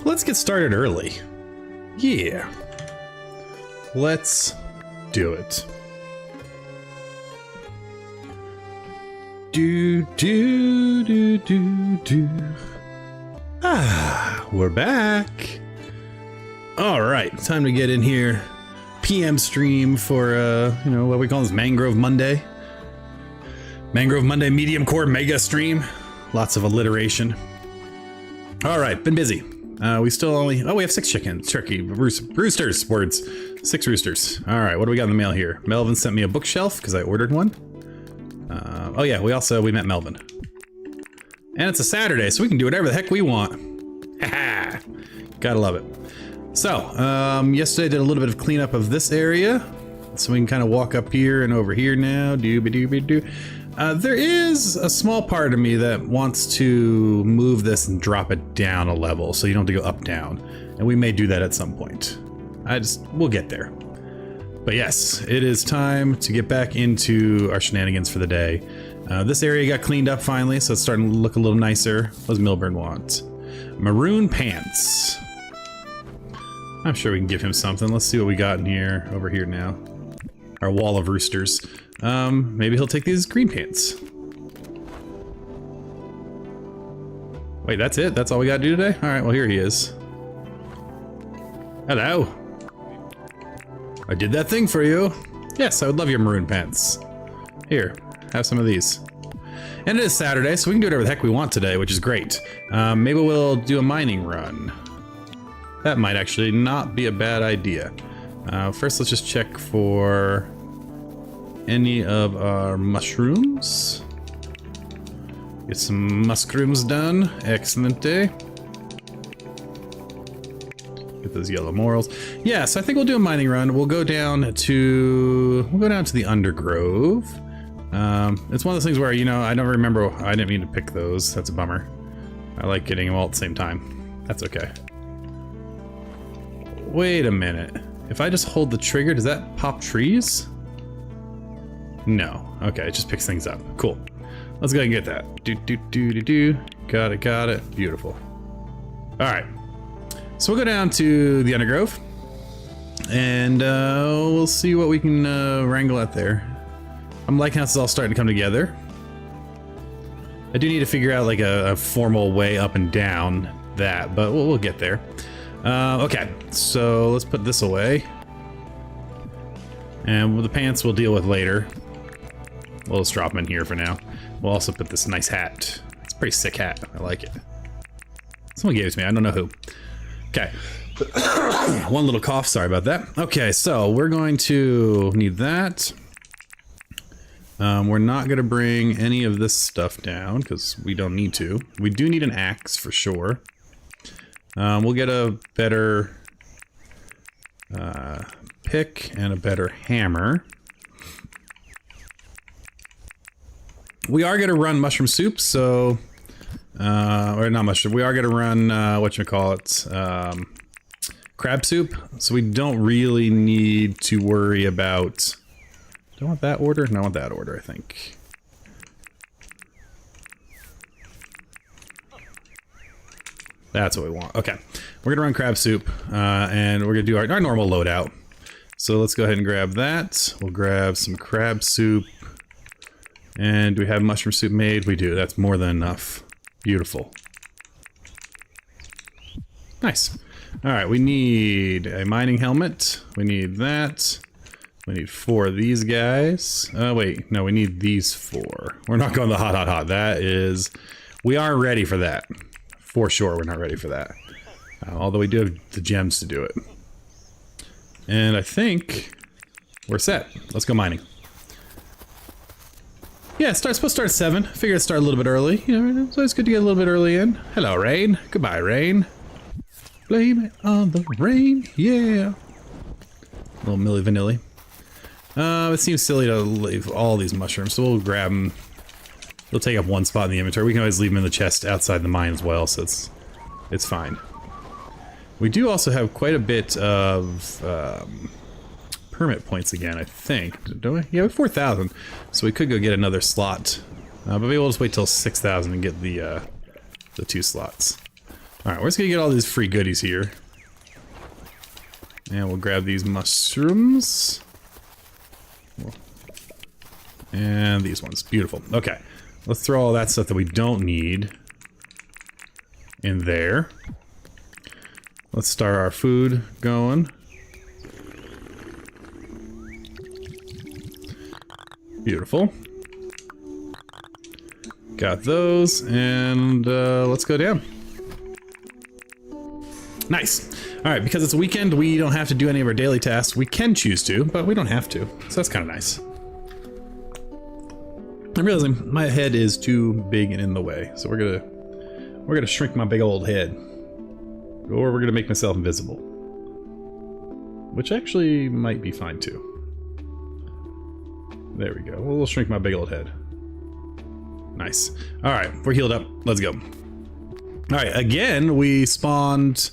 let's get started early. Yeah. Let's do it. We're back. All right, time to get in here. PM stream for, you know, what we call this Mangrove Monday. Mangrove Monday Mediumcore Mega stream. Lots of alliteration. All right, been busy. We still only, we have 6 chickens, roosters, words. 6 roosters. All right, what do we got in the mail here? Melvin sent me a bookshelf because I ordered one. Oh yeah, we met Melvin. And it's a Saturday, so we can do whatever the heck we want. Haha, gotta love it. So, yesterday I did a little bit of cleanup of this area. So we can kind of walk up here and over here now. Dooby-dooby-doo. There is a small part of me that wants to move this and drop it down a level so you don't have to go up, down. And we may do that at some point. We'll get there. But yes, it is time to get back into our shenanigans for the day. This area got cleaned up finally, so it's starting to look a little nicer. What does Milburn want? Maroon pants. I'm sure we can give him something. Let's see what we got in here, over here now. Our wall of roosters. Maybe he'll take these green pants. Wait, that's it? That's all we gotta do today? All right, well, here he is. Hello. I did that thing for you. Yes, I would love your maroon pants. Here, have some of these. And it is Saturday, so we can do whatever the heck we want today, which is great. Maybe we'll do a mining run. That might actually not be a bad idea. First, let's just check for any of our mushrooms. Get some mushrooms done. Excellent day. Get those yellow morals. Yeah, so I think we'll do a mining run. We'll go down to the undergrowth. It's one of those things where, you know, I don't remember. I didn't mean to pick those. That's a bummer. I like getting them all at the same time. That's okay. Wait a minute. If I just hold the trigger, does that pop trees? No. Okay, it just picks things up. Cool. Let's go ahead and get that. Do. Got it. Beautiful. All right. So we'll go down to the undergrowth, and we'll see what we can wrangle out there. I'm liking how this is all starting to come together. I do need to figure out like a formal way up and down that, but we'll get there. Okay, so let's put this away. And the pants we'll deal with later. We'll just drop them in here for now. We'll also put this nice hat. It's a pretty sick hat. I like it. Someone gave it to me. I don't know who. Okay. One little cough. Sorry about that. Okay, so we're going to need that. We're not going to bring any of this stuff down because we don't need to. We do need an axe for sure. We'll get a better pick and a better hammer. We are going to run mushroom soup, so... or not mushroom, we are going to run, whatchamacallit, crab soup, so we don't really need to worry about... Do I want that order? No, I want that order, I think. That's what we want. Okay, we're gonna run crab soup, and we're gonna do our normal loadout. So let's go ahead and grab that. We'll grab some crab soup. And do we have mushroom soup made? We do. That's more than enough. Beautiful. Nice. All right, we need a mining helmet. We need that. We need 4 of these guys. Wait, no, we need these 4. We're not going the hot. That is... We aren't ready for that. For sure, we're not ready for that. Although we do have the gems to do it. And I think we're set. Let's go mining. Yeah, supposed to start at 7. Figured I'd start a little bit early. You know, it's always good to get a little bit early in. Hello, rain. Goodbye, rain. Blame it on the rain. Yeah. Little Milli Vanilli. It seems silly to leave all these mushrooms, so we'll grab them. They'll take up one spot in the inventory. We can always leave them in the chest outside the mine as well, so it's fine. We do also have quite a bit of permit points again, I think. Don't we? Yeah, we have 4,000, so we could go get another slot. But maybe we'll just wait till 6,000 and get the 2 slots. Alright, we're just gonna get all these free goodies here. And we'll grab these mushrooms. And these ones. Beautiful. Okay. Let's throw all that stuff that we don't need in there. Let's start our food going. Beautiful. Got those, and let's go down. Nice. Alright, because it's a weekend, we don't have to do any of our daily tasks. We can choose to, but we don't have to. So that's kind of nice. I'm realizing my head is too big and in the way, so we're gonna shrink my big old head. Or we're gonna make myself invisible. Which actually might be fine too. There we go. We'll shrink my big old head. Nice. Alright, we're healed up. Let's go. Alright, again, we spawned...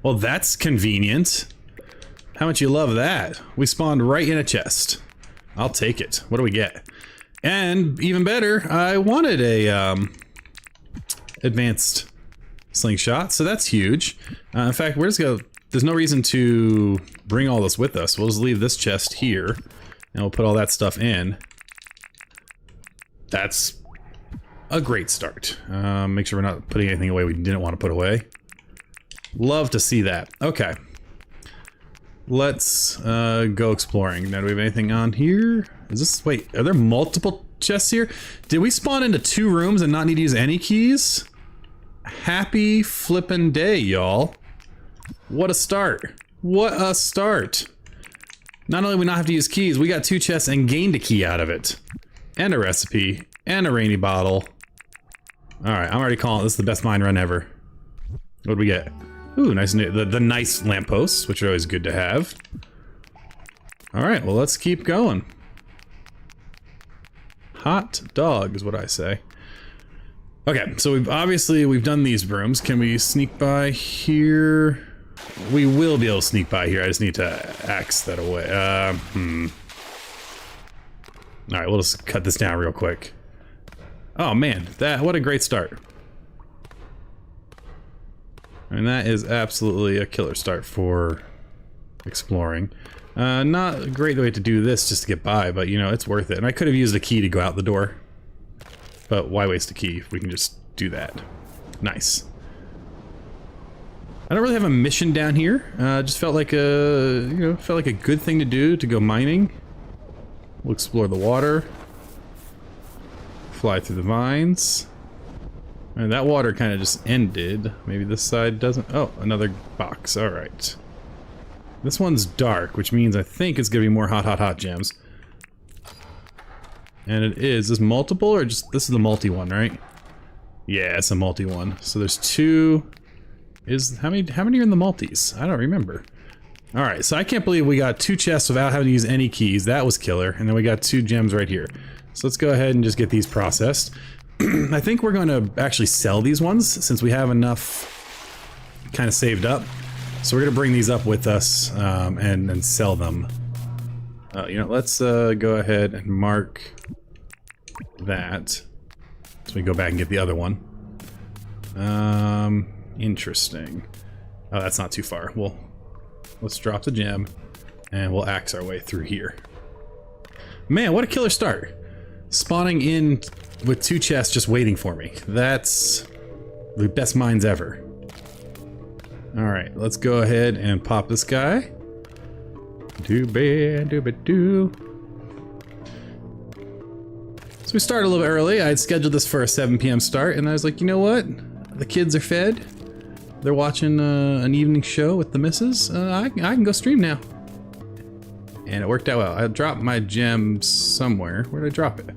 Well, that's convenient. How much you love that? We spawned right in a chest. I'll take it. What do we get? And even better, I wanted a advanced slingshot, so that's huge. In fact, we're just gonna... There's no reason to bring all this with us. We'll just leave this chest here, and we'll put all that stuff in. That's a great start. Make sure we're not putting anything away we didn't want to put away. Love to see that. Okay. Let's go exploring. Now, do we have anything on here? Is this... Wait, are there multiple chests here? Did we spawn into 2 rooms and not need to use any keys? Happy flippin' day, y'all. What a start. What a start. Not only do we not have to use keys, we got 2 chests and gained a key out of it. And a recipe. And a rainy bottle. Alright, I'm already calling this the best mine run ever. What do we get? Ooh, nice. The nice lampposts, which are always good to have. Alright, well, let's keep going. Hot dog is what I say. Okay, so we've done these rooms. Can we sneak by here? We will be able to sneak by here. I just need to axe that away. Alright, we'll just cut this down real quick. Oh man, what a great start. And that is absolutely a killer start for exploring. Not a great way to do this just to get by, but you know, it's worth it. And I could have used a key to go out the door. But why waste a key if we can just do that? Nice. I don't really have a mission down here. Just felt like a good thing to do to go mining. We'll explore the water. Fly through the vines. And that water kind of just ended. Maybe this side doesn't. Oh, another box. All right. This one's dark, which means I think it's gonna be more hot gems. And it is. Is this multiple or just this is the multi one, right? Yeah, it's a multi one. So there's 2. How many are in the multis? I don't remember. All right, so I can't believe we got 2 chests without having to use any keys. That was killer. And then we got 2 gems right here. So let's go ahead and just get these processed. I think we're going to actually sell these ones since we have enough kind of saved up. So we're going to bring these up with us and sell them. You know, let's go ahead and mark that. So we go back and get the other one. Interesting. Oh, that's not too far. Well, let's drop the gem and we'll axe our way through here. Man, what a killer start. Spawning in with 2 chests just waiting for me. That's the best mines ever. Alright, let's go ahead and pop this guy. Do-ba-do-ba-do. So we started a little bit early. I had scheduled this for a 7 p.m. start, and I was like, you know what? The kids are fed. They're watching an evening show with the missus. I can go stream now. And it worked out well. I dropped my gem somewhere. Where did I drop it?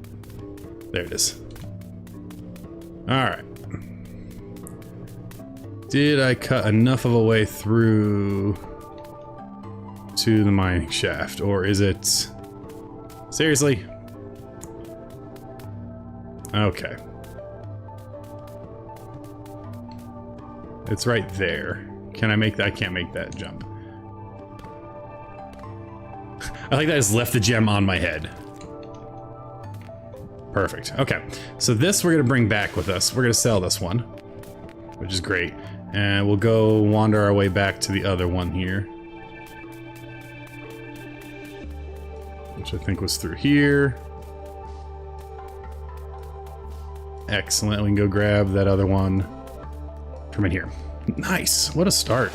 There it is. Alright. Did I cut enough of a way through to the mining shaft? Or is it... Seriously? Okay. It's right there. Can I make that? I can't make that jump. I think I just left the gem on my head. Perfect. Okay. So this we're going to bring back with us. We're going to sell this one, which is great. And we'll go wander our way back to the other one here. Which I think was through here. Excellent. We can go grab that other one from in here. Nice. What a start.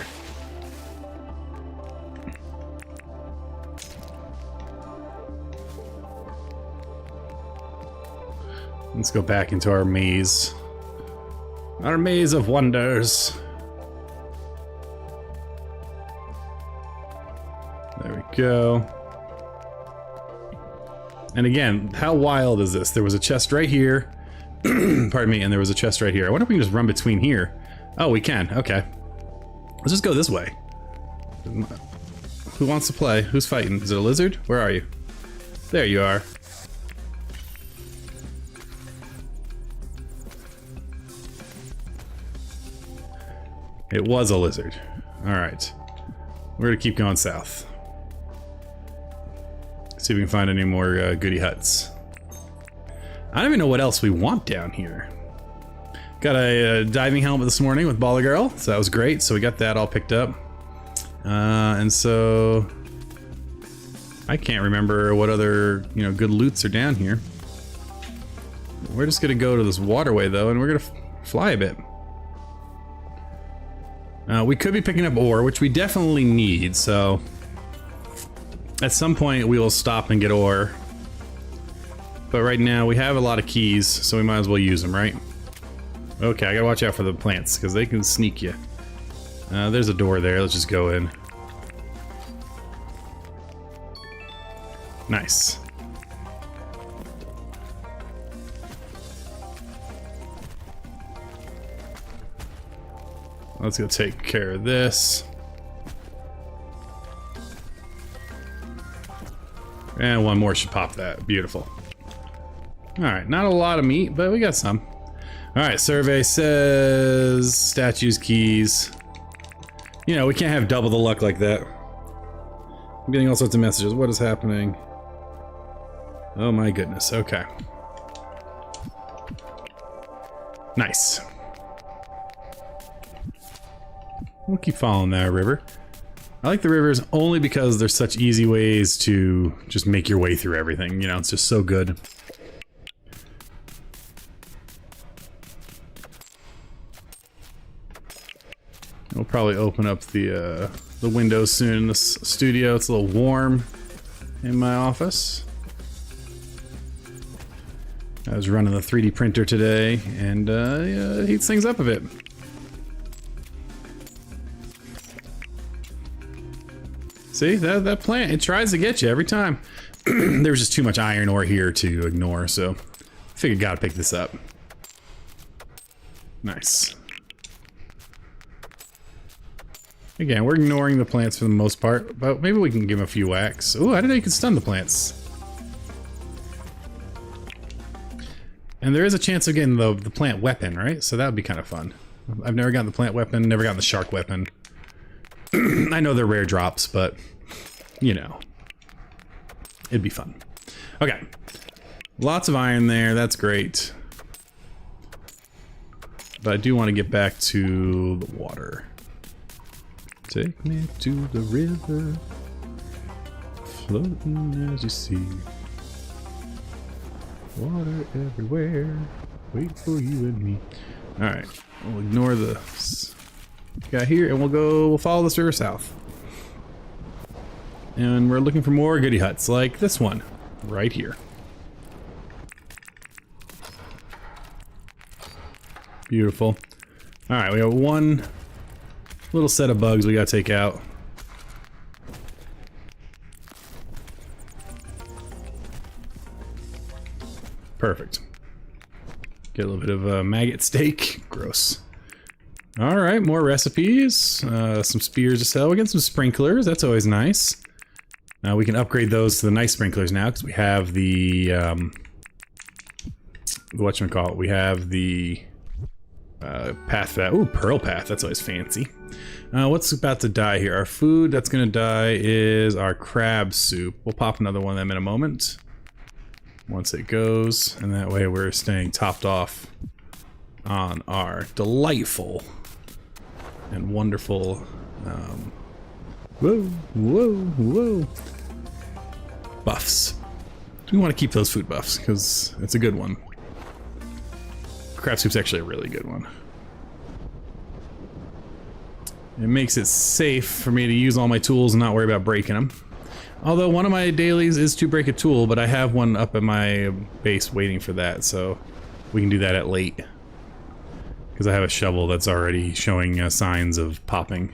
Let's go back into our maze. Our maze of wonders. There we go. And again, how wild is this? There was a chest right here. Pardon me, and there was a chest right here. I wonder if we can just run between here. Oh, we can. Okay. Let's just go this way. Who wants to play? Who's fighting? Is it a lizard? Where are you? There you are. It was a lizard. Alright. We're gonna keep going south. See if we can find any more goody huts. I don't even know what else we want down here. Got a diving helmet this morning with Baller Girl, so that was great. So we got that all picked up. And so I can't remember what other, good loots are down here. We're just gonna go to this waterway though, and we're gonna fly a bit. We could be picking up ore, which we definitely need, so at some point we will stop and get ore. But right now we have a lot of keys, so we might as well use them, right? Okay, I gotta watch out for the plants, because they can sneak you. There's a door there, let's just go in. Nice. Let's go take care of this. And one more should pop that. Beautiful. Alright, not a lot of meat, but we got some. Alright, survey says statues, keys. We can't have double the luck like that. I'm getting all sorts of messages. What is happening? Oh my goodness. Okay. Nice. We'll keep following that river. I like the rivers only because there's such easy ways to just make your way through everything. It's just so good. We'll probably open up the windows soon in this studio. It's a little warm in my office. I was running the 3D printer today, and it heats things up a bit. See, that plant, it tries to get you every time. There was just too much iron ore here to ignore, so I figured gotta pick this up. Nice. Again, we're ignoring the plants for the most part, but maybe we can give them a few whacks. Ooh, I didn't know you could stun the plants. And there is a chance of getting the plant weapon, right? So that would be kind of fun. I've never gotten the plant weapon, never gotten the shark weapon. I know they're rare drops, but, it'd be fun. Okay. Lots of iron there, that's great. But I do want to get back to the water. Take me to the river, floating as you see. Water everywhere, wait for you and me. Alright, we'll ignore the guy here and we'll follow this river south. And we're looking for more goody huts like this one, right here. Beautiful. Alright, we have one little set of bugs we gotta take out. Perfect. Get a little bit of maggot steak. Gross. Alright, more recipes. Some spears to sell. We get some sprinklers. That's always nice. We can upgrade those to the nice sprinklers now because we have the whatchamacallit. We have the path for that. Ooh, pearl path. That's always fancy. What's about to die here? Our food that's gonna die is our crab soup. We'll pop another one of them in a moment. Once it goes, and that way we're staying topped off on our delightful and wonderful, whoa, buffs. We want to keep those food buffs because it's a good one. Crab soup's actually a really good one. It makes it safe for me to use all my tools and not worry about breaking them. Although one of my dailies is to break a tool, but I have one up at my base waiting for that, so we can do that at late. Because I have a shovel that's already showing signs of popping.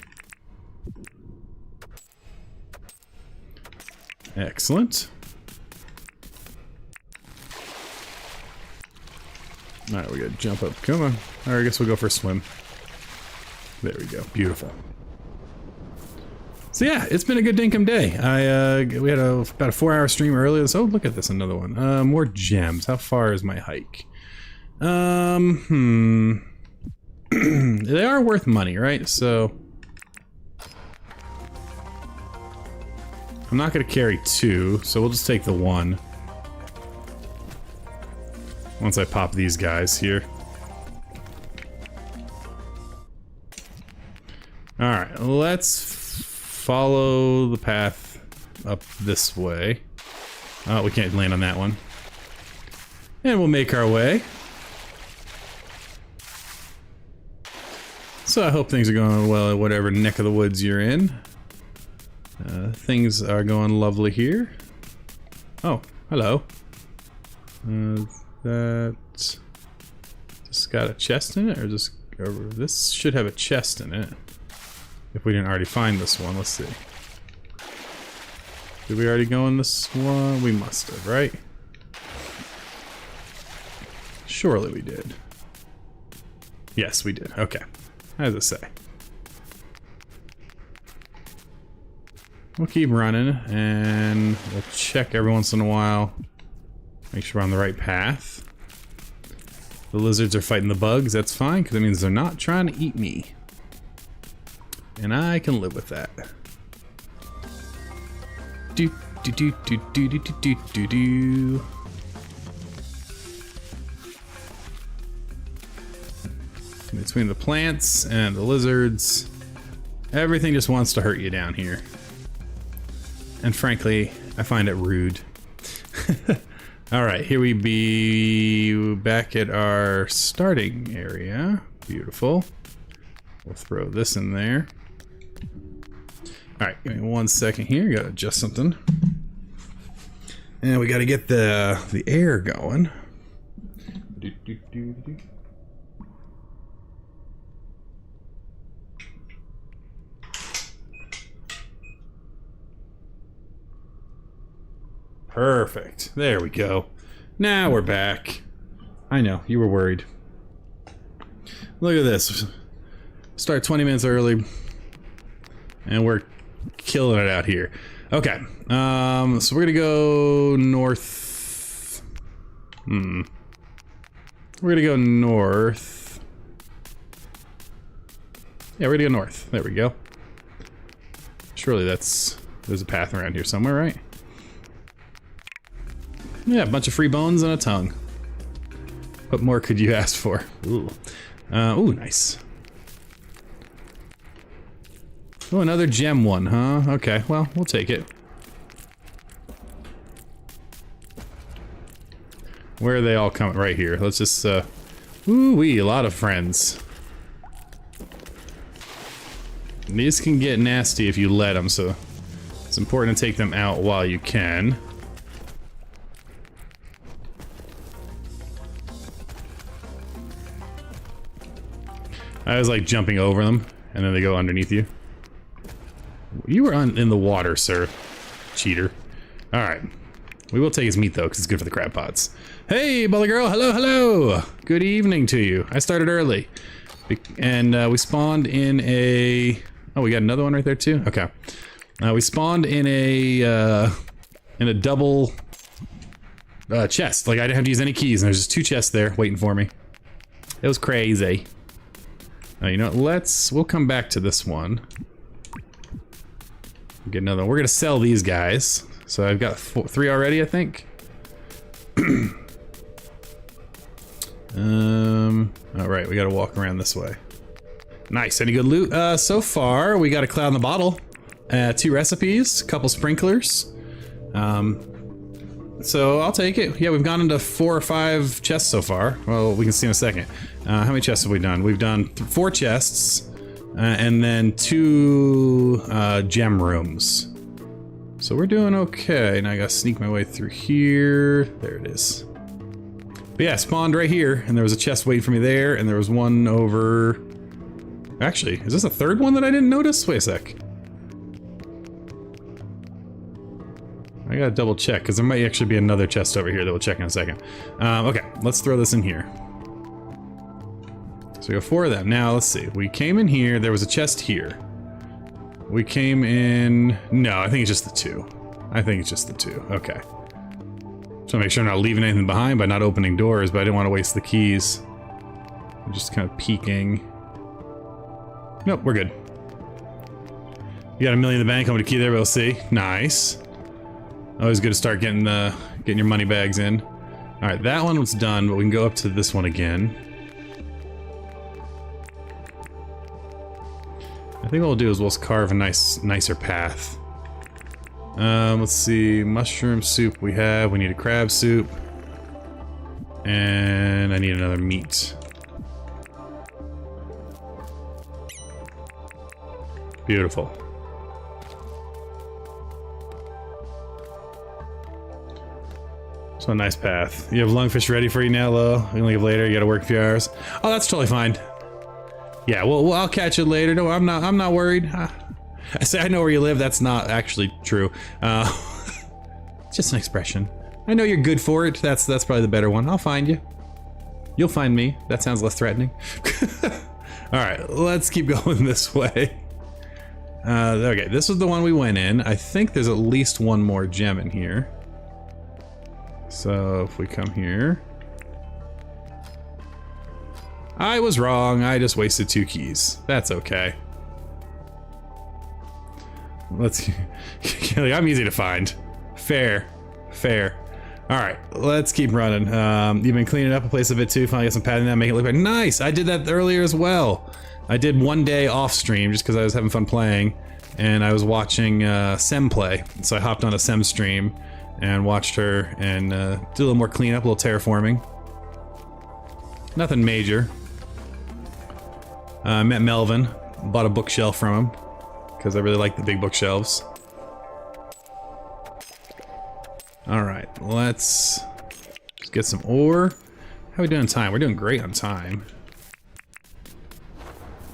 Excellent. Alright, we gotta jump up. Come on. Alright, I guess we'll go for a swim. There we go. Beautiful. So yeah, it's been a good Dinkum day. We had about a 4-hour stream earlier. So look at this, another one. More gems. How far is my hike? They are worth money, right? So I'm not gonna carry 2, so we'll just take the 1. Once I pop these guys here. Alright, let's follow the path up this way. Oh, we can't land on that one. And we'll make our way. So I hope things are going well at whatever neck of the woods you're in. Things are going lovely here. Oh, hello. That just got a chest in it, or just this should have a chest in it. If we didn't already find this one, let's see. Did we already go in this one? We must have, right? Surely we did. Yes, we did. Okay. As I say. We'll keep running, and we'll check every once in a while. Make sure we're on the right path. The lizards are fighting the bugs, that's fine, because that means they're not trying to eat me. And I can live with that. Do do do do do do do do do. Between the plants and the lizards, everything just wants to hurt you down here. And frankly, I find it rude. Alright, here we be back at our starting area. Beautiful. We'll throw this in there. Alright, give me 1 second here. Gotta adjust something. And we gotta get the air going. Perfect. There we go. Now we're back. I know, you were worried. Look at this. Start 20 minutes early. And we're killing it out here. Okay. So we're gonna go north. We're gonna go north. Yeah, we're gonna go north. There we go. Surely there's a path around here somewhere, right? Yeah, a bunch of free bones and a tongue. What more could you ask for? Ooh. Ooh, nice. Oh, another gem one, huh? Okay, well, we'll take it. Where are they all coming? Right here. Let's just, ooh-wee, a lot of friends. These can get nasty if you let them, so it's important to take them out while you can. I was like jumping over them, and then they go underneath you. You were in the water, sir. Cheater. Alright. We will take his meat, though, because it's good for the crab pots. Hey, Bully Girl! Hello, hello! Good evening to you. I started early. And we spawned in a... Oh, we got another one right there, too? Okay. We spawned in a double chest. Like, I didn't have to use any keys, and there's just 2 chests there waiting for me. It was crazy. You know what? We'll come back to this one. Get another one. We're gonna sell these guys. So I've got 3 already, I think. Alright, we gotta walk around this way. Nice. Any good loot? So far, we got a cloud in the bottle, 2 recipes, a couple sprinklers. So I'll take it. Yeah, we've gone into 4 or 5 chests so far. Well, we can see in a second. How many chests have we done? We've done 4 chests, and then 2 gem rooms. So we're doing okay. Now I gotta sneak my way through here. There it is. But yeah, spawned right here, and there was a chest waiting for me there, and there was one over... Actually, is this a 3rd one that I didn't notice? Wait a sec. I gotta double check, because there might actually be another chest over here that we'll check in a second. Okay, let's throw this in here. So we got 4 of them. Now, let's see. We came in here, there was a chest here. We came in... No, I think it's just the 2. I think it's just the 2. Okay. So make sure I'm not leaving anything behind by not opening doors, but I didn't want to waste the keys. I'm just kind of peeking. Nope, we're good. You got $1 million in the bank, I'm gonna key there, we'll see. Nice. Always good to start getting your money bags in. Alright, that one was done, but we can go up to this one again. I think what we'll do is we'll carve a nicer path. Let's see, mushroom soup we have, we need a crab soup. And I need another meat. Beautiful. So a nice path. You have lungfish ready for you now, Lo? We can leave later. You gotta work a few hours. Oh, that's totally fine. Yeah, well, I'll catch it later. No, I'm not worried. I say I know where you live. That's not actually true. It's just an expression. I know you're good for it. That's probably the better one. I'll find you. You'll find me. That sounds less threatening. All right, let's keep going this way. Okay, this was the one we went in. I think there's at least one more gem in here. So if we come here... I was wrong. I just wasted 2 keys. That's okay. Let's... I'm easy to find. Fair. Fair. Alright, let's keep running. You've been cleaning up a place a bit too. Finally got some padding that make it look like... Nice! I did that earlier as well. I did one day off stream just because I was having fun playing. And I was watching Sem play. So I hopped on a Sem stream and watched her and did a little more cleanup, a little terraforming. Nothing major. I met Melvin, bought a bookshelf from him because I really like the big bookshelves. Alright, let's just get some ore. How are we doing on time? We're doing great on time.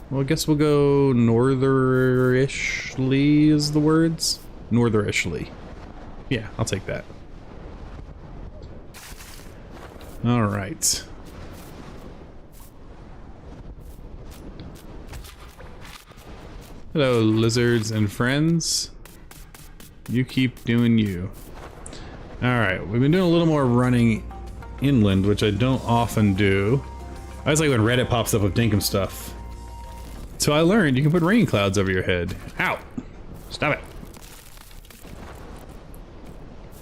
Well, I guess we'll go northerishly is the words? Northerishly. Yeah, I'll take that. Alright. Hello, lizards and friends. You keep doing you. Alright, we've been doing a little more running inland, which I don't often do. I always like when Reddit pops up with Dinkum stuff. So I learned you can put rain clouds over your head. Ow! Stop it!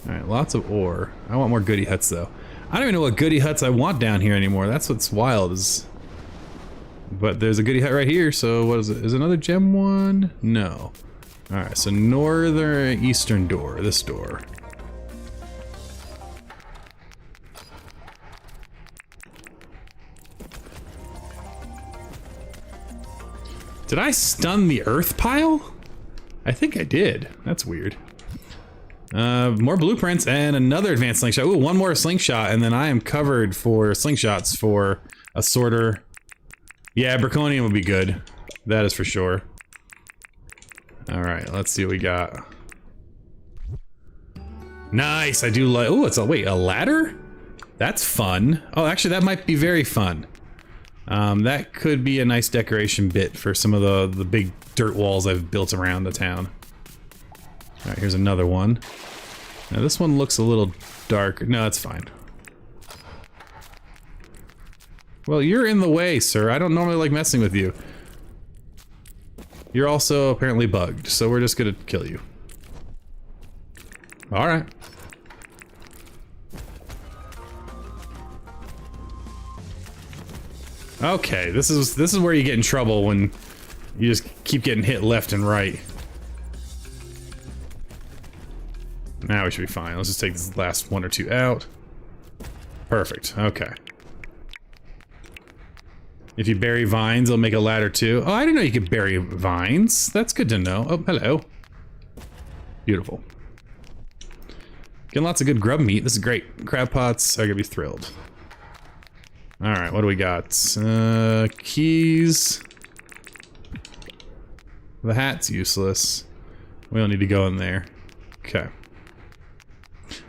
Alright, lots of ore. I want more goody huts though. I don't even know what goody huts I want down here anymore. That's what's wild is... But there's a goody hut right here, so what is it? Is it another gem one? No. Alright, so northern eastern door, this door. Did I stun the earth pile? I think I did. That's weird. More blueprints and another advanced slingshot. Ooh, one more slingshot, and then I am covered for slingshots for a sorter. Yeah, Braconium would be good. That is for sure. Alright, let's see what we got. Nice, I do like... Ooh, it's a... Wait, a ladder? That's fun. Oh, actually, that might be very fun. That could be a nice decoration bit for some of the big dirt walls I've built around the town. Alright, here's another one. Now this one looks a little dark. No, it's fine. Well, you're in the way, sir. I don't normally like messing with you. You're also apparently bugged, so we're just gonna kill you. Alright. Okay, this is where you get in trouble when you just keep getting hit left and right. Now we should be fine. Let's just take this last one or two out. Perfect. Okay. If you bury vines, it'll make a ladder too. Oh, I didn't know you could bury vines. That's good to know. Oh, hello. Beautiful. Getting lots of good grub meat. This is great. Crab pots are gonna be thrilled. Alright, what do we got? Keys. The hat's useless. We don't need to go in there. Okay.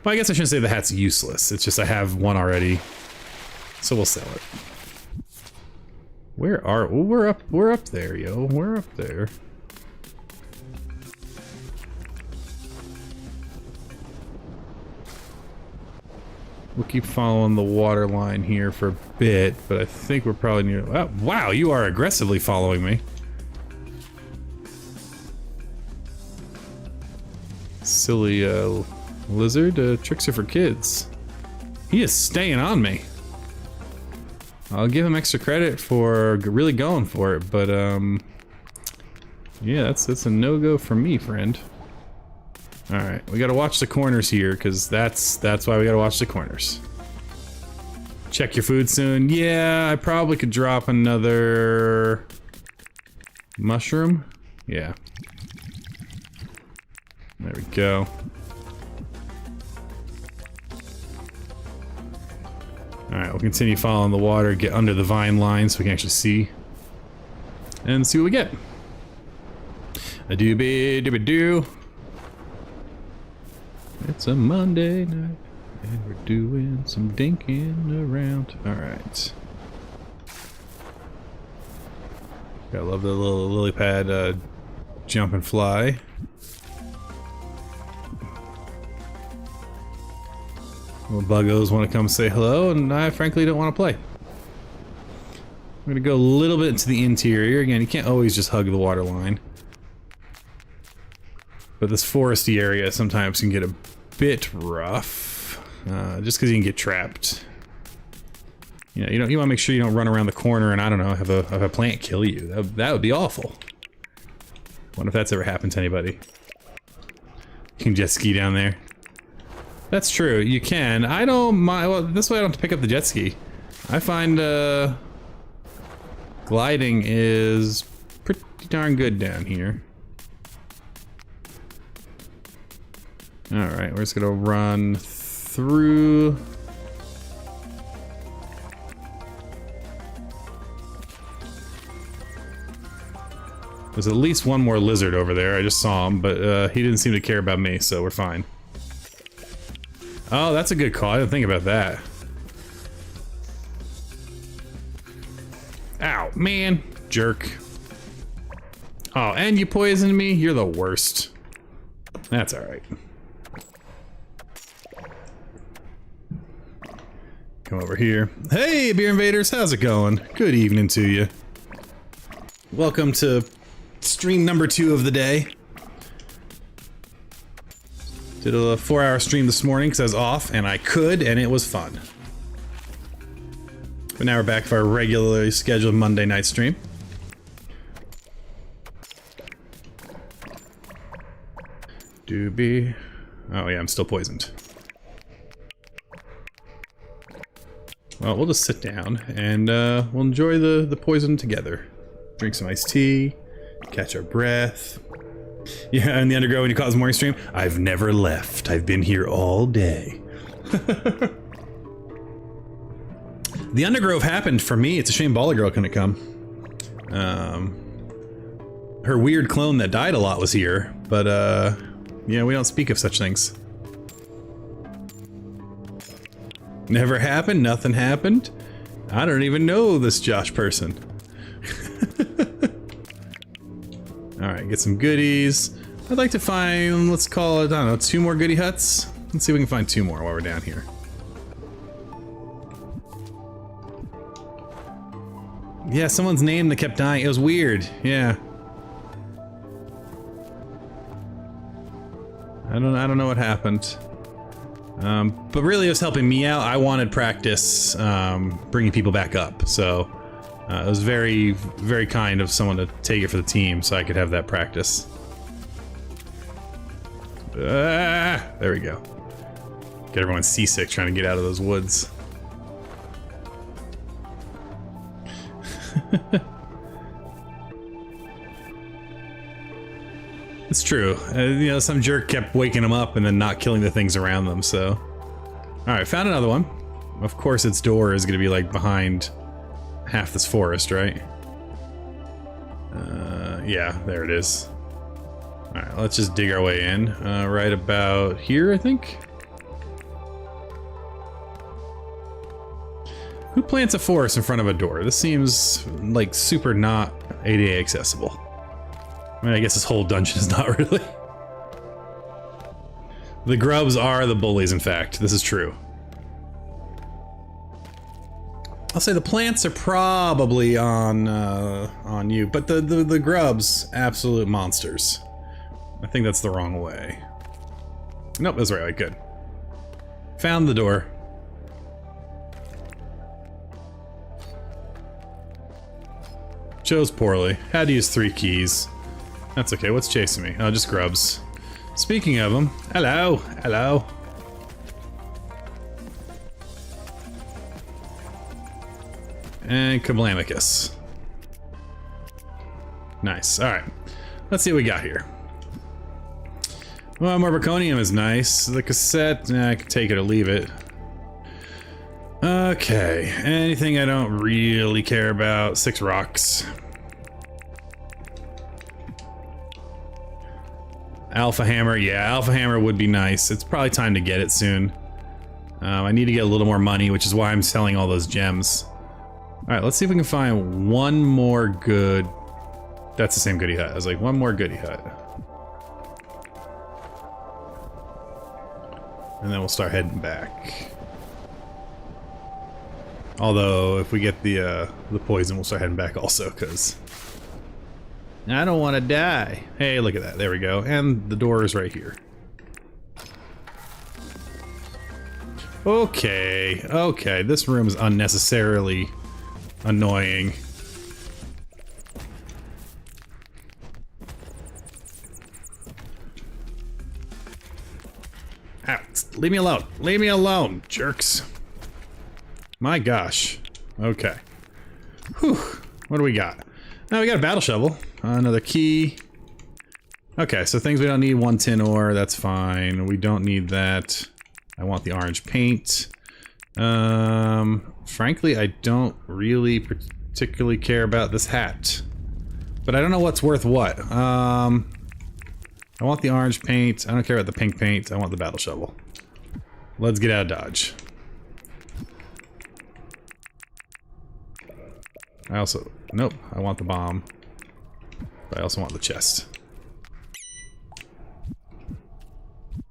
Well, I guess I shouldn't say the hat's useless. It's just I have one already. So we'll sell it. Where are... Oh, we're up there, yo. We're up there. We'll keep following the water line here for a bit, but I think we're probably near... Oh, wow, you are aggressively following me. Silly, lizard. Tricks are for kids. He is staying on me. I'll give him extra credit for really going for it, but, yeah, that's a no-go for me, friend. Alright, we gotta watch the corners here, because that's why we gotta watch the corners. Check your food soon. Yeah, I probably could drop another... mushroom? Yeah. There we go. Alright, we'll continue following the water, get under the vine line so we can actually see. And see what we get. A doobie-doobie-doo. It's a Monday night, and we're doing some dinking around. Alright. Gotta love the little lily pad jump and fly. Little buggos want to come say hello, and I frankly don't want to play. I'm gonna go a little bit into the interior. Again, you can't always just hug the water line. But this foresty area sometimes can get a bit rough, just because you can get trapped. You know, you want to make sure you don't run around the corner and I don't know have a plant kill you. That would be awful. Wonder if that's ever happened to anybody. You can jet ski down there. That's true. You can. I don't mind. Well, this way I don't have to pick up the jet ski. I find gliding is pretty darn good down here. Alright, we're just gonna run through. There's at least one more lizard over there. I just saw him, but he didn't seem to care about me, so we're fine. Oh, that's a good call. I didn't think about that. Ow, man. Jerk. Oh, and you poisoned me? You're the worst. That's alright. Come over here. Hey, beer invaders, how's it going? Good evening to you. Welcome to stream number 2 of the day. Did a 4-hour stream this morning because I was off, and I could, and it was fun. But now we're back for our regularly scheduled Monday night stream. Doobie. Oh yeah, I'm still poisoned. Well, we'll just sit down and we'll enjoy the poison together. Drink some iced tea, catch our breath. Yeah, in the undergrowth when you cause morning stream, I've never left. I've been here all day. The undergrowth happened for me. It's a shame Baller Girl couldn't come. Her weird clone that died a lot was here, but yeah, we don't speak of such things. Never happened, nothing happened. I don't even know this Josh person. Alright, get some goodies. I'd like to find, let's call it, I don't know, 2 more goodie huts? Let's see if we can find 2 more while we're down here. Yeah, someone's name that kept dying. It was weird, yeah. I don't know what happened. But really it was helping me out. I wanted practice bringing people back up, so It was very, very kind of someone to take it for the team so I could have that practice. There we go. Get everyone seasick trying to get out of those woods. It's true. You know, some jerk kept waking them up and then not killing the things around them, so... Alright, found another one. Of course its door is going to be, like, behind half this forest, right? Yeah, there it is. Alright, let's just dig our way in. Right about here, I think? Who plants a forest in front of a door? This seems, like, super not ADA accessible. I mean, I guess this whole dungeon is not really. The grubs are the bullies, in fact. This is true. I'll say the plants are probably on you, but the grubs, absolute monsters. I think that's the wrong way. Nope, that's right. Good. Found the door. Chose poorly. Had to use 3 keys. That's okay. What's chasing me? Oh, just grubs. Speaking of them, hello, hello. And Kablamicus. Nice. All right. Let's see what we got here. Well, more Braconium is nice. The cassette, I can take it or leave it. Okay. Anything I don't really care about. 6 rocks. Alpha Hammer. Yeah, Alpha Hammer would be nice. It's probably time to get it soon. I need to get a little more money, which is why I'm selling all those gems. Alright, let's see if we can find one more good... That's the same goody hut. I was like, one more goody hut. And then we'll start heading back. Although, if we get the poison, we'll start heading back also, because... I don't want to die. Hey, look at that. There we go. And the door is right here. Okay. Okay, this room is unnecessarily annoying. Ah, leave me alone. Leave me alone, jerks. My gosh. Okay. Whew. What do we got? Now we got a battle shovel. Another key. Okay, so things we don't need. 1 tin ore, that's fine. We don't need that. I want the orange paint. Frankly, I don't really particularly care about this hat. But I don't know what's worth what. I want the orange paint. I don't care about the pink paint. I want the battle shovel. Let's get out of Dodge. I also... Nope, I want the bomb. But I also want the chest.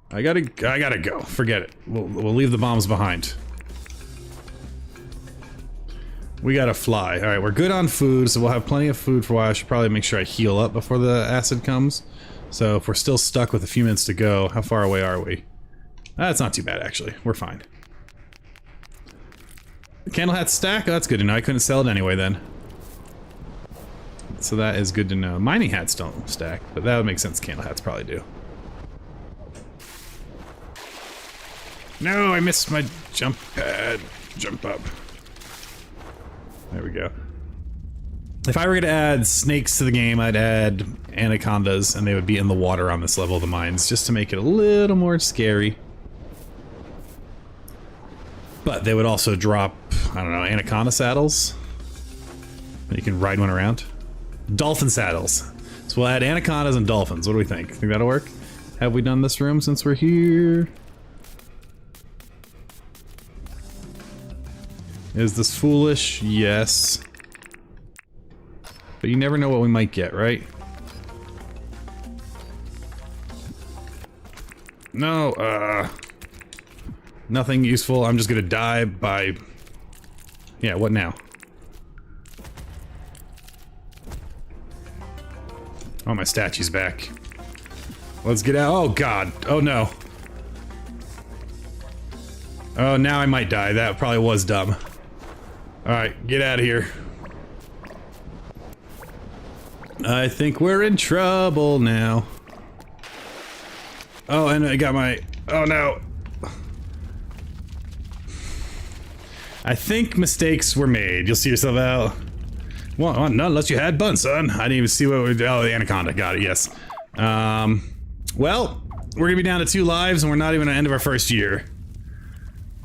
I gotta go. Forget it. We'll leave the bombs behind. We gotta fly. Alright, we're good on food, so we'll have plenty of food for a while. I should probably make sure I heal up before the acid comes. So if we're still stuck with a few minutes to go, how far away are we? That's not too bad, actually. We're fine. The candle hat stack? Oh, that's good to know. I couldn't sell it anyway, then. So that is good to know. Mining hats don't stack, but that would make sense. Candle hats probably do. No, I missed my jump pad. Jump up. There we go. If I were going to add snakes to the game, I'd add anacondas, and they would be in the water on this level of the mines, just to make it a little more scary. But they would also drop, I don't know, anaconda saddles. And you can ride one around. Dolphin saddles. So we'll add anacondas and dolphins. What do we think? Think that'll work? Have we done this room since we're here? Is this foolish? Yes. But you never know what we might get, right? No, nothing useful. I'm just gonna die by... Yeah, what now? Oh, my statue's back. Let's get out. Oh, God. Oh, no. Oh, now I might die. That probably was dumb. Alright, get out of here. I think we're in trouble now. Oh, and I got my... Oh, no. I think mistakes were made. You'll see yourself out. Well, not unless you had bun, son. I didn't even see what we... Oh, the anaconda. Got it, yes. Well, we're gonna be down to 2 lives, and we're not even at the end of our first year.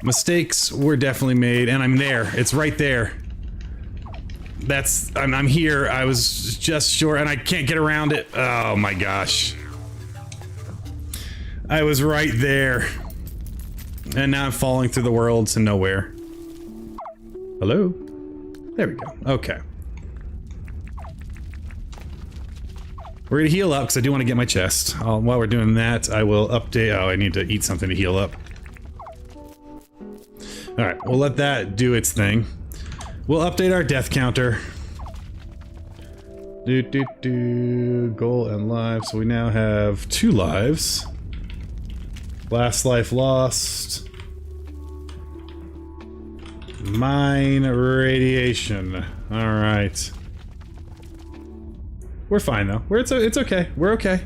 Mistakes were definitely made, and I'm there. It's right there. That's... I'm here. I was just short, and I can't get around it. Oh, my gosh. I was right there. And now I'm falling through the world to nowhere. Hello? There we go. Okay. We're gonna heal up, because I do want to get my chest. While we're doing that, I will update... Oh, I need to eat something to heal up. Alright, we'll let that do its thing. We'll update our death counter. Goal and lives. So we now have 2 lives. Last life lost. Mine radiation. Alright. We're fine though. It's okay. We're okay.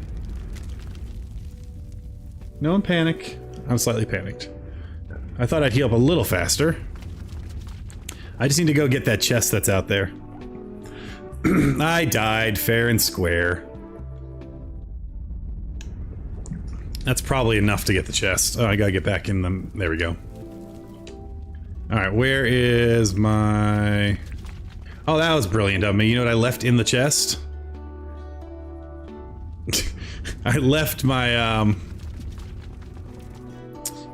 No one panic. I'm slightly panicked. I thought I'd heal up a little faster. I just need to go get that chest that's out there. I died fair and square. That's probably enough to get the chest. Oh, I gotta get back in them. There we go. Alright, where is my... Oh, that was brilliant of me. You know what I left in the chest? I left my,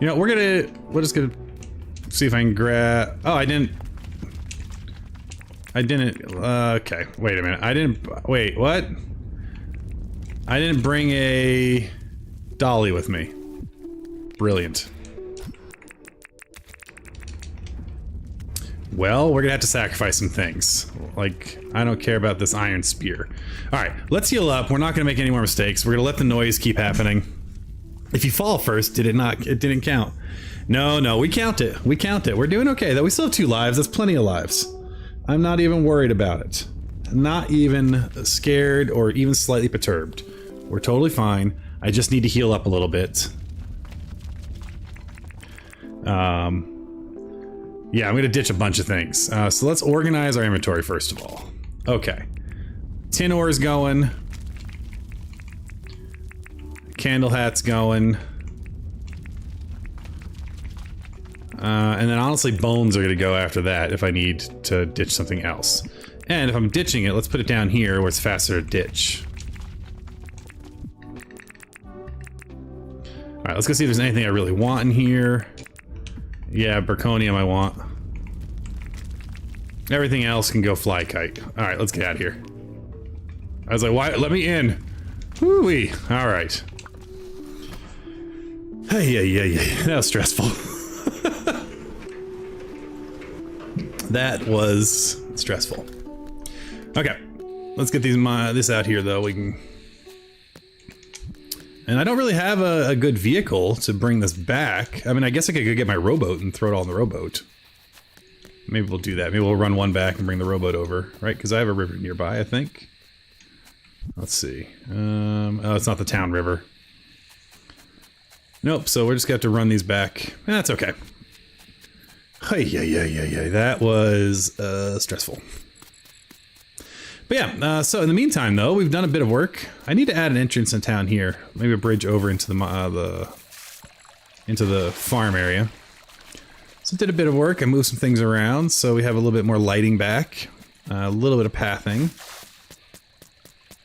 You know, we're just gonna see if I can grab... Oh, I didn't... Okay, wait a minute. Wait, what? I didn't bring a... dolly with me. Brilliant. Well, we're gonna have to sacrifice some things. Like, I don't care about this iron spear. Alright, let's heal up. We're not gonna make any more mistakes. We're gonna let the noise keep happening. If you fall first, did it not? It didn't count. No, we count it. We count it. We're doing okay, though. We still have 2 lives. That's plenty of lives. I'm not even worried about it. Not even scared or even slightly perturbed. We're totally fine. I just need to heal up a little bit. Yeah, I'm gonna ditch a bunch of things. So let's organize our inventory first of all. Okay. Tin ore's going. Candle hat's going. And then honestly, bones are gonna go after that if I need to ditch something else. And if I'm ditching it, let's put it down here where it's faster to ditch. Alright, let's go see if there's anything I really want in here. Yeah, Berconium I want. Everything else can go fly kite. Alright, let's get out of here. I was like, why? Let me in. Woo-wee. Alright. Hey. That was stressful. That was stressful. Okay. Let's get this out here, though. We can... And I don't really have a good vehicle to bring this back. I mean, I guess I could go get my rowboat and throw it all in the rowboat. Maybe we'll do that. Maybe we'll run one back and bring the rowboat over, right? Because I have a river nearby, I think. Let's see. Oh, it's not the town river. Nope, so we're just going to have to run these back. That's okay. Yeah. That was stressful. But yeah, so in the meantime, though, we've done a bit of work. I need to add an entrance in town here. Maybe a bridge over into the farm area. So did a bit of work. I moved some things around, so we have a little bit more lighting back. A little bit of pathing.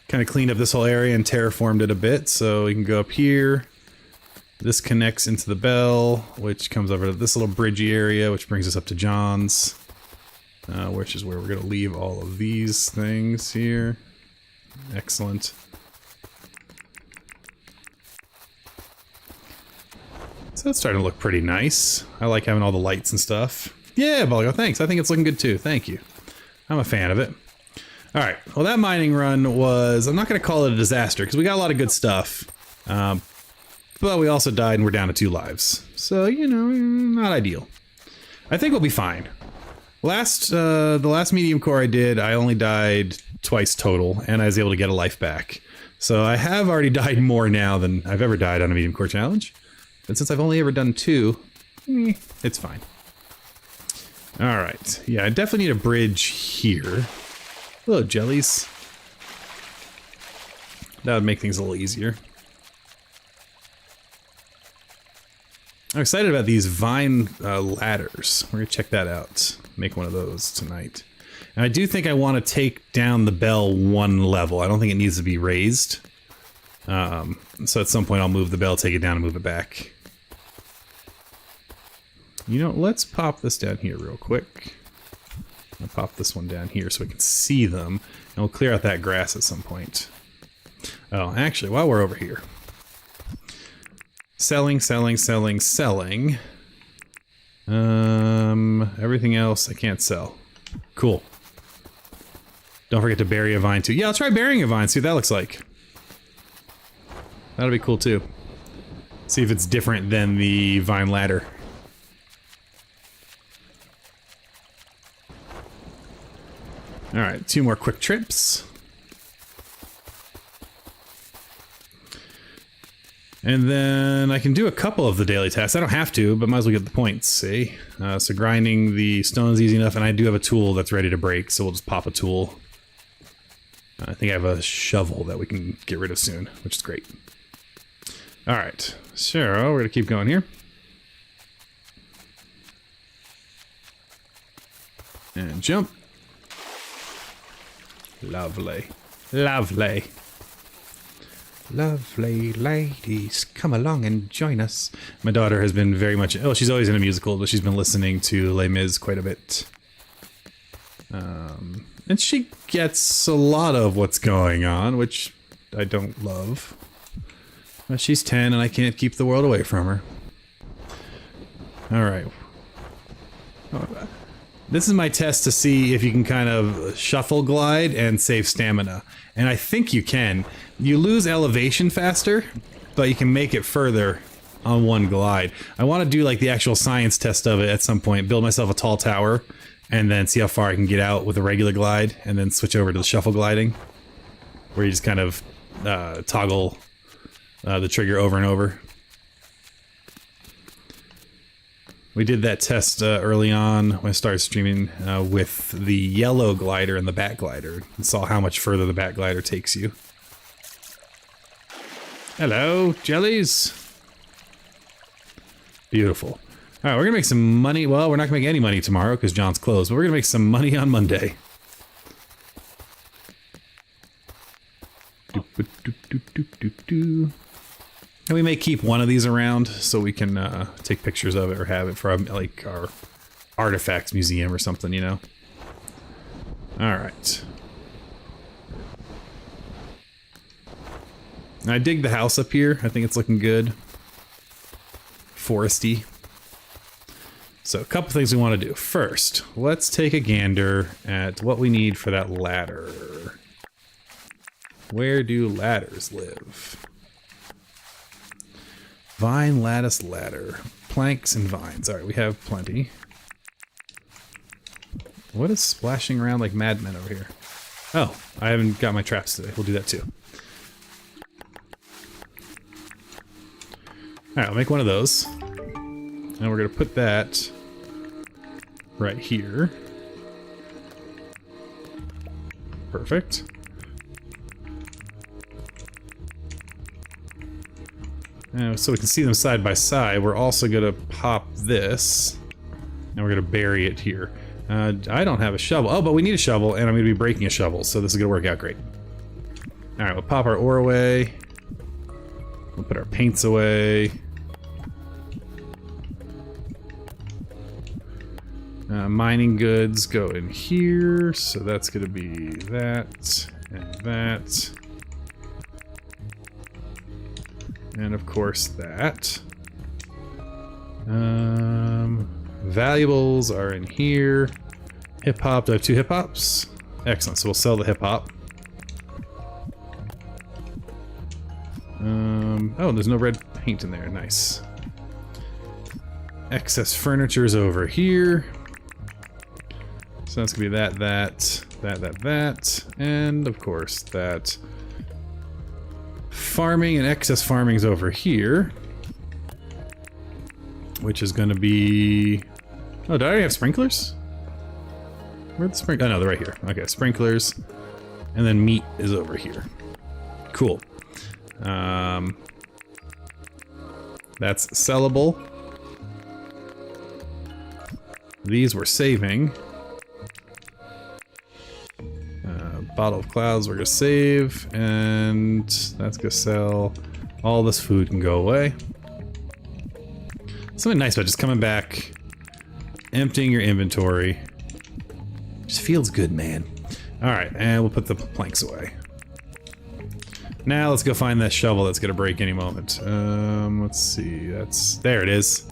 Kind of cleaned up this whole area and terraformed it a bit, so we can go up here. This connects into the bell, which comes over to this little bridgey area, which brings us up to John's. Which is where we're going to leave all of these things here. Excellent. So it's starting to look pretty nice. I like having all the lights and stuff. Yeah, Bulgo, thanks. I think it's looking good too. Thank you. I'm a fan of it. Alright, well that mining run was... I'm not going to call it a disaster, because we got a lot of good stuff. But we also died and we're down to 2 lives. So, you know, not ideal. I think we'll be fine. The last medium core I did, I only died twice total, and I was able to get a life back. So I have already died more now than I've ever died on a Mediumcore challenge. But since I've only ever done 2, it's fine. Alright, yeah, I definitely need a bridge here. Hello, jellies. That would make things a little easier. I'm excited about these vine ladders. We're gonna check that out. Make one of those tonight. And I do think I want to take down the bell 1 level. I don't think it needs to be raised. So at some point I'll move the bell, take it down, and move it back. You know, let's pop this down here real quick. I'll pop this one down here so we can see them. And we'll clear out that grass at some point. Oh, actually, while we're over here. Selling. Everything else I can't sell. Cool. Don't forget to bury a vine too. Yeah, I'll try burying a vine, see what that looks like. That'll be cool too. See if it's different than the vine ladder. Alright, 2 more quick trips. And then I can do a couple of the daily tasks. I don't have to, but might as well get the points, see? So grinding the stone's easy enough, and I do have a tool that's ready to break, so we'll just pop a tool. I think I have a shovel that we can get rid of soon, which is great. Alright, so we're gonna keep going here. And jump. Lovely. Lovely. Lovely ladies, come along and join us. My daughter has been very much... Oh, she's always in a musical, but she's been listening to Les Mis quite a bit. And she gets a lot of what's going on, which I don't love. But she's 10 and I can't keep the world away from her. Alright. This is my test to see if you can kind of shuffle glide and save stamina. And I think you can. You lose elevation faster, but you can make it further on one glide. I want to do like the actual science test of it at some point. Build myself a tall tower and then see how far I can get out with a regular glide and then switch over to the shuffle gliding. Where you just kind of toggle the trigger over and over. We did that test early on when I started streaming with the yellow glider and the bat glider and saw how much further the bat glider takes you. Hello, jellies. Beautiful. All right, we're gonna make some money. Well, we're not gonna make any money tomorrow because John's closed, but we're gonna make some money on Monday. And we may keep one of these around so we can take pictures of it or have it for like our artifacts museum or something, you know. All right. I dig the house up here. I think it's looking good. Foresty. So a couple things we want to do. First, let's take a gander at what we need for that ladder. Where do ladders live? Vine lattice ladder. Planks and vines. Alright, we have plenty. What is splashing around like madmen over here? Oh, I haven't got my traps today. We'll do that too. Alright, I'll make one of those. And we're going to put that right here. Perfect. So we can see them side by side. We're also going to pop this. And we're going to bury it here. I don't have a shovel. Oh, but we need a shovel, and I'm going to be breaking a shovel, so this is going to work out great. Alright, we'll pop our ore away. We'll put our paints away. Mining goods go in here, so that's going to be that and that. And of course that. Valuables are in here. Hip hop, do I have 2 hip hops? Excellent, so we'll sell the hip hop. Oh, there's no red paint in there, nice. Excess furniture is over here. So that's gonna be that. that, and of course that. Farming and excess farming is over here, which is going to be... Oh, did I already have sprinklers? Where'd the sprinklers? Oh, no, they're right here. Okay, sprinklers. And then meat is over here. Cool. That's sellable. These we're saving. Bottle of clouds we're gonna save, and that's gonna sell. All this food can go away. Something nice about just coming back, emptying your inventory. Just feels good, man. Alright, and we'll put the planks away. Now let's go find that shovel that's gonna break any moment. Let's see, there it is.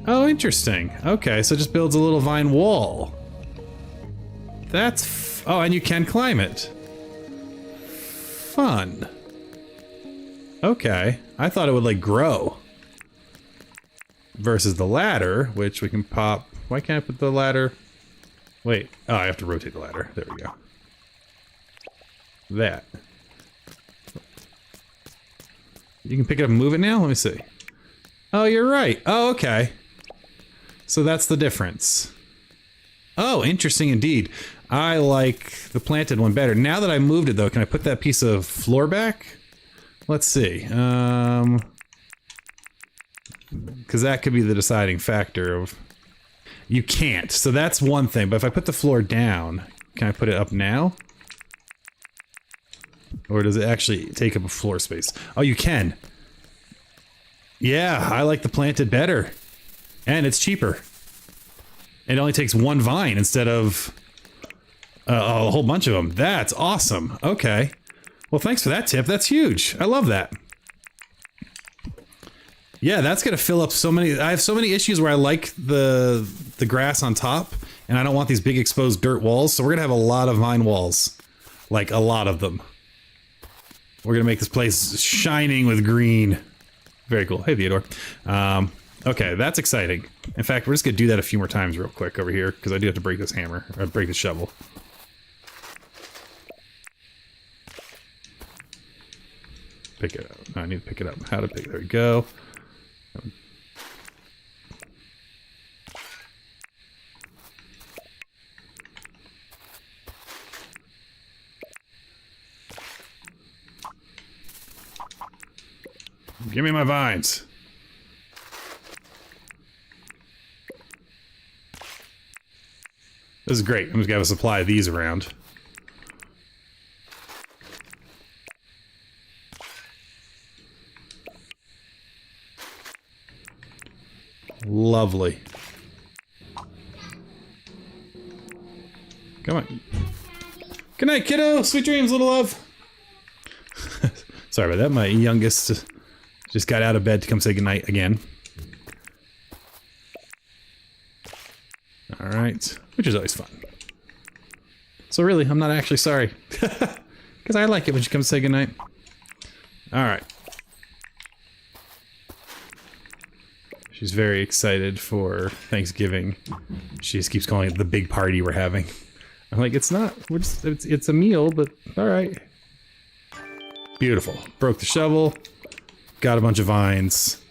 Oh, interesting. Okay, so it just builds a little vine wall. Oh, and you can climb it. Fun. Okay, I thought it would like grow. Versus the ladder, which we can pop. Why can't I put the ladder? Wait, oh, I have to rotate the ladder. There we go. That. You can pick it up and move it now? Let me see. Oh, you're right. Oh, okay. So that's the difference. Oh, interesting indeed. I like the planted one better. Now that I moved it though, can I put that piece of floor back? Let's see. Because that could be the deciding factor of... You can't, so that's one thing. But if I put the floor down, can I put it up now? Or does it actually take up a floor space? Oh, you can. Yeah, I like the planted better. And it's cheaper. It only takes one vine instead of a whole bunch of them. That's awesome. Okay. Well, thanks for that tip. That's huge. I love that. Yeah, that's gonna fill up so many... I have so many issues where I like the grass on top, and I don't want these big exposed dirt walls, so we're gonna have a lot of vine walls. Like, a lot of them. We're gonna make this place shining with green. Very cool. Hey, Theodore. Okay, that's exciting. In fact, we're just gonna do that a few more times real quick over here, because I do have to break this hammer, or break this shovel. Pick it up. I need to pick it up. How to pick it? There we go. Give me my vines. This is great. I'm just gonna have a supply of these around. Lovely. Come on. Good night, kiddo. Sweet dreams, little love. Sorry about that. My youngest just got out of bed to come say goodnight again. Alright. Which is always fun. So really, I'm not actually sorry. Because I like it when she comes to say goodnight. Alright. She's very excited for Thanksgiving. She just keeps calling it the big party we're having. I'm like, it's not. We're just, it's a meal, but alright. Beautiful. Broke the shovel. Got a bunch of vines.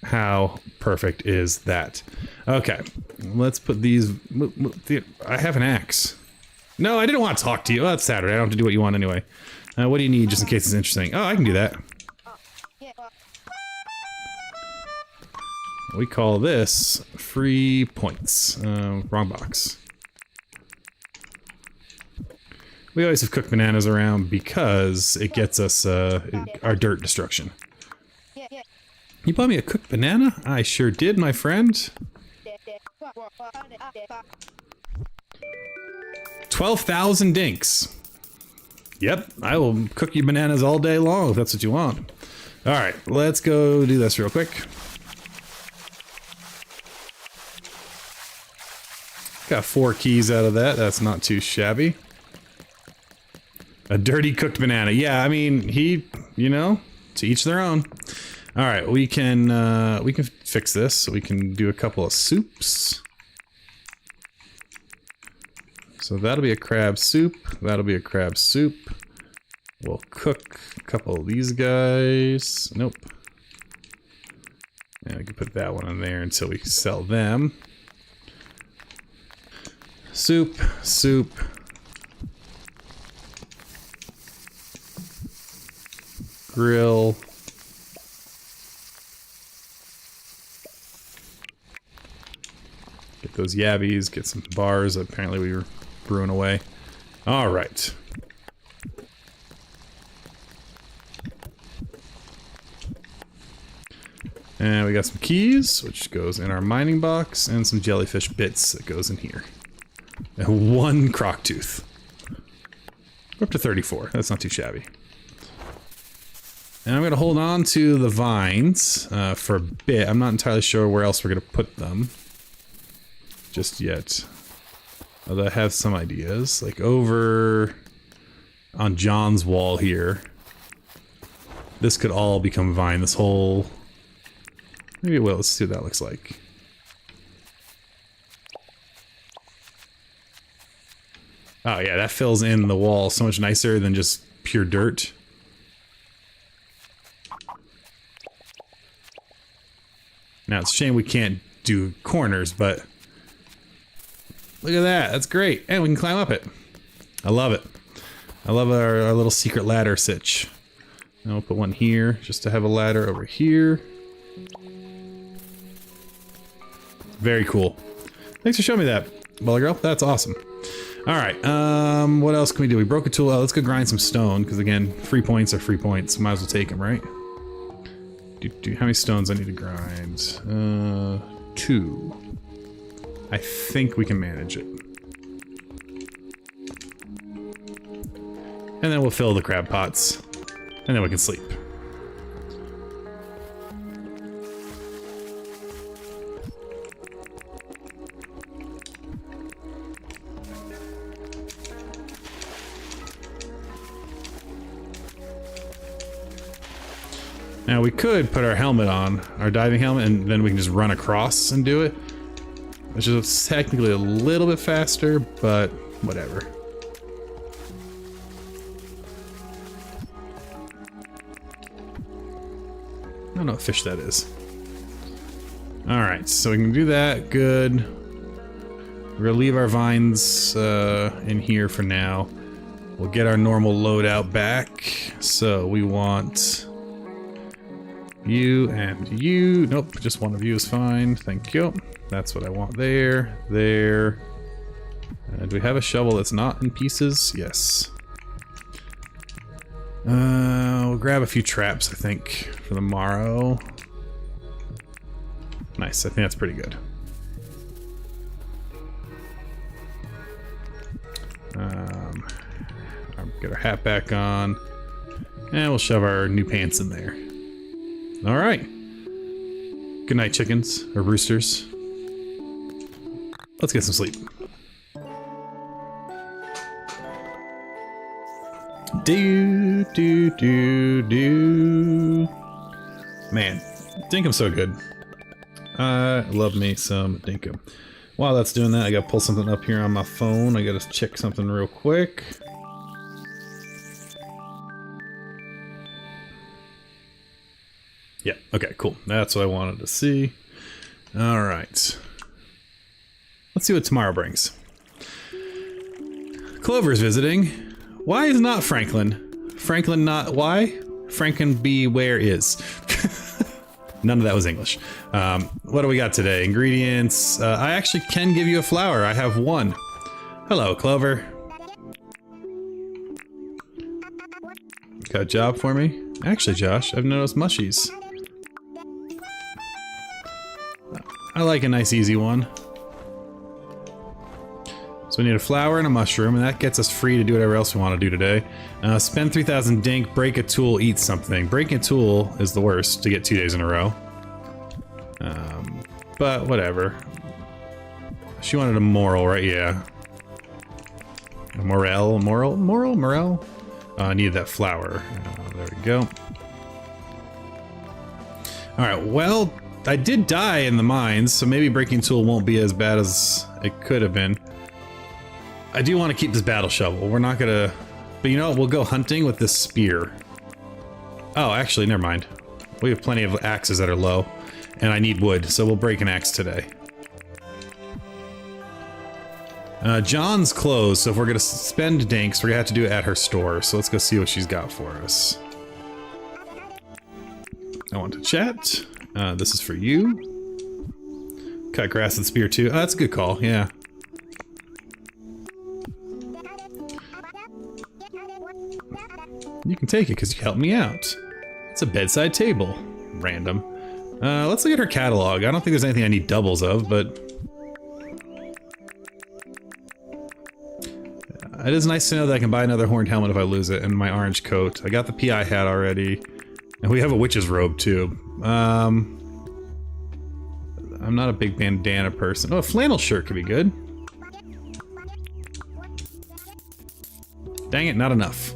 How perfect is that? Okay, let's put these... I have an axe. No, I didn't want to talk to you. Oh, it's Saturday. I don't have to do what you want anyway. What do you need just in case it's interesting? Oh, I can do that. We call this free points. Wrong box. We always have cooked bananas around because it gets us our dirt destruction. You bought me a cooked banana? I sure did, my friend. 12,000 dinks. Yep, I will cook you bananas all day long if that's what you want. Alright, let's go do this real quick. Got 4 keys out of that. That's not too shabby. A dirty cooked banana. Yeah, I mean, you know, to each their own. All right, we can fix this. So we can do a couple of soups. So that'll be a crab soup. That'll be a crab soup. We'll cook a couple of these guys. Nope. And we can put that one in there until we sell them. Soup, soup. Grill. Get those yabbies, get some bars. Apparently we were brewing away. All right. And we got some keys, which goes in our mining box, and some jellyfish bits that goes in here. And one croc tooth. We're up to 34. That's not too shabby. And I'm going to hold on to the vines for a bit. I'm not entirely sure where else we're going to put them just yet. Although I have some ideas. Like over on John's wall here. This could all become vine. This whole... Maybe it will. Let's see what that looks like. Oh yeah, that fills in the wall so much nicer than just pure dirt. Now it's a shame we can't do corners, but look at that. That's great. And we can climb up it. I love it. I love our little secret ladder sitch. And we'll put one here just to have a ladder over here. Very cool. Thanks for showing me that, Baller Girl. That's awesome. All right. What else can we do? We broke a tool. Oh, let's go grind some stone because again, free points are free points. Might as well take them, right? How many stones I need to grind? 2. I think we can manage it. And then we'll fill the crab pots, and then we can sleep. Now we could put our helmet on, our diving helmet, and then we can just run across and do it. Which is technically a little bit faster, but whatever. I don't know what fish that is. Alright, so we can do that, good. We're gonna leave our vines in here for now. We'll get our normal loadout back. So we want... you and you. Nope, just one of you is fine. Thank you. That's what I want there. There. Do we have a shovel that's not in pieces? Yes. We'll grab a few traps, I think, for the morrow. Nice, I think that's pretty good. Get our hat back on. And we'll shove our new pants in there. All right. Good night, chickens or roosters. Let's get some sleep. Do. Man, Dinkum's so good. I love me some Dinkum. While that's doing that, I gotta pull something up here on my phone. I gotta check something real quick. Yeah, okay, cool. That's what I wanted to see. All right. Let's see what tomorrow brings. Clover's visiting. Why is not Franklin? Franklin not why? Franklin be where is? None of that was English. What do we got today? Ingredients. I actually can give you a flower. I have one. Hello, Clover. Got a job for me? Actually, Josh, I've noticed mushies. I like a nice easy one. So we need a flower and a mushroom, and that gets us free to do whatever else we want to do today. Spend 3,000 dink, break a tool, eat something. Breaking a tool is the worst to get 2 days in a row. But whatever. She wanted a moral, right? Yeah. A morel? I needed that flower. There we go. Alright, well, I did die in the mines, so maybe breaking tool won't be as bad as it could have been. I do want to keep this battle shovel. We're not gonna... But you know what? We'll go hunting with this spear. Oh, actually, never mind. We have plenty of axes that are low. And I need wood, so we'll break an axe today. John's closed, so if we're gonna spend dinks, we're gonna have to do it at her store. So let's go see what she's got for us. I want to chat. This is for you. Cut grass and spear too. Oh, that's a good call, yeah. You can take it because you helped me out. It's a bedside table. Random. Let's look at her catalog. I don't think there's anything I need doubles of, but... It is nice to know that I can buy another horned helmet if I lose it, and my orange coat. I got the PI hat already. And we have a witch's robe, too. I'm not a big bandana person. Oh, a flannel shirt could be good. Dang it, not enough.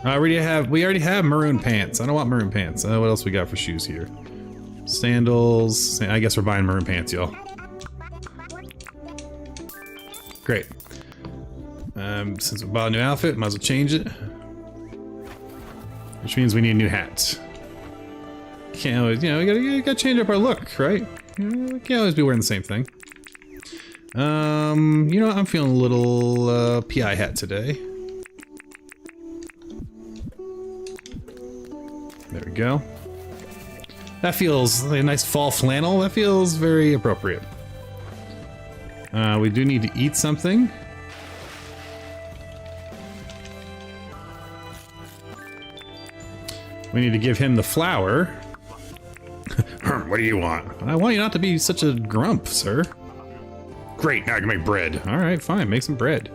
We already have maroon pants. I don't want maroon pants. What else we got for shoes here? Sandals. I guess we're buying maroon pants, y'all. Great. Since we bought a new outfit, might as well change it. Which means we need a new hat. Can't always, you know, we gotta change up our look, right? We can't always be wearing the same thing. You know what? I'm feeling a little PI hat today. There we go. That feels like a nice fall flannel. That feels very appropriate. We do need to eat something. We need to give him the flour. What do you want? I want you not to be such a grump, sir. Great, now I can make bread. Alright, fine, make some bread.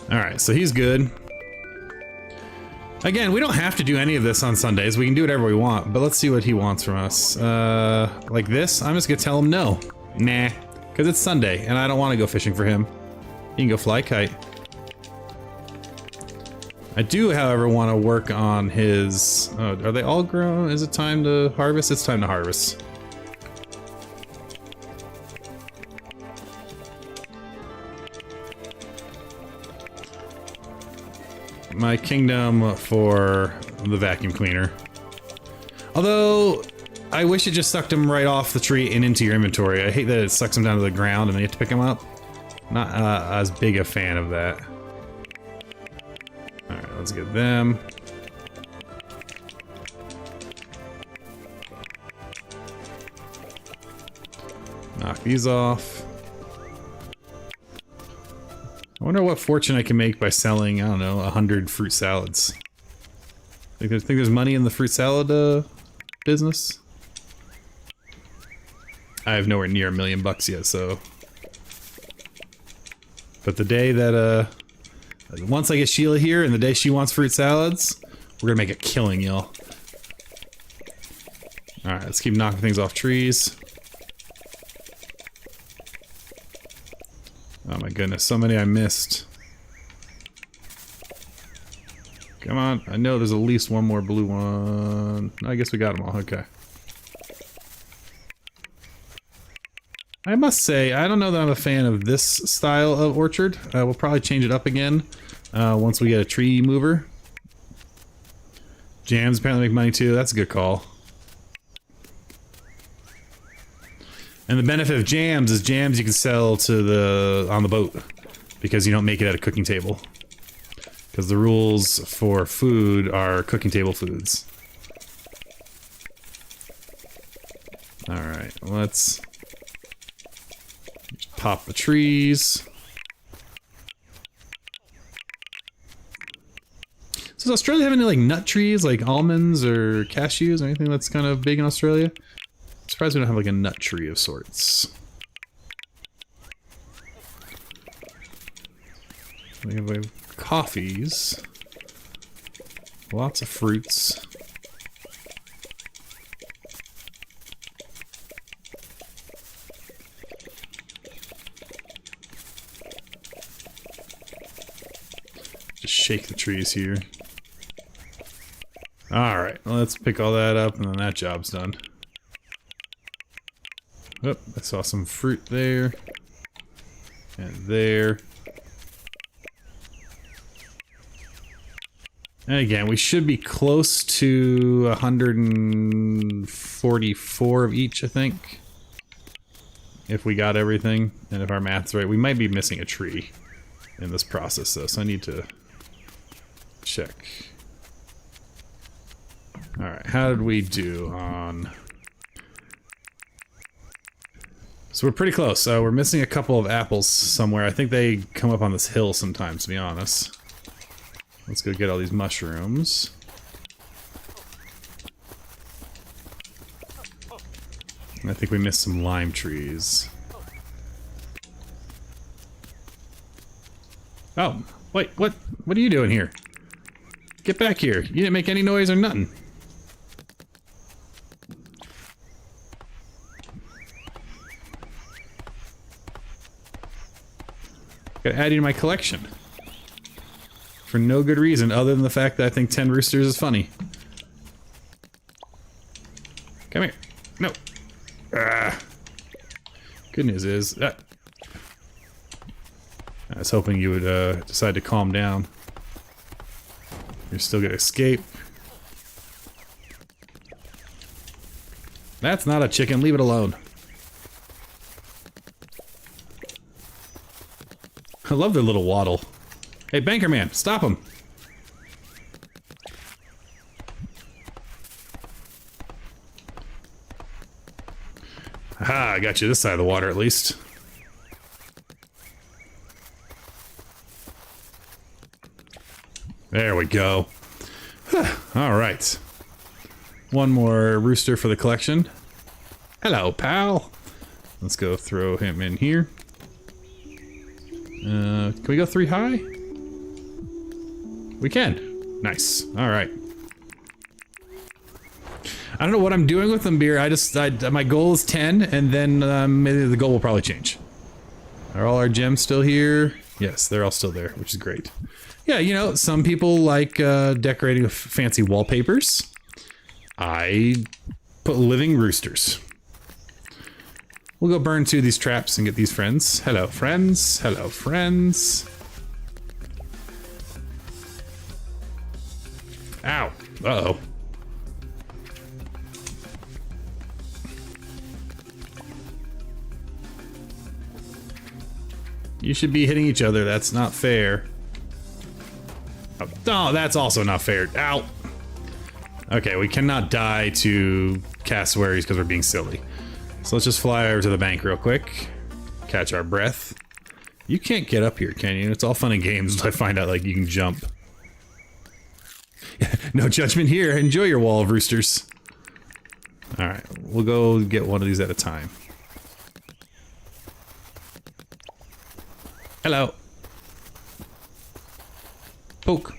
Alright, so he's good. Again, we don't have to do any of this on Sundays. We can do whatever we want, but let's see what he wants from us. Like this? I'm just gonna tell him no. Nah, because it's Sunday, and I don't want to go fishing for him. He can go fly a kite. I do, however, want to work on his... Oh, are they all grown? Is it time to harvest? It's time to harvest. My kingdom for the vacuum cleaner. Although, I wish it just sucked them right off the tree and into your inventory. I hate that it sucks them down to the ground and then you have to pick them up. Not as big a fan of that. Alright, let's get them. Knock these off. I wonder what fortune I can make by selling, I don't know, 100 fruit salads. Think there's money in the fruit salad business? I have nowhere near $1 million yet, so... But the day that, once I get Sheila here, and the day she wants fruit salads, we're gonna make a killing, y'all. Alright, let's keep knocking things off trees. Oh my goodness, so many I missed. Come on, I know there's at least one more blue one. I guess we got them all, okay. I must say, I don't know that I'm a fan of this style of orchard. We'll probably change it up again once we get a tree mover. Jams apparently make money too, that's a good call. And the benefit of jams is jams you can sell to on the boat because you don't make it at a cooking table. Because the rules for food are cooking table foods. Alright, let's pop the trees. So does Australia have any like nut trees, like almonds or cashews or anything that's kind of big in Australia? I'm surprised we don't have like a nut tree of sorts. We have coffees. Lots of fruits. Just shake the trees here. Alright, well, let's pick all that up and then that job's done. Oh, I saw some fruit there. And there. And again, we should be close to 144 of each, I think. If we got everything, and if our math's right. We might be missing a tree in this process, though, so I need to check. Alright, how did we do on... So we're pretty close. We're missing a couple of apples somewhere. I think they come up on this hill sometimes, to be honest. Let's go get all these mushrooms. I think we missed some lime trees. Oh, wait, what are you doing here? Get back here. You didn't make any noise or nothing. Gotta add you to my collection. For no good reason other than the fact that I think 10 roosters is funny. Come here. No. Good news is... I was hoping you would decide to calm down. You're still gonna escape. That's not a chicken. Leave it alone. I love their little waddle. Hey, Banker Man, stop him! Aha, I got you this side of the water at least. There we go. Alright. One more rooster for the collection. Hello, pal. Let's go throw him in here. Can we go 3 high? We can. Nice. Alright. I don't know what I'm doing with them, Beer. My goal is 10, and then maybe the goal will probably change. Are all our gems still here? Yes, they're all still there, which is great. Yeah, you know, some people like decorating with fancy wallpapers. I put living roosters. We'll go burn 2 of these traps and get these friends. Hello, friends. Hello, friends. Ow. Uh-oh. You should be hitting each other. That's not fair. Oh, that's also not fair. Ow. Okay, we cannot die to cassowaries because we're being silly. So let's just fly over to the bank real quick. Catch our breath. You can't get up here, can you? It's all fun and games until I find out, like, you can jump. No judgment here. Enjoy your wall of roosters. Alright, we'll go get one of these at a time. Hello. Poke.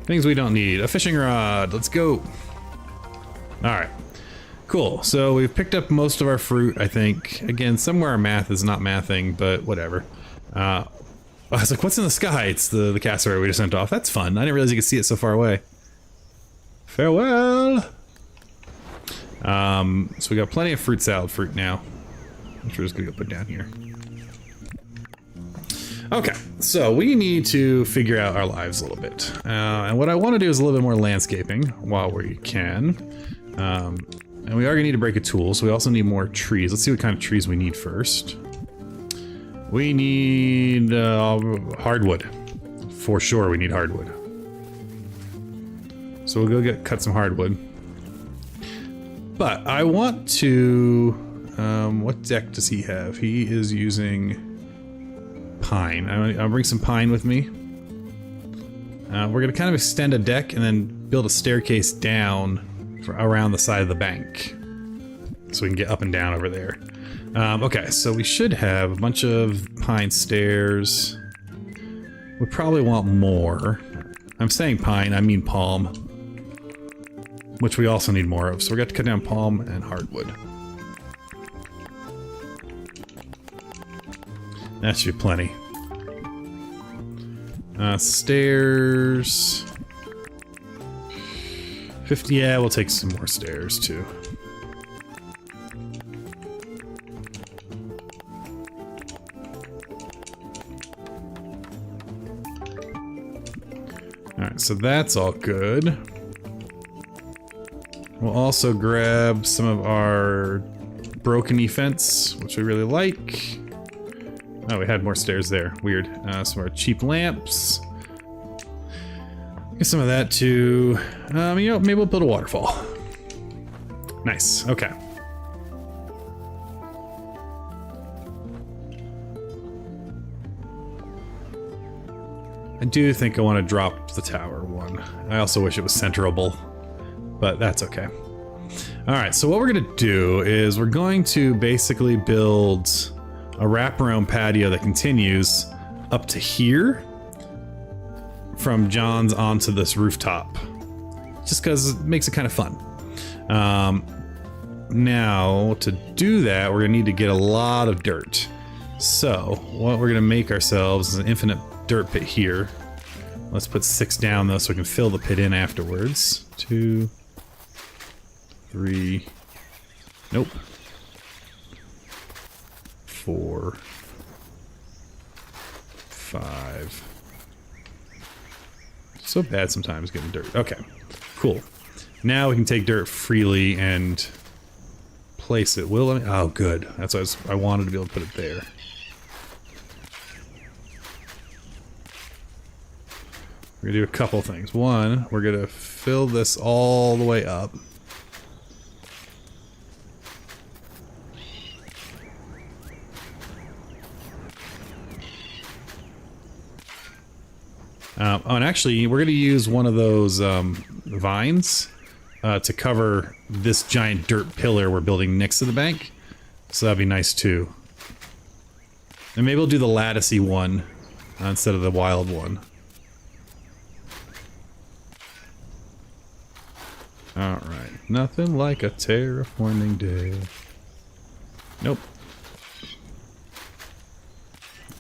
Things we don't need. A fishing rod. Let's go. Alright. Cool. So we've picked up most of our fruit, I think. Again, somewhere our math is not mathing, but whatever. I was like, what's in the sky? It's the cassowary we just sent off. That's fun. I didn't realize you could see it so far away. Farewell! So we got plenty of fruit salad fruit now, which we're just gonna go put down here. Okay, so we need to figure out our lives a little bit. And what I want to do is a little bit more landscaping while we can. And we are gonna need to break a tool, so we also need more trees. Let's see what kind of trees we need first. We need hardwood. For sure we need hardwood. So we'll go cut some hardwood. But I want to... what deck does he have? He is using pine. I'll bring some pine with me. We're going to kind of extend a deck and then build a staircase down around the side of the bank. So we can get up and down over there. Okay, so we should have a bunch of pine stairs. We probably want more. I'm saying pine, I mean palm. Which we also need more of, so we're going to cut down palm and hardwood. That should be plenty. Stairs. 50, yeah, we'll take some more stairs too. Alright, so that's all good. We'll also grab some of our broken fence, which we really like. Oh, we had more stairs there. Weird. Some of our cheap lamps. Get some of that too. You know, maybe we'll build a waterfall. Nice. Okay. I do think I want to drop the tower one. I also wish it was centerable, but that's okay. All right, so what we're gonna do is we're going to basically build a wraparound patio that continues up to here from John's onto this rooftop, just because it makes it kind of fun. Now, to do that, we're gonna need to get a lot of dirt. So what we're gonna make ourselves is an infinite dirt pit here. Let's put 6 down though so we can fill the pit in afterwards. 2, 3, nope. 4, 5. So bad sometimes getting dirt. Okay, cool. Now we can take dirt freely and place it. Will I? Oh, good. That's what I wanted to be able to put it there. We're gonna do a couple things. One, we're gonna fill this all the way up. Oh, and actually, we're gonna use one of those vines to cover this giant dirt pillar we're building next to the bank. So that'd be nice too. And maybe we'll do the latticey one instead of the wild one. Alright, nothing like a terraforming day. Nope.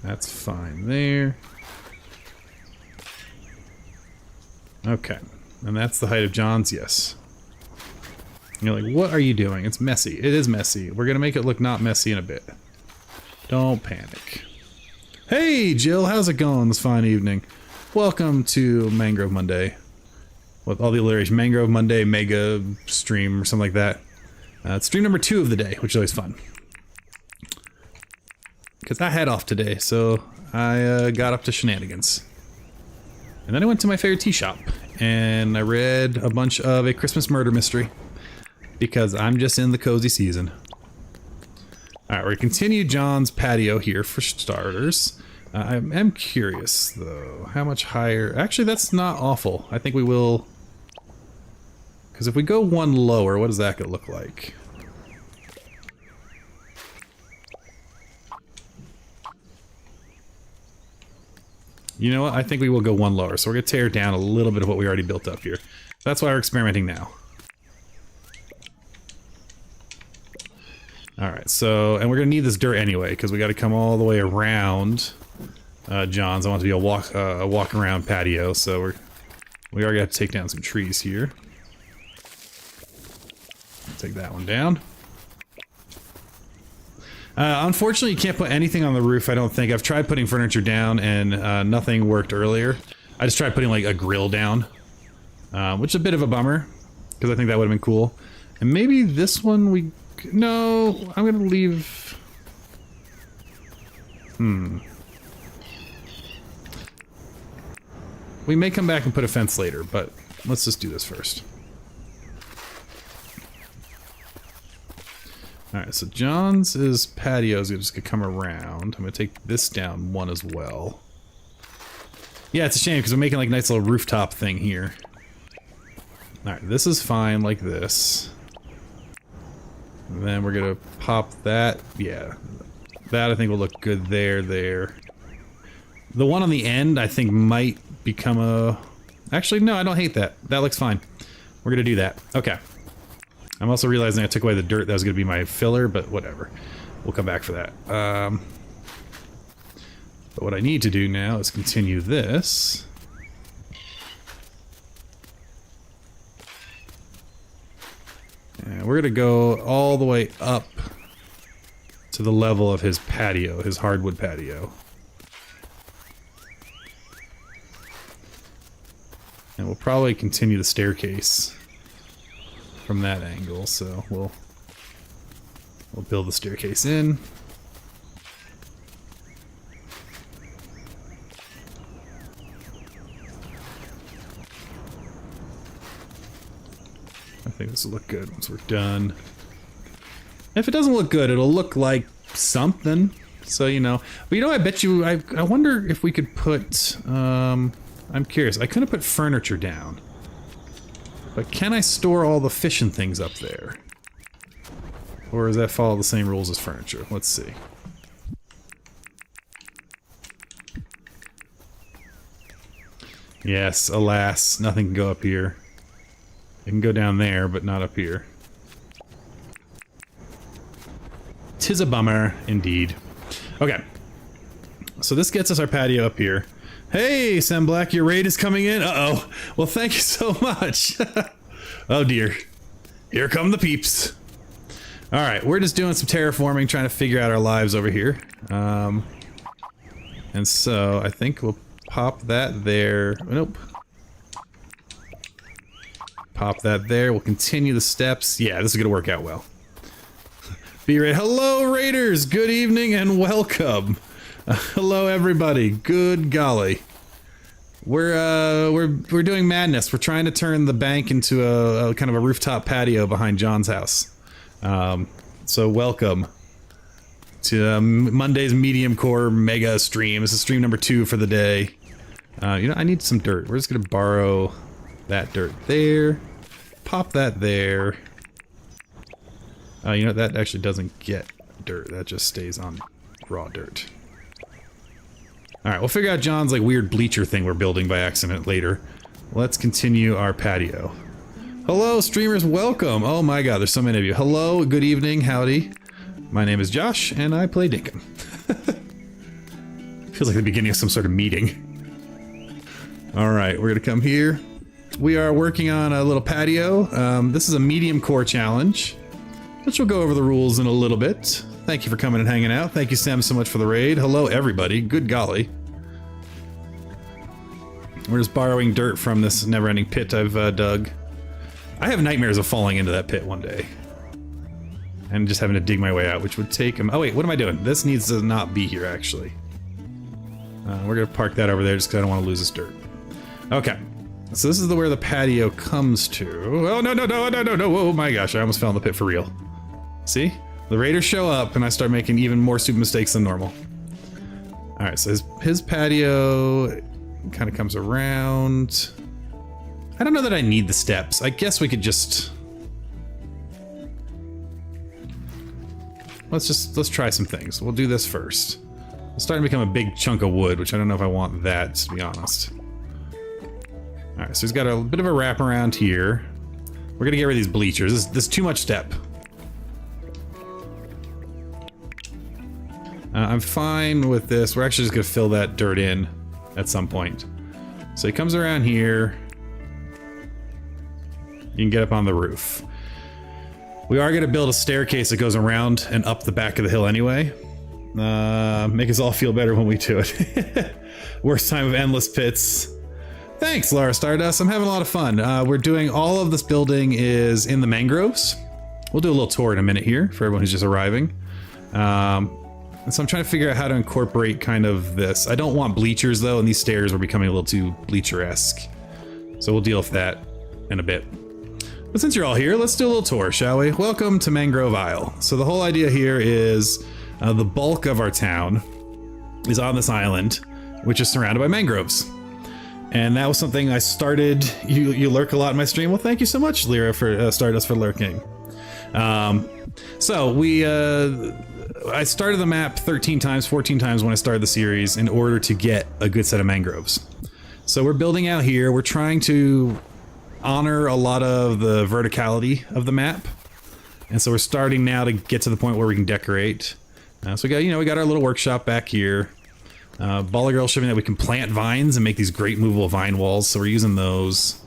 That's fine there. Okay, and that's the height of John's, yes. You're like, what are you doing? It's messy. It is messy. We're gonna make it look not messy in a bit. Don't panic. Hey, Jill, how's it going this fine evening? Welcome to Mangrove Monday. With all the alliteration, Mangrove Monday Mega stream or something like that. It's stream number 2 of the day, which is always fun. Because I had off today, so I got up to shenanigans. And then I went to my favorite tea shop, and I read a bunch of A Christmas Murder Mystery. Because I'm just in the cozy season. Alright, we're gonna continue John's patio here for starters. I am curious, though, how much higher... Actually, that's not awful. I think we will... Because if we go one lower, what is that gonna look like? You know what? I think we will go one lower. So we're gonna tear down a little bit of what we already built up here. That's why we're experimenting now. Alright, so... And we're gonna need this dirt anyway, because we gotta come all the way around... John's. I want it to be a walk around patio, so we already have to take down some trees here. Take that one down. Unfortunately, you can't put anything on the roof, I don't think. I've tried putting furniture down, and nothing worked earlier. I just tried putting, like, a grill down, which is a bit of a bummer, because I think that would have been cool. And maybe this one we... No, I'm gonna leave... We may come back and put a fence later, but let's just do this first. Alright, so John's patio is just gonna come around. I'm gonna take this down one as well. Yeah, it's a shame because we're making like a nice little rooftop thing here. Alright, this is fine like this. And then we're gonna pop that. Yeah, that I think will look good there. The one on the end I think might become a... Actually, no, I don't hate that. That looks fine. We're gonna do that. Okay. I'm also realizing I took away the dirt that was gonna be my filler, but whatever. We'll come back for that. But what I need to do now is continue this. And we're going to go all the way up to the level of his patio, his hardwood patio. And we'll probably continue the staircase from that angle, so we'll build the staircase in. I think this will look good once we're done. If it doesn't look good, it'll look like something. So, you know. But you know, I bet you, I wonder if we could put, I'm curious. I couldn't put furniture down. But can I store all the fish and things up there? Or does that follow the same rules as furniture? Let's see. Yes, alas, nothing can go up here. It can go down there, but not up here. 'Tis a bummer, indeed. Okay. So this gets us our patio up here. Hey, Sam Black, your raid is coming in? Uh-oh. Well, thank you so much. Oh, dear. Here come the peeps. Alright, we're just doing some terraforming, trying to figure out our lives over here. And so, I think we'll pop that there. Nope. Pop that there. We'll continue the steps. Yeah, this is going to work out well. Be right. Hello, Raiders! Good evening and welcome. Hello, everybody. Good golly. We're doing madness. We're trying to turn the bank into a kind of a rooftop patio behind John's house. So welcome to Monday's Mediumcore Mega stream. This is stream number 2 for the day. You know, I need some dirt. We're just gonna borrow that dirt there. Pop that there. You know, that actually doesn't get dirt. That just stays on raw dirt. Alright, we'll figure out John's like weird bleacher thing we're building by accident later. Let's continue our patio. Hello, streamers, welcome! Oh my god, there's so many of you. Hello, good evening, howdy. My name is Josh, and I play Dinkum. Feels like the beginning of some sort of meeting. Alright, we're gonna come here. We are working on a little patio. This is a medium core challenge, which we'll go over the rules in a little bit. Thank you for coming and hanging out. Thank you, Sam, so much for the raid. Hello, everybody. Good golly. We're just borrowing dirt from this never-ending pit I've dug. I have nightmares of falling into that pit one day. And just having to dig my way out, which would take him... Oh, wait, what am I doing? This needs to not be here, actually. We're going to park that over there just because I don't want to lose this dirt. Okay. So this is where the patio comes to. Oh, no, no, no, no, no, no. Oh, my gosh. I almost fell in the pit for real. See? The raiders show up, and I start making even more stupid mistakes than normal. Alright, so his patio kind of comes around. I don't know that I need the steps. I guess we could just... Let's try some things. We'll do this first. It's starting to become a big chunk of wood, which I don't know if I want that, to be honest. Alright, so he's got a bit of a wraparound here. We're gonna get rid of these bleachers. This is too much step. I'm fine with this. We're actually just gonna fill that dirt in at some point. So he comes around here. You can get up on the roof. We are gonna build a staircase that goes around and up the back of the hill anyway. Make us all feel better when we do it. Worst time of endless pits. Thanks, Laura Stardust. I'm having a lot of fun. We're doing all of this building is in the mangroves. We'll do a little tour in a minute here for everyone who's just arriving. And so I'm trying to figure out how to incorporate kind of this. I don't want bleachers though, and these stairs were becoming a little too bleacher-esque. So we'll deal with that in a bit. But since you're all here, let's do a little tour, shall we? Welcome to Mangrove Isle. So the whole idea here is the bulk of our town is on this island, which is surrounded by mangroves. And that was something I started. You lurk a lot in my stream. Well, thank you so much, Lyra, for Stardust for lurking. So we, I started the map 13 times, 14 times when I started the series in order to get a good set of mangroves. So we're building out here. We're trying to honor a lot of the verticality of the map. And so we're starting now to get to the point where we can decorate. So we got, you know, we got our little workshop back here. Baller Girl showed me that we can plant vines and make these great movable vine walls, so we're using those.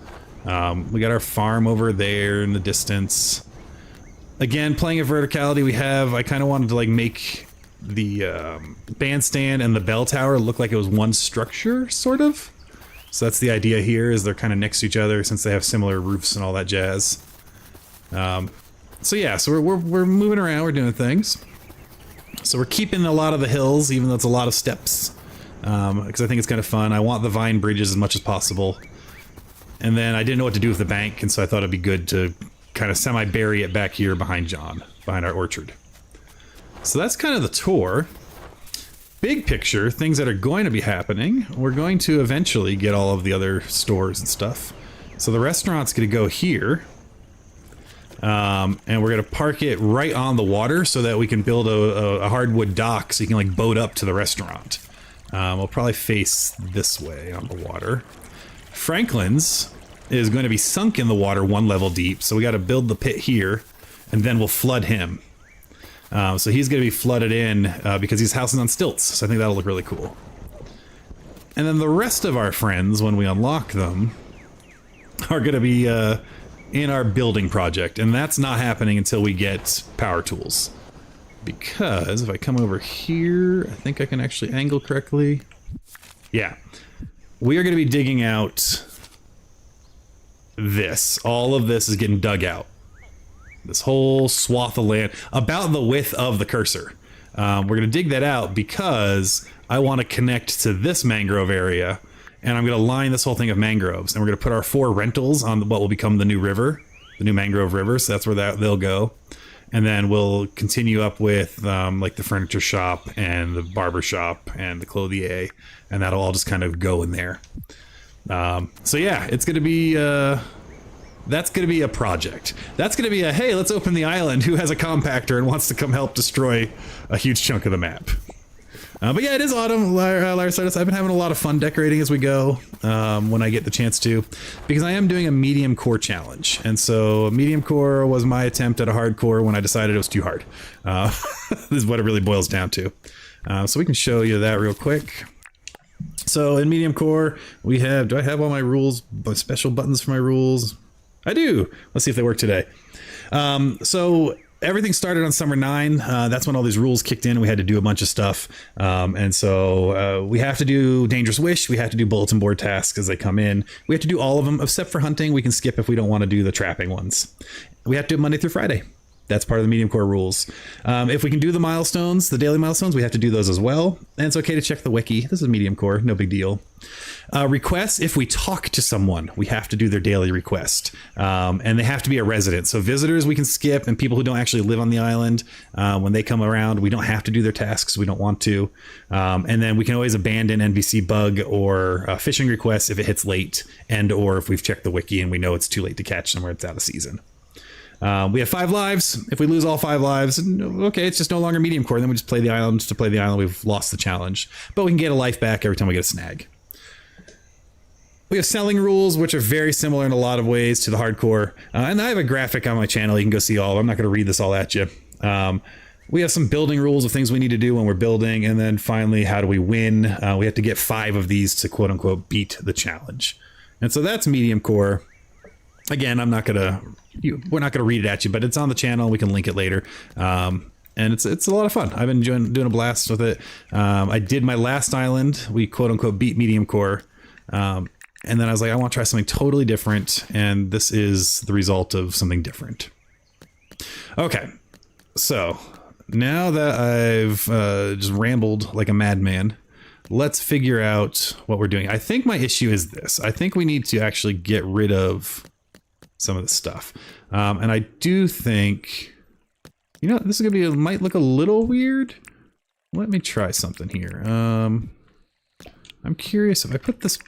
We got our farm over there in the distance. Again, playing at verticality, I kind of wanted to like make the bandstand and the bell tower look like it was one structure, sort of. So that's the idea here, is they're kind of next to each other since they have similar roofs and all that jazz. So yeah, so we're moving around, we're doing things. So we're keeping a lot of the hills, even though it's a lot of steps, because I think it's kind of fun. I want the vine bridges as much as possible. And then I didn't know what to do with the bank, and so I thought it'd be good to kind of semi-bury it back here behind John, behind our orchard. So that's kind of the tour. Big picture, things that are going to be happening. We're going to eventually get all of the other stores and stuff. So the restaurant's going to go here. And we're going to park it right on the water so that we can build a hardwood dock so you can like boat up to the restaurant. We'll probably face this way on the water. Franklin's is going to be sunk in the water 1 level deep, so we got to build the pit here, and then we'll flood him. So he's going to be flooded in because his house is on stilts, so I think that'll look really cool. And then the rest of our friends, when we unlock them, are going to be in our building project, and that's not happening until we get power tools. Because if I come over here, I think I can actually angle correctly. Yeah. We are going to be digging out this. All of this is getting dug out. This whole swath of land, about the width of the cursor. We're going to dig that out because I want to connect to this mangrove area, and I'm going to line this whole thing of mangroves, and we're going to put our 4 rentals on what will become the new river, the new mangrove river, so that's where they'll go. And then we'll continue up with like the furniture shop and the barber shop and the clothier, and that'll all just kind of go in there. So yeah, it's going to be... that's going to be a project. That's going to be a, hey, let's open the island. Who has a compactor and wants to come help destroy a huge chunk of the map? But yeah, it is autumn, Hazardous. I've been having a lot of fun decorating as we go, when I get the chance to, because I am doing a medium core challenge. And so medium core was my attempt at a hardcore when I decided it was too hard. This is what it really boils down to. So we can show you that real quick. So in medium core, we have, do I have all my rules, special buttons for my rules? I do. Let's see if they work today. So everything started on summer 9. That's when all these rules kicked in. We had to do a bunch of stuff. And so we have to do Dangerous Wish. We have to do bulletin board tasks as they come in. We have to do all of them except for hunting. We can skip if we don't want to do the trapping ones. We have to do it Monday through Friday. That's part of the medium core rules. If we can do the milestones, the daily milestones, we have to do those as well. And it's okay to check the wiki. This is medium core, no big deal. Requests, if we talk to someone, we have to do their daily request. And they have to be a resident. So visitors we can skip, and people who don't actually live on the island, when they come around, we don't have to do their tasks. We don't want to. And then we can always abandon NPC bug or fishing requests if it hits late, and or if we've checked the wiki and we know it's too late to catch somewhere it's out of season. We have 5 lives. If we lose all 5 lives, okay, it's just no longer medium core. Then we just play the island. To play the island, we've lost the challenge. But we can get a life back every time we get a snag. We have selling rules, which are very similar in a lot of ways to the hardcore. And I have a graphic on my channel. You can go see all. I'm not going to read this all at you. We have some building rules of things we need to do when we're building. And then finally, how do we win? We have to get 5 of these to quote unquote beat the challenge. And so that's medium core. Again, we're not gonna read it at you, but it's on the channel. We can link it later, and it's a lot of fun. I've been doing a blast with it. I did my last island. We quote unquote beat medium core, and then I was like, I want to try something totally different, and this is the result of something different. Okay, so now that I've just rambled like a madman, let's figure out what we're doing. I think my issue is this. I think we need to actually get rid of some of the stuff. And I do think, you know, this is gonna be, might look a little weird. Let me try something here. I'm curious if I put this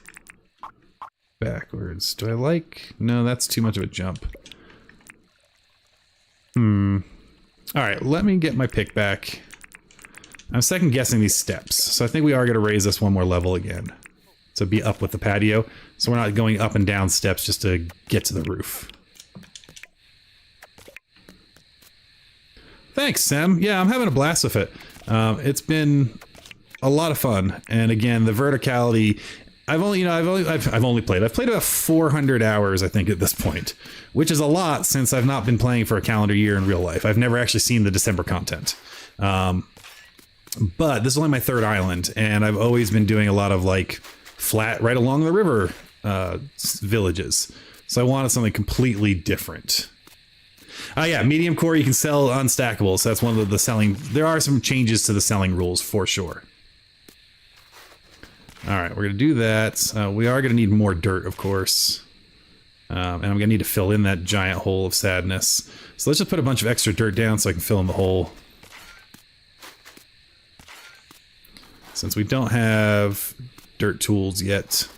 backwards, do I like, no, that's too much of a jump. All right, let me get my pick back. I'm second guessing these steps. So I think we are gonna raise this 1 more level again. So be up with the patio. So we're not going up and down steps just to get to the roof. Thanks, Sam. Yeah, I'm having a blast with it. It's been a lot of fun. And again, the verticality, I've only played about 400 hours, I think, at this point, which is a lot since I've not been playing for a calendar year in real life. I've never actually seen the December content. But this is only my third island, and I've always been doing a lot of like flat right along the river villages. So I wanted something completely different. Yeah, Mediumcore, you can sell unstackables. So that's one of the selling. There are some changes to the selling rules for sure. All right, we're going to do that. We are going to need more dirt, of course. And I'm going to need to fill in that giant hole of sadness. So let's just put a bunch of extra dirt down so I can fill in the hole. Since we don't have dirt tools yet.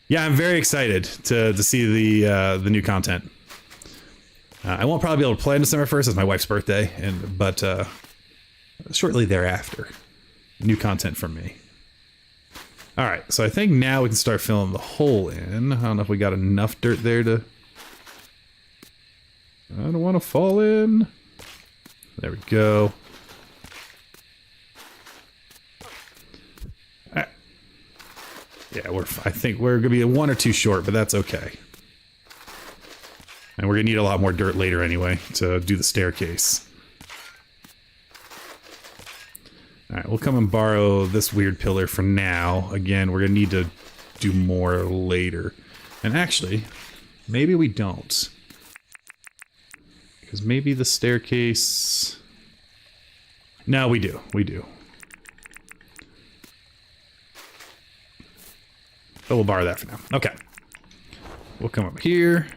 Yeah, I'm very excited to see the new content. I won't probably be able to play on December 1st. It's my wife's birthday, but shortly thereafter, new content from me. All right, so I think now we can start filling the hole in. I don't know if we got enough dirt there to... I don't want to fall in. There we go. Yeah, I think we're going to be 1 or 2 short, but that's okay. And we're going to need a lot more dirt later anyway to do the staircase. Alright, we'll come and borrow this weird pillar for now. Again, we're going to need to do more later. And actually, maybe we don't. Because maybe the staircase... No, we do. We do. But we'll borrow that for now. Okay. We'll come up here.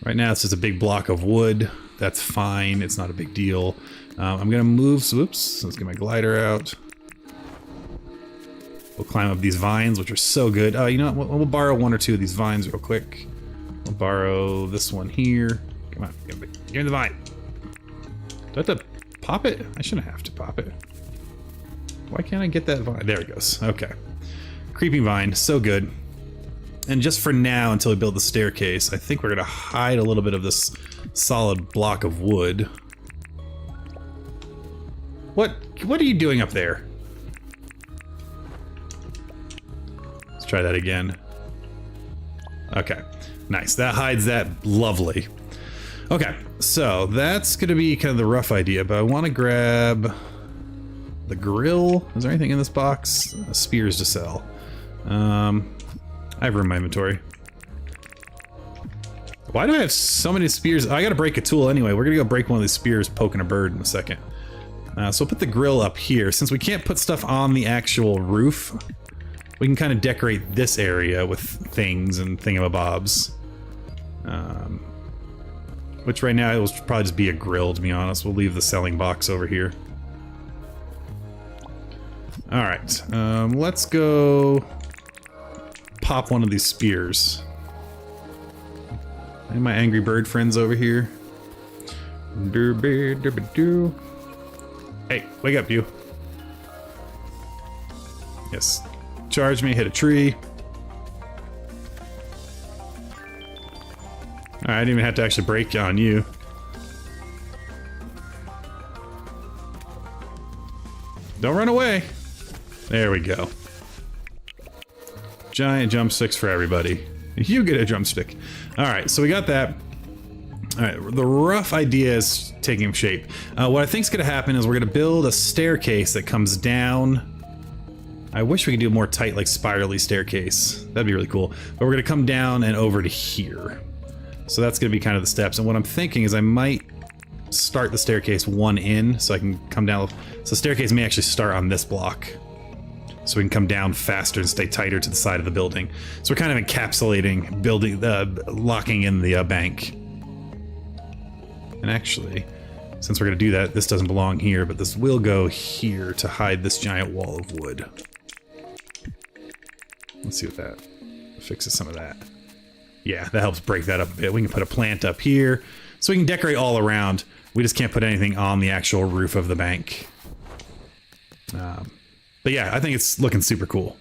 Right now it's just a big block of wood. That's fine. It's not a big deal. I'm going to move. So, oops. Let's get my glider out. We'll climb up these vines, which are so good. Oh, you know what? We'll borrow 1 or 2 of these vines real quick. We'll borrow this one here. Come on. Give me the vine. Do I have to pop it? I shouldn't have to pop it. Why can't I get that vine? There it goes. Okay. Creeping vine. So good. And just for now, until we build the staircase, I think we're going to hide a little bit of this solid block of wood. What are you doing up there? Let's try that again. Okay. Nice. That hides that. Lovely. Okay. So that's going to be kind of the rough idea, but I want to grab... the grill. Is there anything in this box? Spears to sell. I have room in my inventory. Why do I have so many spears? I gotta break a tool anyway. We're gonna go break one of these spears poking a bird in a second. So we'll put the grill up here. Since we can't put stuff on the actual roof, we can kind of decorate this area with things and thingamabobs. Which right now it will probably just be a grill, to be honest. We'll leave the selling box over here. Alright, let's go pop one of these spears. And my angry bird friends over here. Hey, wake up, you. Yes. Charge me, hit a tree. Alright, I didn't even have to actually break on you. Don't run away. There we go. Giant drumsticks for everybody. You get a drumstick. Alright, so we got that. Alright, the rough idea is taking shape. What I think is going to happen is we're going to build a staircase that comes down. I wish we could do a more tight, like, spirally staircase. That'd be really cool. But we're going to come down and over to here. So that's going to be kind of the steps. And what I'm thinking is I might start the staircase one in so I can come down. So the staircase may actually start on this block. So we can come down faster and stay tighter to the side of the building. So we're kind of encapsulating, building, locking in the bank. And actually, since we're going to do that, this doesn't belong here, but this will go here to hide this giant wall of wood. Let's see if that fixes some of that. Yeah, that helps break that up a bit. We can put a plant up here, so we can decorate all around. We just can't put anything on the actual roof of the bank. But yeah, I think it's looking super cool.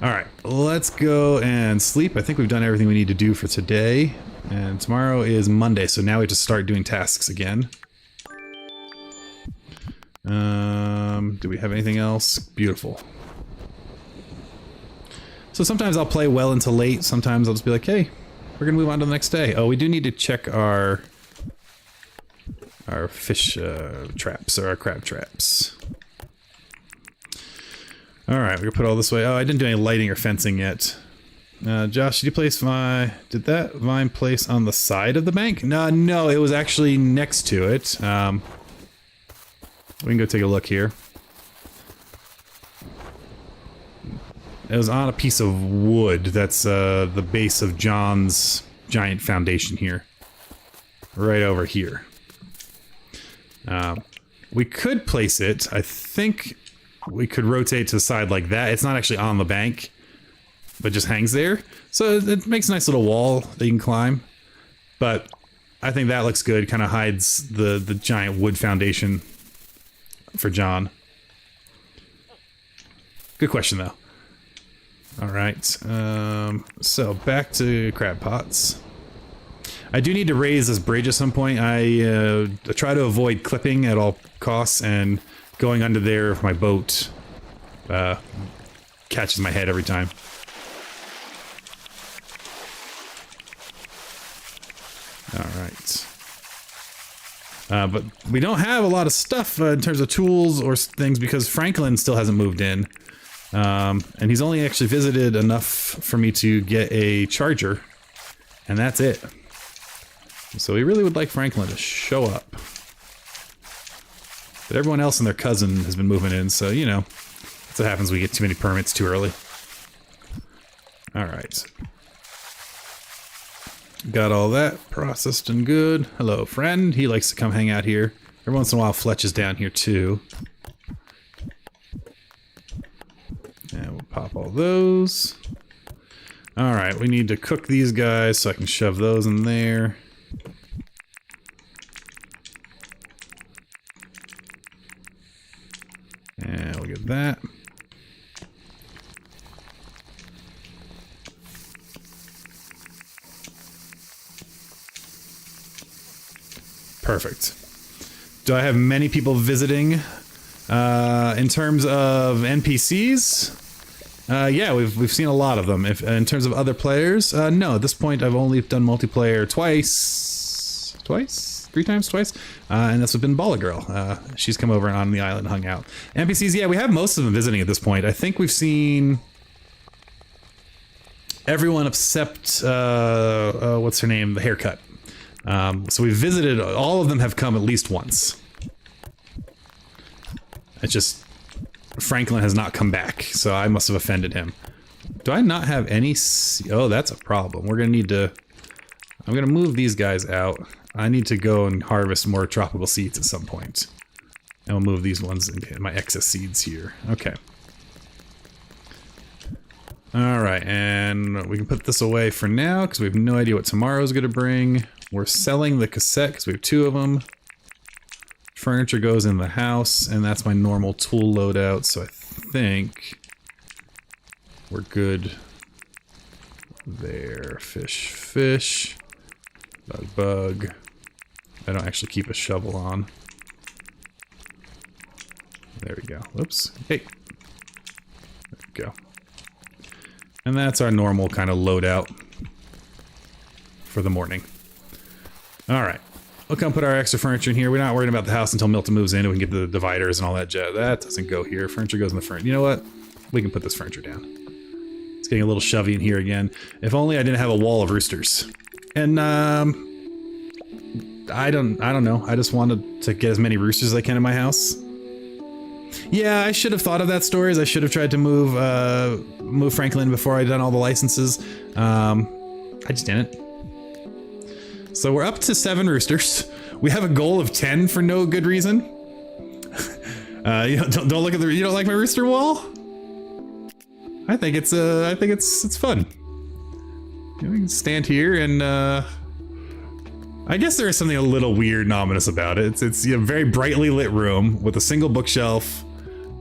All right, let's go and sleep. I think we've done everything we need to do for today. And tomorrow is Monday, so now we have to start doing tasks again. Do we have anything else? Beautiful. So sometimes I'll play well into late. Sometimes I'll just be like, hey, we're gonna move on to the next day. Oh, we do need to check our fish traps, or our crab traps. All right, we're gonna put all this away. Oh, I didn't do any lighting or fencing yet. Josh, did you place did that vine place on the side of the bank? No, it was actually next to it. We can go take a look here. It was on a piece of wood. That's the base of John's giant foundation here. Right over here. We could place it. I think we could rotate to the side like that. It's not actually on the bank, but just hangs there. So it makes a nice little wall that you can climb. But I think that looks good. Kind of hides the giant wood foundation for John. Good question, though. All right. So back to crab pots. I do need to raise this bridge at some point. I try to avoid clipping at all costs, and going under there if my boat catches my head every time. All right. But we don't have a lot of stuff in terms of tools or things because Franklin still hasn't moved in. And he's only actually visited enough for me to get a charger. And that's it. So we really would like Franklin to show up. But everyone else and their cousin has been moving in, so, you know, that's what happens when we get too many permits too early. Alright. Got all that processed and good. Hello, friend. He likes to come hang out here. Every once in a while, Fletch is down here, too. And we'll pop all those. Alright, we need to cook these guys so I can shove those in there. And we'll get that. Perfect. Do I have many people visiting? In terms of NPCs? Yeah, we've seen a lot of them. In terms of other players, no. At this point, I've only done multiplayer twice, three times, and that's been Balla Girl. She's come over on the island, hung out. NPCs, yeah, we have most of them visiting at this point. I think we've seen everyone except what's her name, the haircut. So we visited. All of them have come at least once. It's just Franklin has not come back, so I must have offended him. Do I not have any? Oh, that's a problem. We're gonna need to. I'm gonna move these guys out. I need to go and harvest more tropical seeds at some point. And we'll move these ones into my excess seeds here. Okay. Alright, and we can put this away for now because we have no idea what tomorrow's gonna bring. We're selling the cassette because we have 2 of them. Furniture goes in the house, and that's my normal tool loadout, so I think we're good there. Fish. Bug. I don't actually keep a shovel on. There we go. Whoops. Hey. There we go. And that's our normal kind of loadout for the morning. Alright. We'll come put our extra furniture in here. We're not worried about the house until Milton moves in and we can get the dividers and all that jazz. That doesn't go here. Furniture goes in the furniture. You know what? We can put this furniture down. It's getting a little shovey in here again. If only I didn't have a wall of roosters. And, I don't know. I just wanted to get as many roosters as I can in my house. Yeah, I should have thought of that stories. I should have tried to move Franklin before I'd done all the licenses. I just didn't. So we're up to 7 roosters. We have a goal of 10 for no good reason. You know, don't look at the. You don't like my rooster wall? I think it's fun. You know, we can stand here and I guess there is something a little weird and ominous about it. It's a very brightly lit room with a single bookshelf,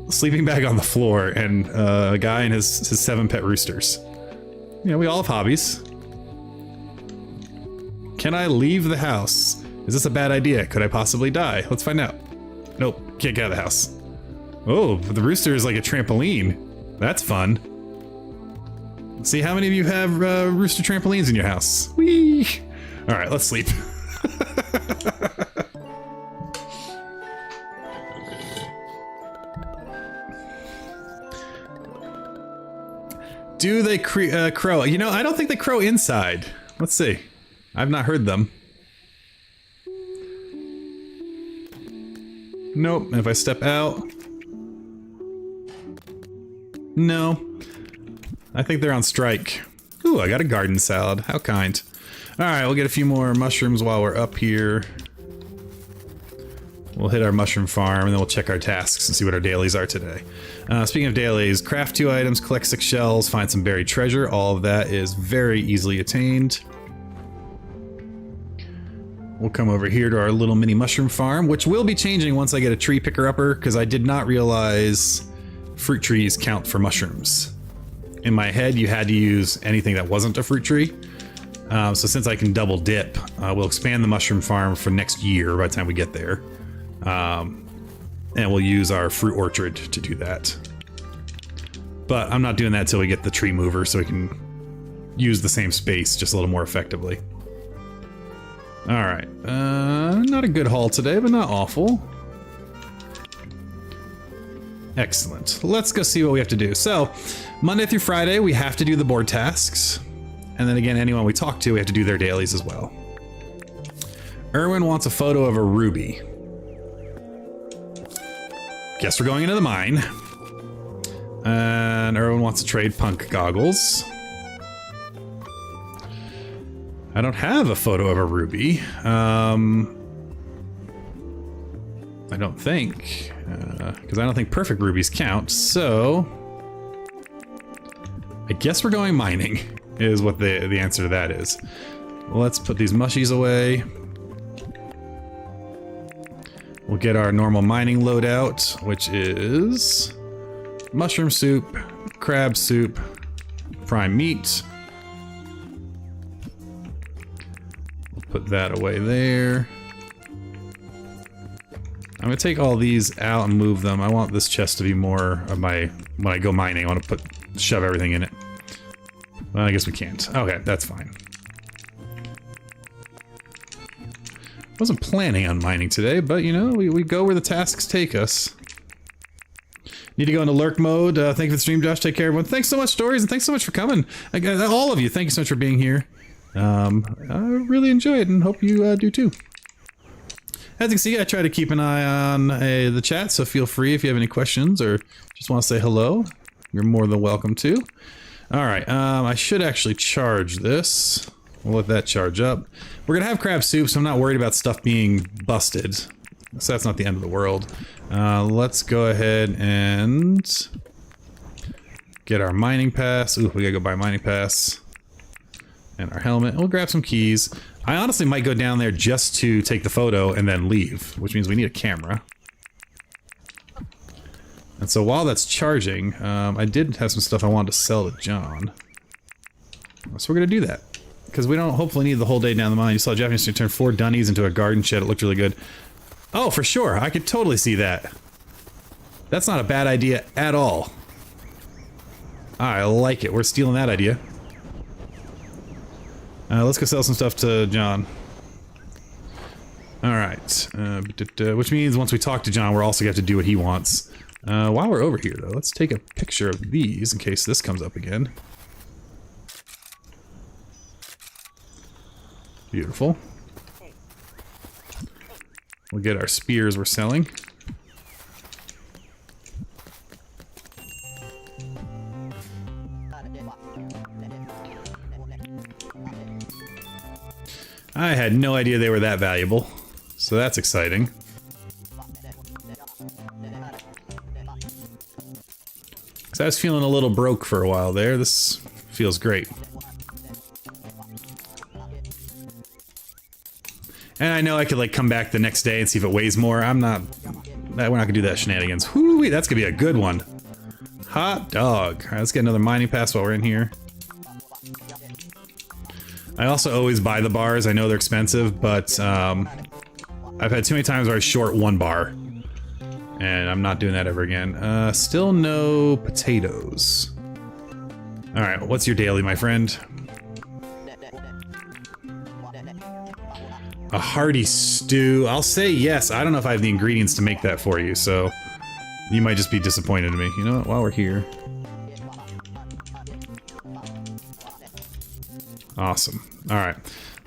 a sleeping bag on the floor, and a guy and his 7 pet roosters. You know, we all have hobbies. Can I leave the house? Is this a bad idea? Could I possibly die? Let's find out. Nope, can't get out of the house. Oh, the rooster is like a trampoline. That's fun. See, how many of you have rooster trampolines in your house? Whee! All right, let's sleep. Do they crow? You know, I don't think they crow inside. Let's see. I've not heard them. Nope. And if I step out... No. I think they're on strike. Ooh, I got a garden salad. How kind. Alright, we'll get a few more mushrooms while we're up here. We'll hit our mushroom farm, and then we'll check our tasks and see what our dailies are today. Speaking of dailies, craft 2 items, collect 6 shells, find some buried treasure. All of that is very easily attained. We'll come over here to our little mini mushroom farm, which will be changing once I get a tree picker-upper, because I did not realize fruit trees count for mushrooms. In my head, you had to use anything that wasn't a fruit tree. So since I can double dip, we'll expand the mushroom farm for next year by the time we get there. And we'll use our fruit orchard to do that. But I'm not doing that till we get the tree mover so we can use the same space just a little more effectively. Alright, not a good haul today, but not awful. Excellent. Let's go see what we have to do. So, Monday through Friday, we have to do the board tasks. And then again, anyone we talk to, we have to do their dailies as well. Erwin wants a photo of a ruby. Guess we're going into the mine. And Erwin wants to trade punk goggles. I don't have a photo of a ruby. I don't think. Because I don't think perfect rubies count, so... I guess we're going mining, is what the answer to that is. Let's put these mushies away. We'll get our normal mining loadout, which is... mushroom soup, crab soup, prime meat. We'll put that away there. I'm gonna take all these out and move them. I want this chest to be more of my... when I go mining, I want to shove everything in it. Well, I guess we can't. Okay, that's fine. Wasn't planning on mining today, but you know, we go where the tasks take us. Need to go into lurk mode. Thank you for the stream, Josh. Take care, everyone. Thanks so much, Stories, and thanks so much for coming. All of you, thank you so much for being here. I really enjoy it and hope you do too. As you can see, I try to keep an eye on the chat, so feel free if you have any questions or just want to say hello. You're more than welcome to. Alright, I should actually charge this. We'll let that charge up. We're gonna have crab soup, so I'm not worried about stuff being busted. So that's not the end of the world. Let's go ahead and get our mining pass. Ooh, we gotta go buy a mining pass. And our helmet. We'll grab some keys. I honestly might go down there just to take the photo and then leave, which means we need a camera. And so while that's charging, I did have some stuff I wanted to sell to John. So we're gonna do that. Because we don't hopefully need the whole day down the mine. You saw Jeff used to turn 4 dunnies into a garden shed. It looked really good. Oh, for sure. I could totally see that. That's not a bad idea at all. I like it. We're stealing that idea. Let's go sell some stuff to John. Alright. Which means once we talk to John, we're also going to have to do what he wants. While we're over here, though, let's take a picture of these in case this comes up again. Beautiful. We'll get our spears we're selling. I had no idea they were that valuable, so that's exciting. So I was feeling a little broke for a while there. This feels great. And I know I could like come back the next day and see if it weighs more. We're not gonna do that shenanigans. Whoo-wee, that's gonna be a good one. Hot dog. All right, let's get another mining pass while we're in here. I also always buy the bars. I know they're expensive, but I've had too many times where I short 1 bar. And I'm not doing that ever again. Still no potatoes. Alright, what's your daily, my friend? A hearty stew. I'll say yes. I don't know if I have the ingredients to make that for you, so you might just be disappointed in me. You know what? While we're here. Awesome. Alright.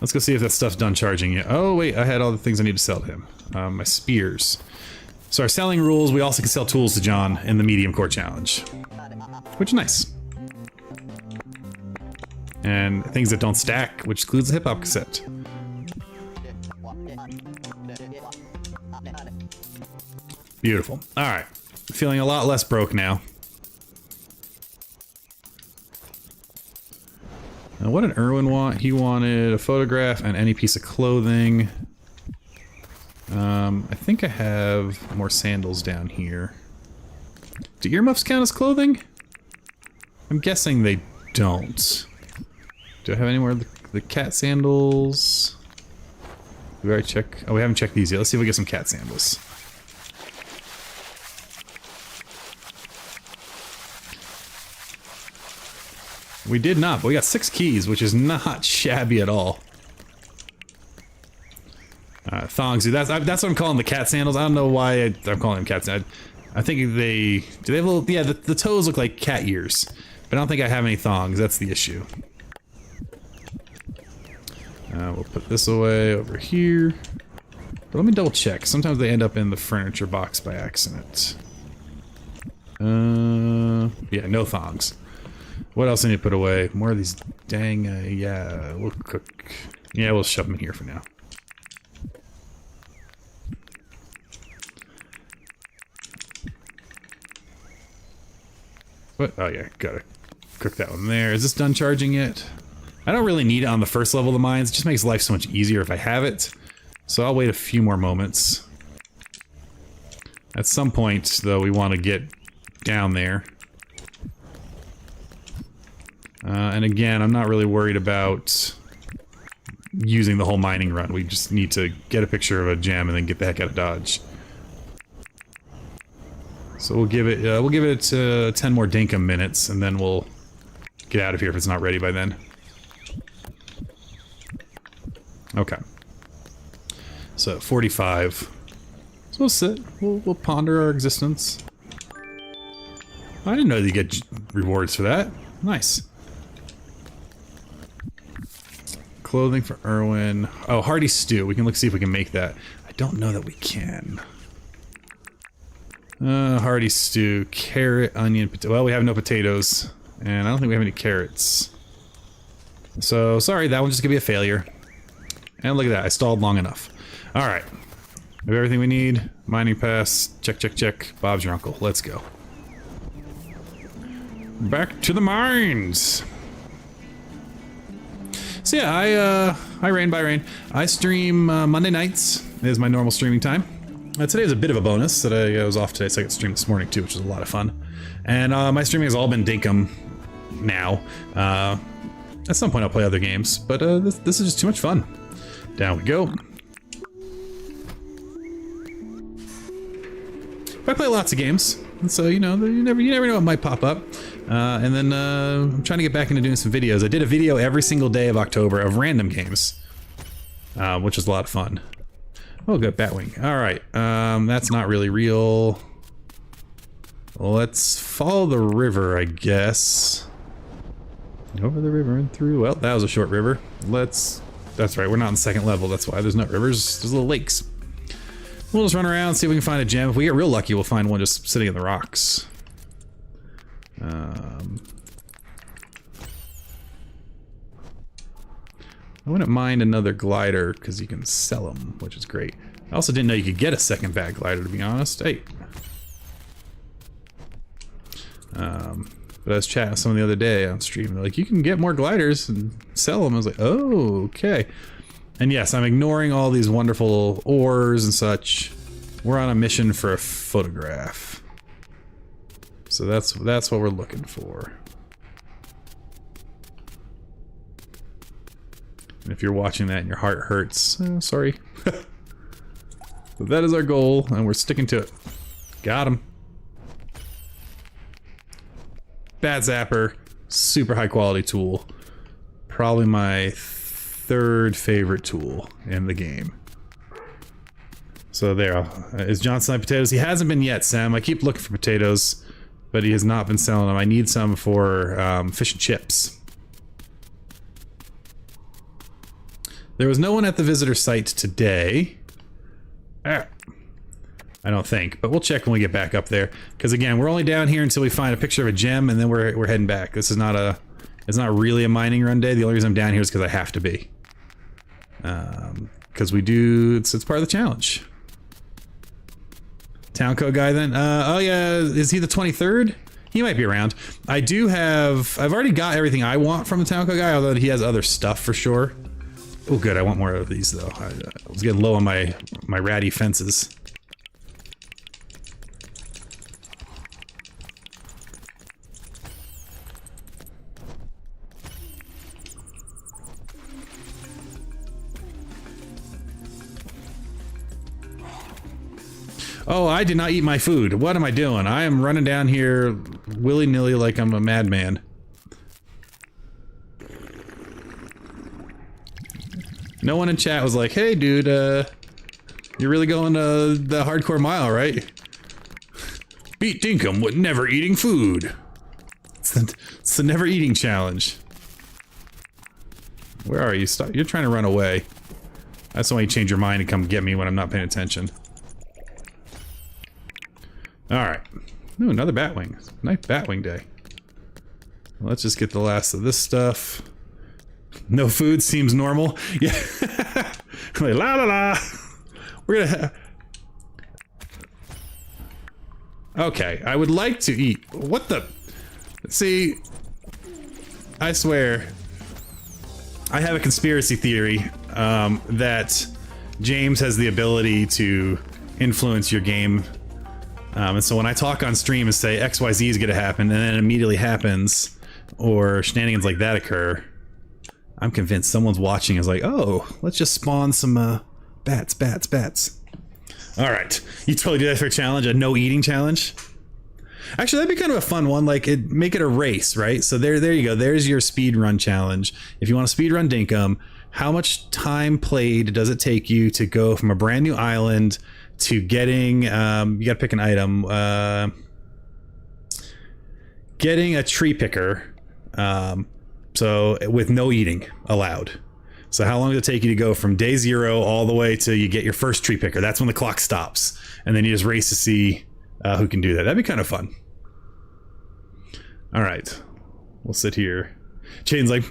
Let's go see if that stuff's done charging yet. Oh, wait. I had all the things I need to sell to him. My spears. So our selling rules, we also can sell tools to John in the Mediumcore challenge. Which is nice. And things that don't stack, which includes the hip-hop cassette. Beautiful. Alright. Feeling a lot less broke now. Now what did Erwin want? He wanted a photograph and any piece of clothing. I think I have more sandals down here. Do earmuffs count as clothing? I'm guessing they don't. Do I have any more of the cat sandals? Do I check? Oh, we haven't checked these yet. Let's see if we get some cat sandals. We did not, but we got 6 keys, which is not shabby at all. Thongs, that's what I'm calling the cat sandals. I don't know why I'm calling them cat sandals. I think they have little, yeah, the toes look like cat ears, but I don't think I have any thongs. That's the issue. We'll put this away over here. But let me double check. Sometimes they end up in the furniture box by accident. Yeah, no thongs. What else I need to put away? More of these dang, yeah, we'll cook. Yeah, we'll shove them in here for now. What? Oh yeah, gotta cook that one there. Is this done charging yet? I don't really need it on the first level of the mines. It just makes life so much easier if I have it. So I'll wait a few more moments. At some point, though, we want to get down there. And again, I'm not really worried about using the whole mining run. We just need to get a picture of a gem and then get the heck out of Dodge. So we'll give it 10 more Dinkum minutes, and then we'll get out of here if it's not ready by then. Okay. So 45. So we'll sit. We'll ponder our existence. I didn't know that you get rewards for that. Nice. Clothing for Erwin. Oh, hearty stew. We can look see if we can make that. I don't know that we can. Hearty stew, carrot, onion, potato. Well, we have no potatoes, and I don't think we have any carrots. So, sorry, that one's just gonna be a failure. And look at that, I stalled long enough. Alright. We have everything we need. Mining pass, check, check, check. Bob's your uncle. Let's go. Back to the mines! So yeah, I rain by rain. I stream Monday nights is my normal streaming time. Today was a bit of a bonus that I was off today, so I got to stream this morning too, which was a lot of fun. And my streaming has all been Dinkum now. At some point I'll play other games, but this is just too much fun. Down we go. I play lots of games, and so you know you never know what might pop up. And then I'm trying to get back into doing some videos. I did a video every single day of October of random games, which was a lot of fun. Oh, good Batwing. All right, that's not really real. Let's follow the river, I guess. Over the river and through. Well, that was a short river. That's right, we're not on the second level. That's why there's not rivers. There's little lakes. We'll just run around, see if we can find a gem. If we get real lucky, we'll find one just sitting in the rocks. I wouldn't mind another glider because you can sell them, which is great. I also didn't know you could get a second bag glider, to be honest. Hey. But I was chatting with someone the other day on stream. They're like, you can get more gliders and sell them. I was like, oh, okay. And yes, I'm ignoring all these wonderful ores and such. We're on a mission for a photograph. So that's what we're looking for. And if you're watching that and your heart hurts, sorry. But that is our goal, and we're sticking to it. Got him. Bat Zapper, super high quality tool. Probably my third favorite tool in the game. So there, is John selling potatoes? He hasn't been yet, Sam. I keep looking for potatoes, but he has not been selling them. I need some for fish and chips. There was no one at the visitor site today. I don't think, but we'll check when we get back up there. Because again, we're only down here until we find a picture of a gem, and then we're heading back. This is not a, it's not really a mining run day. The only reason I'm down here is because I have to be. Because we do, it's part of the challenge. Town code guy then? Oh yeah, is he the 23rd? He might be around. I do have, I've already got everything I want from the town code guy, although he has other stuff for sure. Oh good, I want more of these though. I was getting low on my ratty fences. Oh, I did not eat my food. What am I doing? I am running down here willy-nilly like I'm a madman. No one in chat was like, hey dude, you're really going the hardcore mile, right? Beat Dinkum with never eating food. It's the never eating challenge. Where are you? Stop. You're trying to run away. That's why you change your mind and come get me when I'm not paying attention. Alright. Ooh, another Batwing. Nice Batwing day. Let's just get the last of this stuff. No food seems normal. Yeah. Like, la la la. We're gonna okay, I would like to eat. What the? See, I swear, I have a conspiracy theory that James has the ability to influence your game. And so when I talk on stream and say XYZ is going to happen, and then it immediately happens, or shenanigans like that occur, I'm convinced someone's watching is like, oh, let's just spawn some bats. Alright, you totally do that for a challenge, a no eating challenge? Actually, that'd be kind of a fun one, like, make it a race, right? So there you go, there's your speed run challenge. If you want to speed run Dinkum, how much time played does it take you to go from a brand new island to getting, you gotta pick an item, getting a tree picker, so with no eating allowed. So how long does it take you to go from day 0 all the way to you get your first tree picker? That's when the clock stops, and then you just race to see who can do that. That'd be kind of fun. All right, we'll sit here. Jaden's like,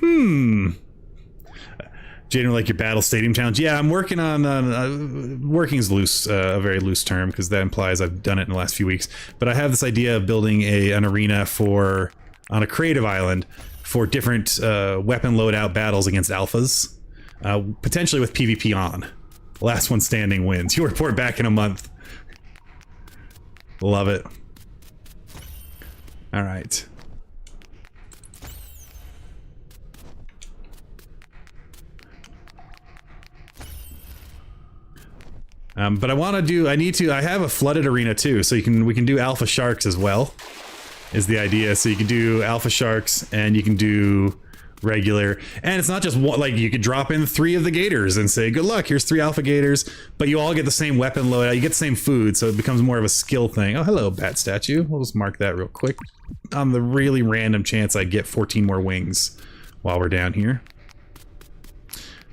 Jaden, like your battle stadium challenge. Yeah, I'm working on, working is loose, a very loose term, because that implies I've done it in the last few weeks. But I have this idea of building an arena for, on a creative island, for different weapon loadout battles against alphas. Potentially with PvP on. Last one standing wins. You'll report back in a month. Love it. Alright. But I want to do, I have a flooded arena too, so we can do alpha sharks as well, is the idea. So you can do alpha sharks and you can do regular, and it's not just one, like you could drop in 3 of the gators and say, good luck, here's 3 alpha gators, but you all get the same weapon loadout, you get the same food, so it becomes more of a skill thing. Oh, hello, bat statue. We'll just mark that real quick on the really random chance I get 14 more wings while we're down here.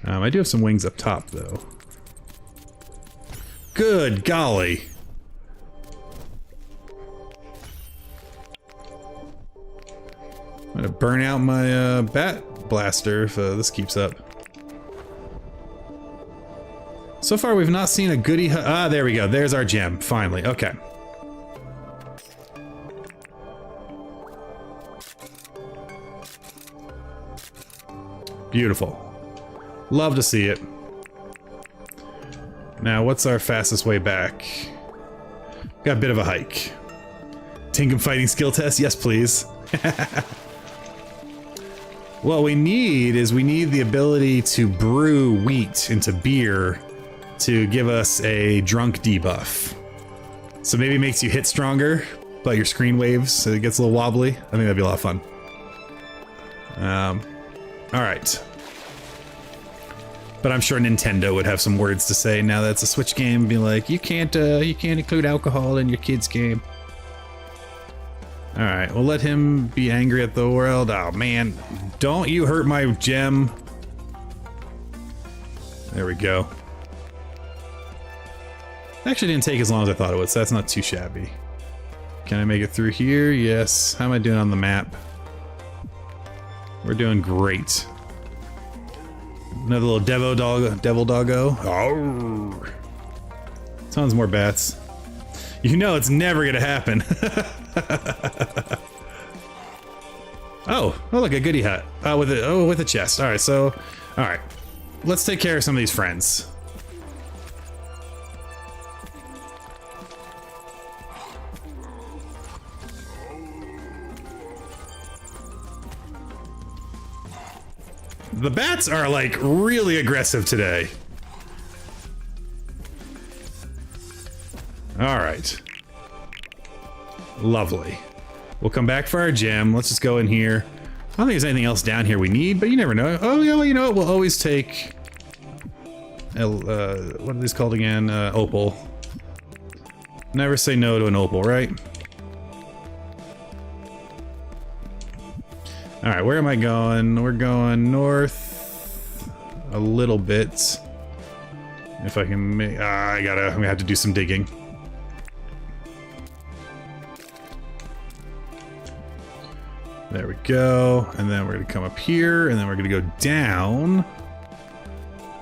I do have some wings up top though. Good golly. I'm gonna burn out my bat blaster if this keeps up. So far we've not seen a goodie. Ah, there we go. There's our gem, finally. Okay. Beautiful. Love to see it. Now, what's our fastest way back? Got a bit of a hike. Dinkum fighting skill test? Yes, please. What we need is the ability to brew wheat into beer to give us a drunk debuff. So maybe it makes you hit stronger, but your screen waves, so it gets a little wobbly. I think that'd be a lot of fun. All right. But I'm sure Nintendo would have some words to say now that it's a Switch game. Be like, you can't include alcohol in your kid's game. All right, we'll let him be angry at the world. Oh man, don't you hurt my gem. There we go. Actually didn't take as long as I thought it would, so that's not too shabby. Can I make it through here? Yes. How am I doing on the map? We're doing great. Another little devil doggo. Oh. Tons more bats. You know it's never gonna happen. Oh, look, a goodie hut. With a chest. All right, so, all right, let's take care of some of these friends. The bats are like really aggressive today. All right. Lovely. We'll come back for our gem. Let's just go in here. I don't think there's anything else down here we need, but you never know. Oh, yeah, well, you know what? We'll always take... what are these called again? Opal. Never say no to an opal, right? All right, where am I going? We're going north a little bit. If I can make... I'm gonna have to do some digging. There we go. And then we're gonna come up here, and then we're gonna go down.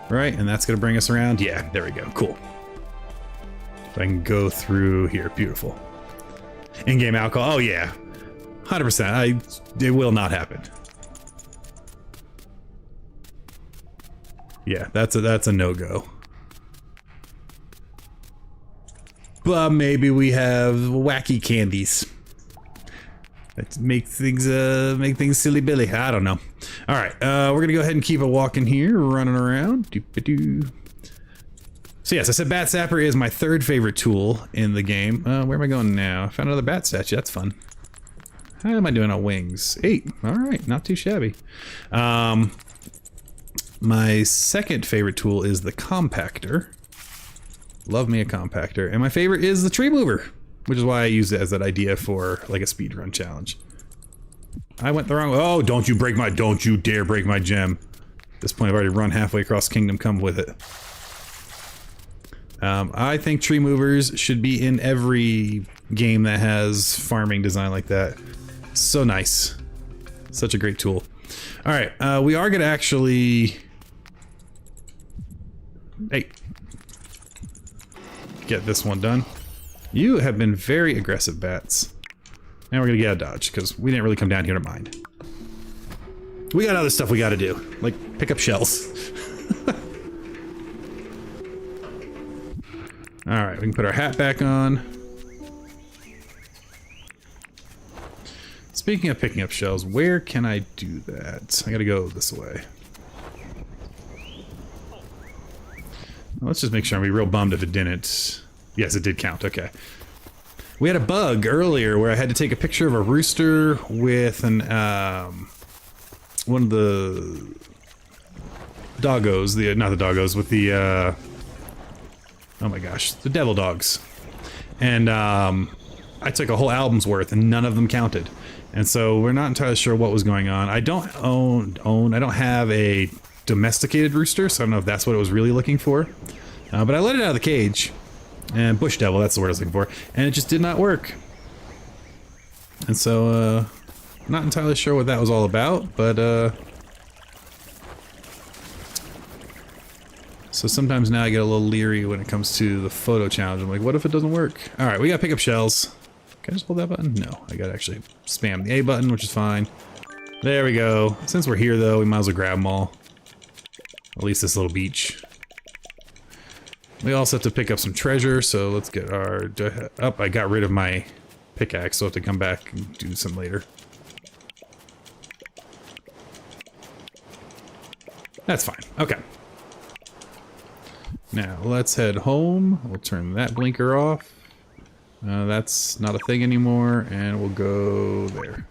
Right, and that's gonna bring us around. Yeah, there we go, cool. If I can go through here, beautiful. In-game alcohol, oh yeah. 100%, it will not happen. Yeah, that's a no-go. But maybe we have wacky candies. That make things silly billy. I don't know. All right, we're gonna go ahead and keep a walking here, running around. Doo-ba-doo. So yes, I said Bat Zapper is my third favorite tool in the game. Where am I going now? I found another bat statue. That's fun. How am I doing on wings? 8. All right, not too shabby. My second favorite tool is the compactor. Love me a compactor. And my favorite is the tree mover, which is why I use it as that idea for like a speedrun challenge. I went the wrong way. Oh, don't you dare break my gem. At this point, I've already run halfway across Kingdom Come with it. I think tree movers should be in every game that has farming design like that. So nice. Such a great tool. All right, we are gonna actually... Hey. Get this one done. You have been very aggressive, bats. Now we're gonna get a dodge, because we didn't really come down here to mind. We got other stuff we gotta do, like pick up shells. Alright, we can put our hat back on. Speaking of picking up shells, where can I do that? I gotta go this way. Let's just make sure I'll be real bummed if it didn't. Yes, it did count, okay. We had a bug earlier where I had to take a picture of a rooster with an, one of the doggos, not the doggos, with the, oh my gosh, the devil dogs. And, I took a whole album's worth and none of them counted. And so we're not entirely sure what was going on. I don't I don't have a domesticated rooster, so I don't know if that's what it was really looking for. But I let it out of the cage. And bush devil, that's the word I was looking for. And it just did not work. And so, not entirely sure what that was all about, but, so sometimes now I get a little leery when it comes to the photo challenge. I'm like, what if it doesn't work? Alright, we gotta pick up shells. Can I just hold that button? No, I gotta actually spam the A button, which is fine. There we go. Since we're here, though, we might as well grab them all. At least this little beach. We also have to pick up some treasure, so let's get our... Oh, I got rid of my pickaxe, so I have to come back and do some later. That's fine. Okay. Now, let's head home. We'll turn that blinker off. That's not a thing anymore, and we'll go there.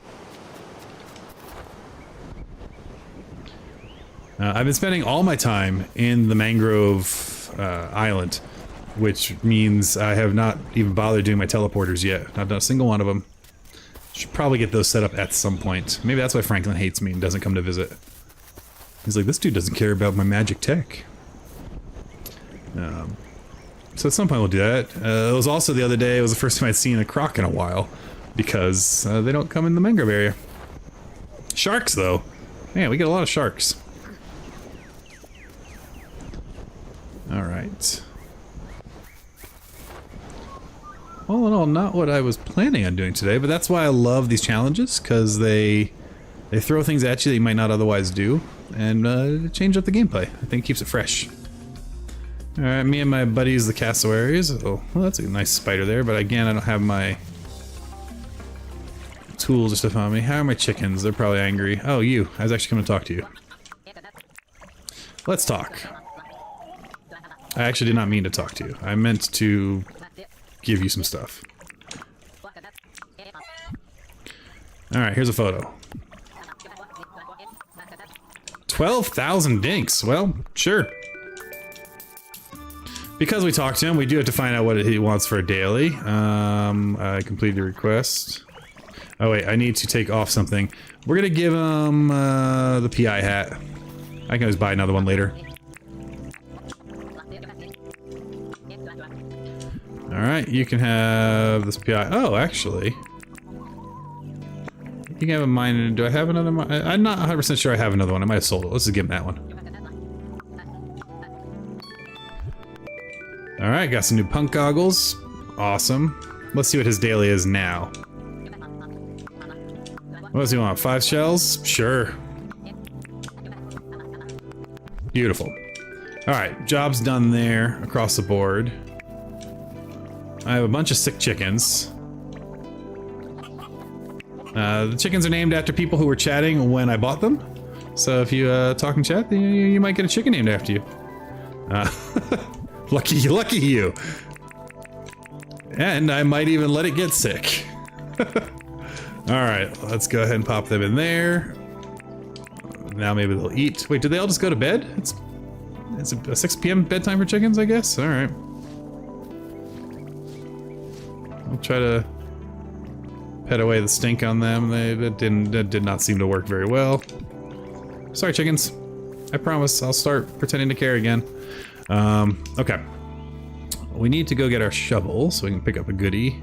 I've been spending all my time in the Mangrove Island, which means I have not even bothered doing my teleporters yet. Not done a single one of them. Should probably get those set up at some point. Maybe that's why Franklin hates me and doesn't come to visit. He's like, this dude doesn't care about my magic tech. So at some point we'll do that. It was also the other day, it was the first time I'd seen a croc in a while, because they don't come in the mangrove area. Sharks, though. Man, we get a lot of sharks. Alright. All in all, not what I was planning on doing today, but that's why I love these challenges, because they throw things at you that you might not otherwise do, and change up the gameplay. I think it keeps it fresh. Alright, me and my buddies, the cassowaries. Oh, well, that's a nice spider there, but again, I don't have my tools or stuff on me. How are my chickens? They're probably angry. Oh, you. I was actually coming to talk to you. Let's talk. I actually did not mean to talk to you. I meant to give you some stuff. Alright, here's a photo. 12,000 dinks. Well, sure. Because we talked to him, we do have to find out what he wants for a daily. I completed the request. Oh wait, I need to take off something. We're gonna give him the PI hat. I can always buy another one later. Alright, you can have this PI. Oh, actually. You can have a mine. Do I have another mine? I'm not 100% sure I have another one. I might have sold it. Let's just give him that one. Alright, got some new punk goggles. Awesome. Let's see what his daily is now. What does he want? 5 shells? Sure. Beautiful. Alright, job's done there across the board. I have a bunch of sick chickens. The chickens are named after people who were chatting when I bought them. So if you talk in chat, then you might get a chicken named after you. Lucky you. And I might even let it get sick. Alright, let's go ahead and pop them in there. Now maybe they'll eat. Wait, did they all just go to bed? It's a 6 p.m. bedtime for chickens, I guess? Alright. I'll try to pet away the stink on them. That did not seem to work very well. Sorry, chickens. I promise I'll start pretending to care again. Okay. We need to go get our shovel so we can pick up a goodie.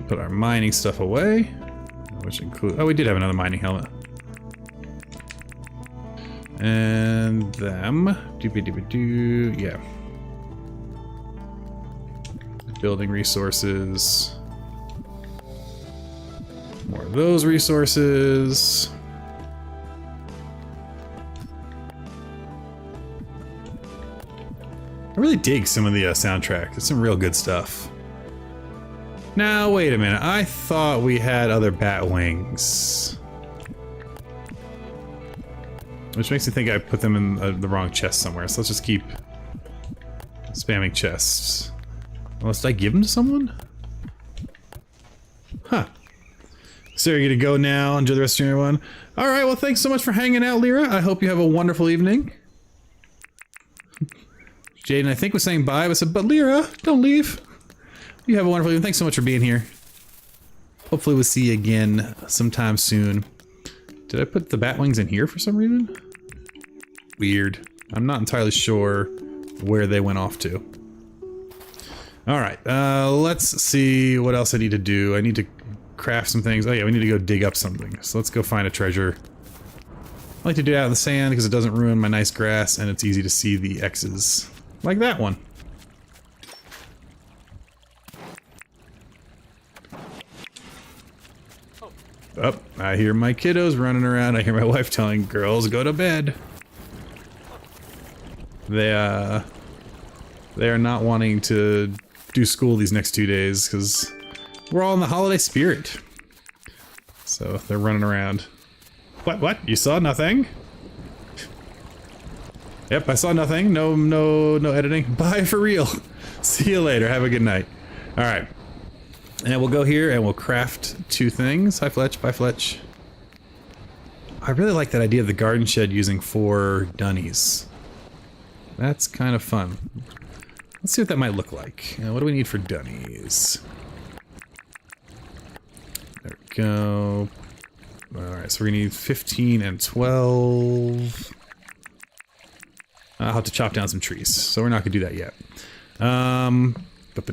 Put our mining stuff away, which include, oh, we did have another mining helmet. And them, doopy-doopy-doo, yeah. Building resources. More of those resources. I really dig some of the soundtrack. It's some real good stuff. Now, wait a minute. I thought we had other bat wings. Which makes me think I put them in the wrong chest somewhere. So let's just keep spamming chests. Unless did I give them to someone? Huh. So you're gonna go now. Enjoy the rest of your one. Alright, well thanks so much for hanging out, Lyra. I hope you have a wonderful evening. Jaden, I think, was saying bye, but said, but Lyra, don't leave. You have a wonderful evening. Thanks so much for being here. Hopefully we'll see you again sometime soon. Did I put the bat wings in here for some reason? Weird. I'm not entirely sure where they went off to. Alright, let's see what else I need to do. I need to craft some things. Oh yeah, we need to go dig up something. So let's go find a treasure. I like to do it out in the sand because it doesn't ruin my nice grass and it's easy to see the X's. Like that one. Oh, I hear my kiddos running around. I hear my wife telling girls go to bed. They are not wanting to do school these next 2 days because we're all in the holiday spirit. So they're running around. What? You saw nothing? Yep, I saw nothing. No editing. Bye for real. See you later. Have a good night. All right. And we'll go here and we'll craft 2 things. Hi, Fletch. Bye, Fletch. I really like that idea of the garden shed using 4 dunnies. That's kind of fun. Let's see what that might look like. What do we need for dunnies? There we go. Alright, so we're gonna need 15 and 12. I'll have to chop down some trees, so we're not gonna do that yet. But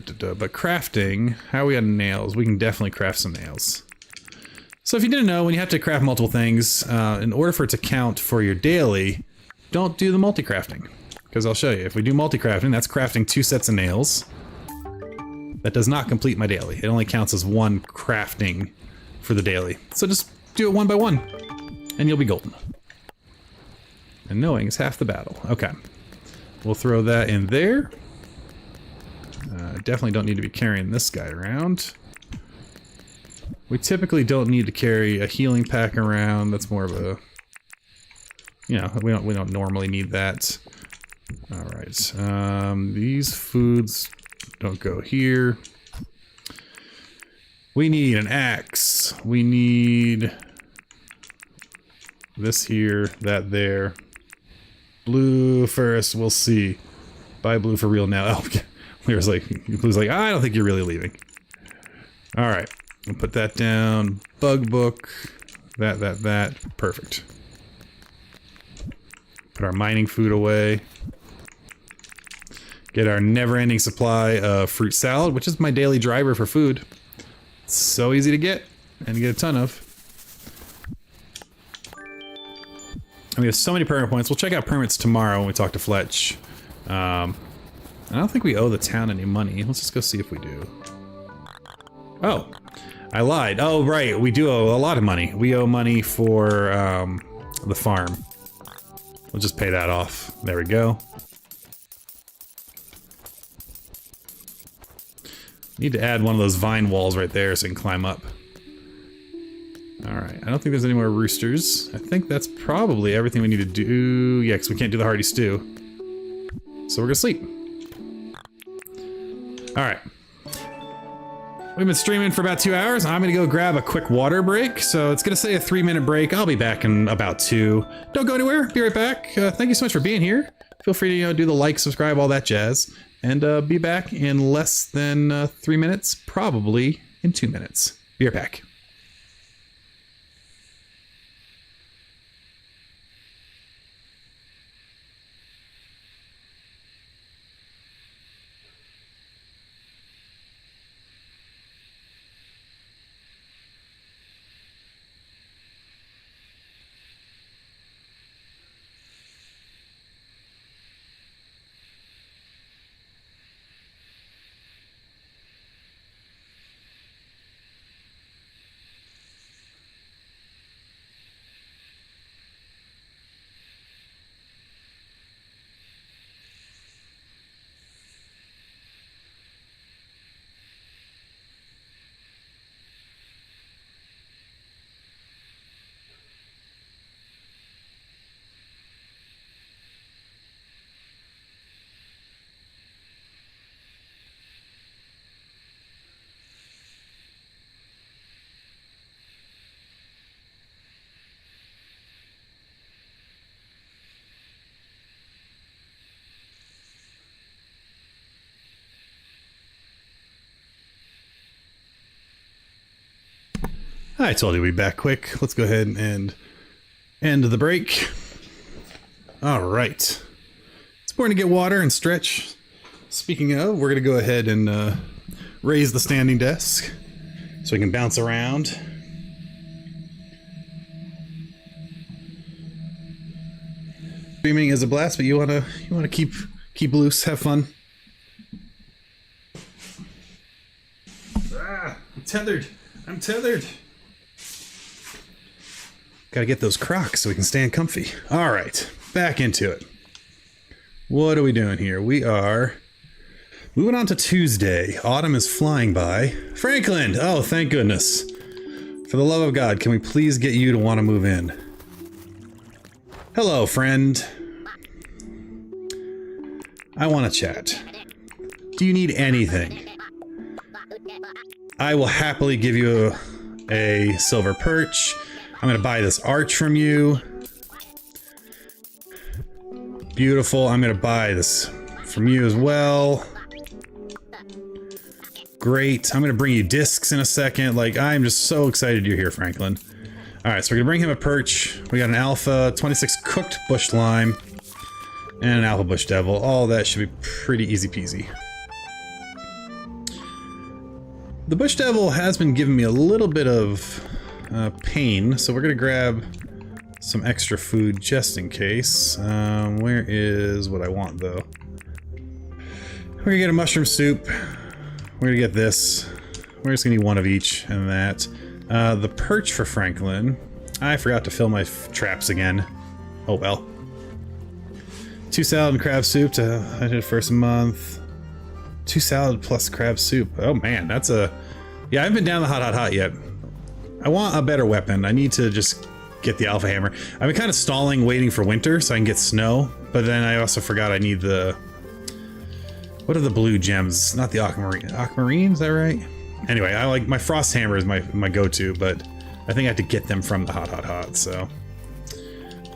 crafting, how are we on nails? We can definitely craft some nails. So if you didn't know, when you have to craft multiple things, in order for it to count for your daily, don't do the multi-crafting. Because I'll show you, if we do multi-crafting, that's crafting 2 sets of nails. That does not complete my daily. It only counts as 1 crafting for the daily. So just do it 1 by 1, and you'll be golden. And knowing is half the battle. Okay. We'll throw that in there. Definitely don't need to be carrying this guy around. We typically don't need to carry a healing pack around. That's more of a, you know, we don't normally need that. All right. These foods don't go here. We need an axe. We need this here, that there. Blue first, we'll see. Bye, Blue, for real now. Oh, Blue's like, I don't think you're really leaving. All right, we'll put that down. Bug book, that. Perfect. Put our mining food away. Get our never-ending supply of fruit salad, which is my daily driver for food. It's so easy to get and get a ton of. And we have so many permit points. We'll check out permits tomorrow when we talk to Fletch. I don't think we owe the town any money. Let's just go see if we do. Oh, I lied. Oh, right. We do owe a lot of money. We owe money for the farm. We'll just pay that off. There we go. Need to add one of those vine walls right there so we can climb up. Alright, I don't think there's any more roosters. I think that's probably everything we need to do. Yeah, because we can't do the hearty stew. So we're gonna sleep. Alright. We've been streaming for about 2 hours. I'm gonna go grab a quick water break. So it's gonna say a 3-minute break. I'll be back in about 2. Don't go anywhere. Be right back. Thank you so much for being here. Feel free to do the like, subscribe, all that jazz. And be back in less than 3 minutes. Probably in 2 minutes. Be right back. I told you we'd be back quick. Let's go ahead and end the break. All right. It's important to get water and stretch. Speaking of, we're going to go ahead and raise the standing desk so we can bounce around. Streaming is a blast, but you want to keep loose, have fun. Ah, I'm tethered. Gotta get those crocs so we can stand comfy. All right, back into it. What are we doing here? We are moving on to Tuesday. Autumn is flying by. Franklin! Oh, thank goodness. For the love of God, can we please get you to want to move in? Hello, friend. I want to chat. Do you need anything? I will happily give you a silver perch. I'm going to buy this arch from you. Beautiful. I'm going to buy this from you as well. Great. I'm going to bring you discs in a second. Like, I'm just so excited you're here, Franklin. All right, so we're going to bring him a perch. We got an alpha, 26 cooked bush lime, and an alpha bush devil. All that should be pretty easy peasy. The bush devil has been giving me a little bit of pain, so we're going to grab some extra food just in case. Where is what I want, though? We're going to get a mushroom soup. We're going to get this. We're just going to need one of each and that. The perch for Franklin. I forgot to fill my traps again. Oh well. 2 salad and crab soup I did first month. 2 salad plus crab soup. Oh man, that's a... Yeah, I haven't been down the hot yet. I want a better weapon. I need to just get the alpha hammer. I've been kind of stalling waiting for winter so I can get snow, but then I also forgot I need the... What are the blue gems? Not the aquamarine. Aquamarine, is that right? Anyway, I like my frost hammer is my go-to, but I think I have to get them from the hot, so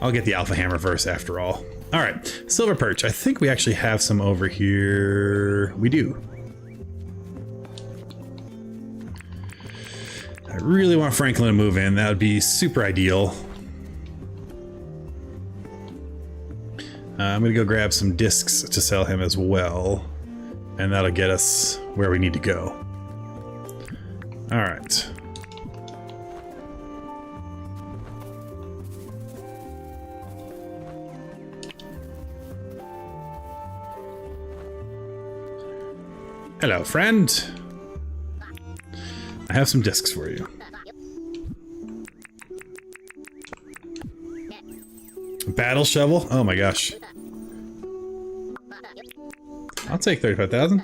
I'll get the alpha hammer first after all. All right, silver perch. I think we actually have some over here. We do. I really want Franklin to move in. That would be super ideal. I'm gonna go grab some discs to sell him as well, and that'll get us where we need to go. All right. Hello, friend. I have some discs for you. Battle shovel? Oh my gosh. I'll take 35,000.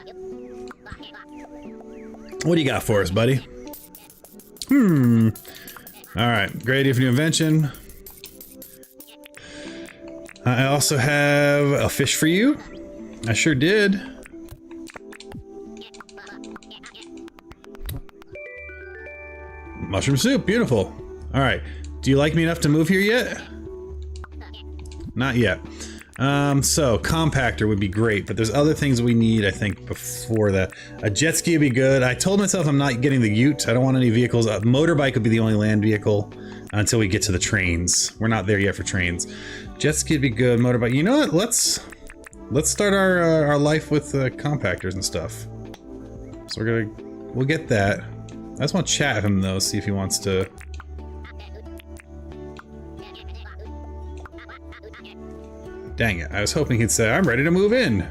What do you got for us, buddy? Alright, great idea for new invention. I also have a fish for you. I sure did. Mushroom soup, beautiful. Alright, do you like me enough to move here yet? Not yet. So compactor would be great, but there's other things we need, I think, before that. A jet ski would be good. I told myself I'm not getting the ute. I don't want any vehicles. A motorbike would be the only land vehicle until we get to the trains. We're not there yet for trains. Jet ski would be good. Motorbike. You know what? Let's start our life with compactors and stuff. So we'll get that. I just want to chat with him though, see if he wants to. Dang it, I was hoping he'd say, I'm ready to move in.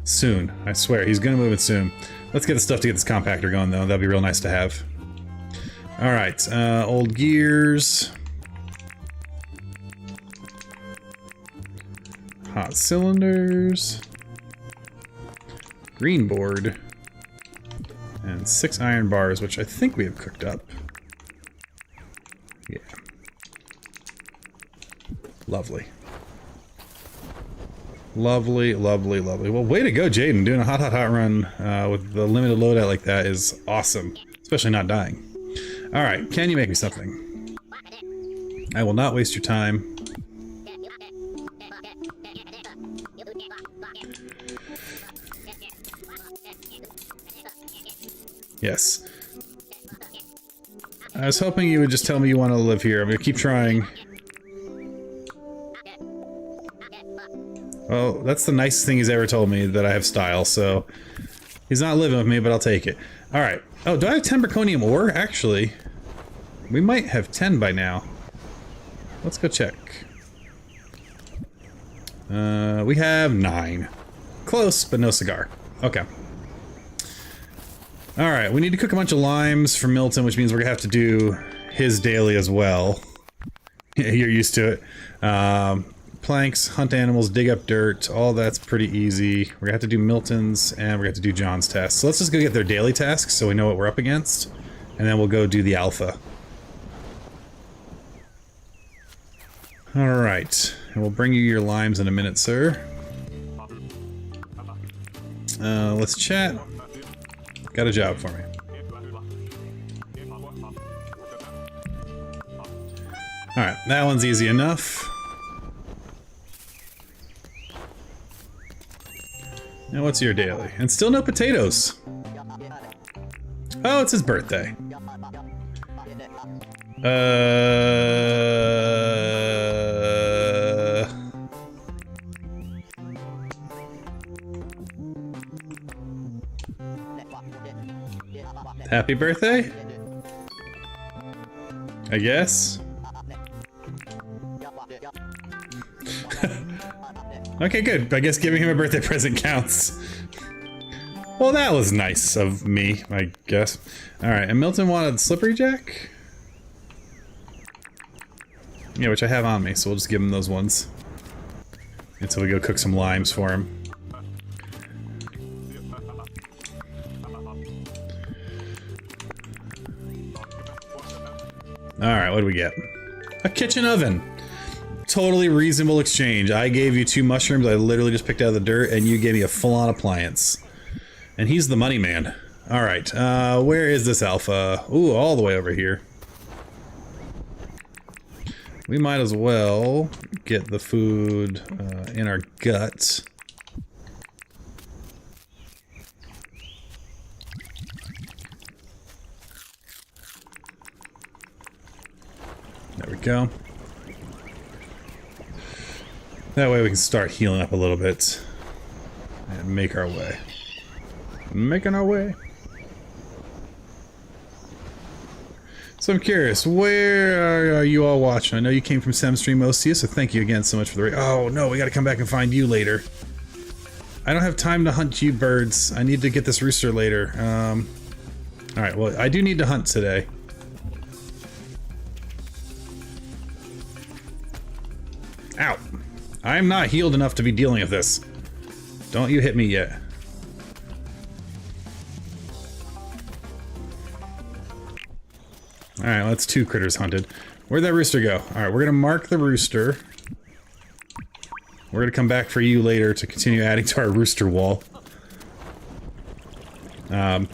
Soon, I swear, he's gonna move in soon. Let's get the stuff to get this compactor going though, that'd be real nice to have. Alright, old gears. Hot cylinders. Green board. And 6 iron bars, which I think we have cooked up. Yeah. Lovely. Lovely, lovely, lovely. Well, way to go, Jaden. Doing a hot run with the limited loadout like that is awesome. Especially not dying. Alright, can you make me something? I will not waste your time. Yes. I was hoping you would just tell me you want to live here. I'm gonna keep trying. Well, that's the nicest thing he's ever told me, that I have style, so... He's not living with me, but I'll take it. Alright. Oh, do I have 10 Braconium ore? Actually, we might have 10 by now. Let's go check. We have 9. Close, but no cigar. Okay. Alright, we need to cook a bunch of limes for Milton, which means we're gonna have to do his daily as well. You're used to it. Planks, hunt animals, dig up dirt, all that's pretty easy. We're gonna have to do Milton's, and we're gonna have to do John's tasks. So let's just go get their daily tasks so we know what we're up against, and then we'll go do the alpha. Alright, and we'll bring you your limes in a minute, sir. Let's chat. Got a job for me. Alright, that one's easy enough. Now what's your daily? And still no potatoes. Oh, it's his birthday. Happy birthday? I guess. Okay, good. I guess giving him a birthday present counts. Well, that was nice of me, I guess. Alright, and Milton wanted Slippery Jack? Yeah, which I have on me, so we'll just give him those ones. Until we go cook some limes for him. Alright, what do we get? A kitchen oven! Totally reasonable exchange. I gave you 2 mushrooms I literally just picked out of the dirt, and you gave me a full-on appliance. And he's the money man. Alright, where is this alpha? Ooh, all the way over here. We might as well get the food in our gut. There we go. That way we can start healing up a little bit and make our way. Making our way. So I'm curious, where are you all watching? I know you came from SemStream Ostia, so thank you again so much for the oh no, we gotta come back and find you later. I don't have time to hunt you birds. I need to get this rooster later. Alright, well, I do need to hunt today. Ow! I'm not healed enough to be dealing with this. Don't you hit me yet. Alright, well, that's 2 critters hunted. Where'd that rooster go? Alright, we're gonna mark the rooster. We're gonna come back for you later to continue adding to our rooster wall. But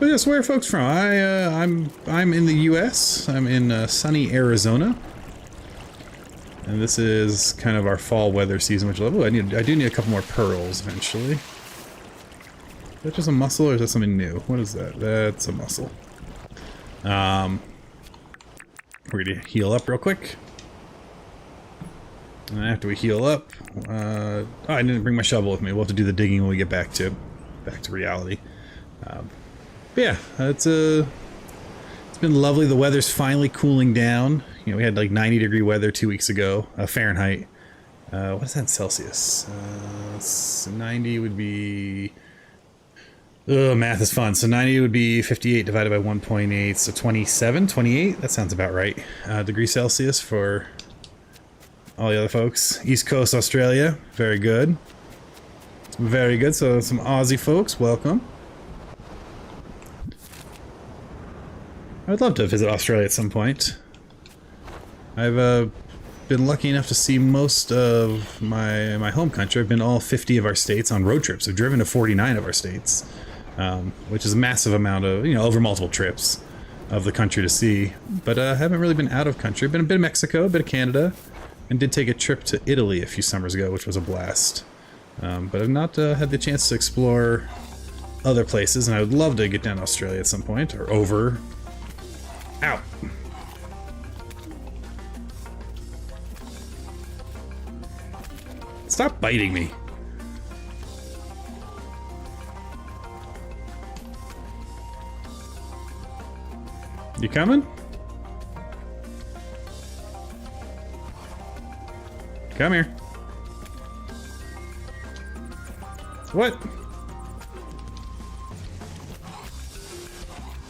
yes, where are folks from? I'm in the US. I'm in sunny Arizona. And this is kind of our fall weather season, which I do need a couple more pearls eventually. Is that just a mussel or is that something new? What is that? That's a mussel. We're gonna heal up real quick. And after we heal up, oh, I didn't bring my shovel with me. We'll have to do the digging when we get back to reality. But yeah, it's been lovely. The weather's finally cooling down. You know, we had like 90-degree weather 2 weeks ago, Fahrenheit. What is that in Celsius? 90 would be... Ugh, math is fun. So 90 would be 58 divided by 1.8, so 27, 28? That sounds about right. Degrees Celsius for all the other folks. East Coast Australia, very good. Very good, so some Aussie folks, welcome. I would love to visit Australia at some point. I've been lucky enough to see most of my home country. I've been to all 50 of our states on road trips. I've driven to 49 of our states, which is a massive amount of, you know, over multiple trips of the country to see. But I haven't really been out of country. I've been a bit of Mexico, a bit of Canada, and did take a trip to Italy a few summers ago, which was a blast. But I've not had the chance to explore other places, and I would love to get down to Australia at some point, or over. Ow! Stop biting me. You coming? Come here. What?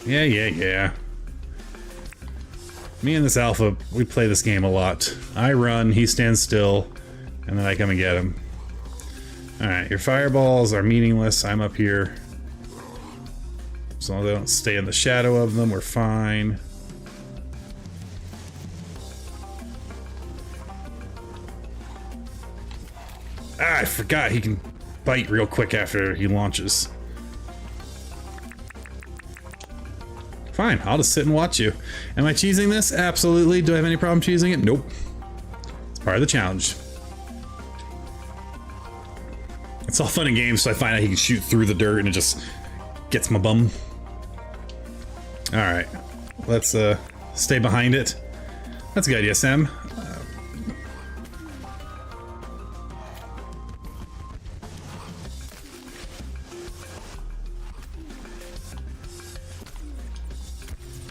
Yeah. Me and this alpha, we play this game a lot. I run, he stands still, and then I come and get him. Alright, your fireballs are meaningless. I'm up here. As long as I don't stay in the shadow of them, we're fine. Ah, I forgot he can bite real quick after he launches. Fine, I'll just sit and watch you. Am I cheesing this? Absolutely. Do I have any problem cheesing it? Nope. It's part of the challenge. It's all fun and games, so I find out he can shoot through the dirt and it just gets my bum. Alright. Let's stay behind it. That's a good idea, Sam.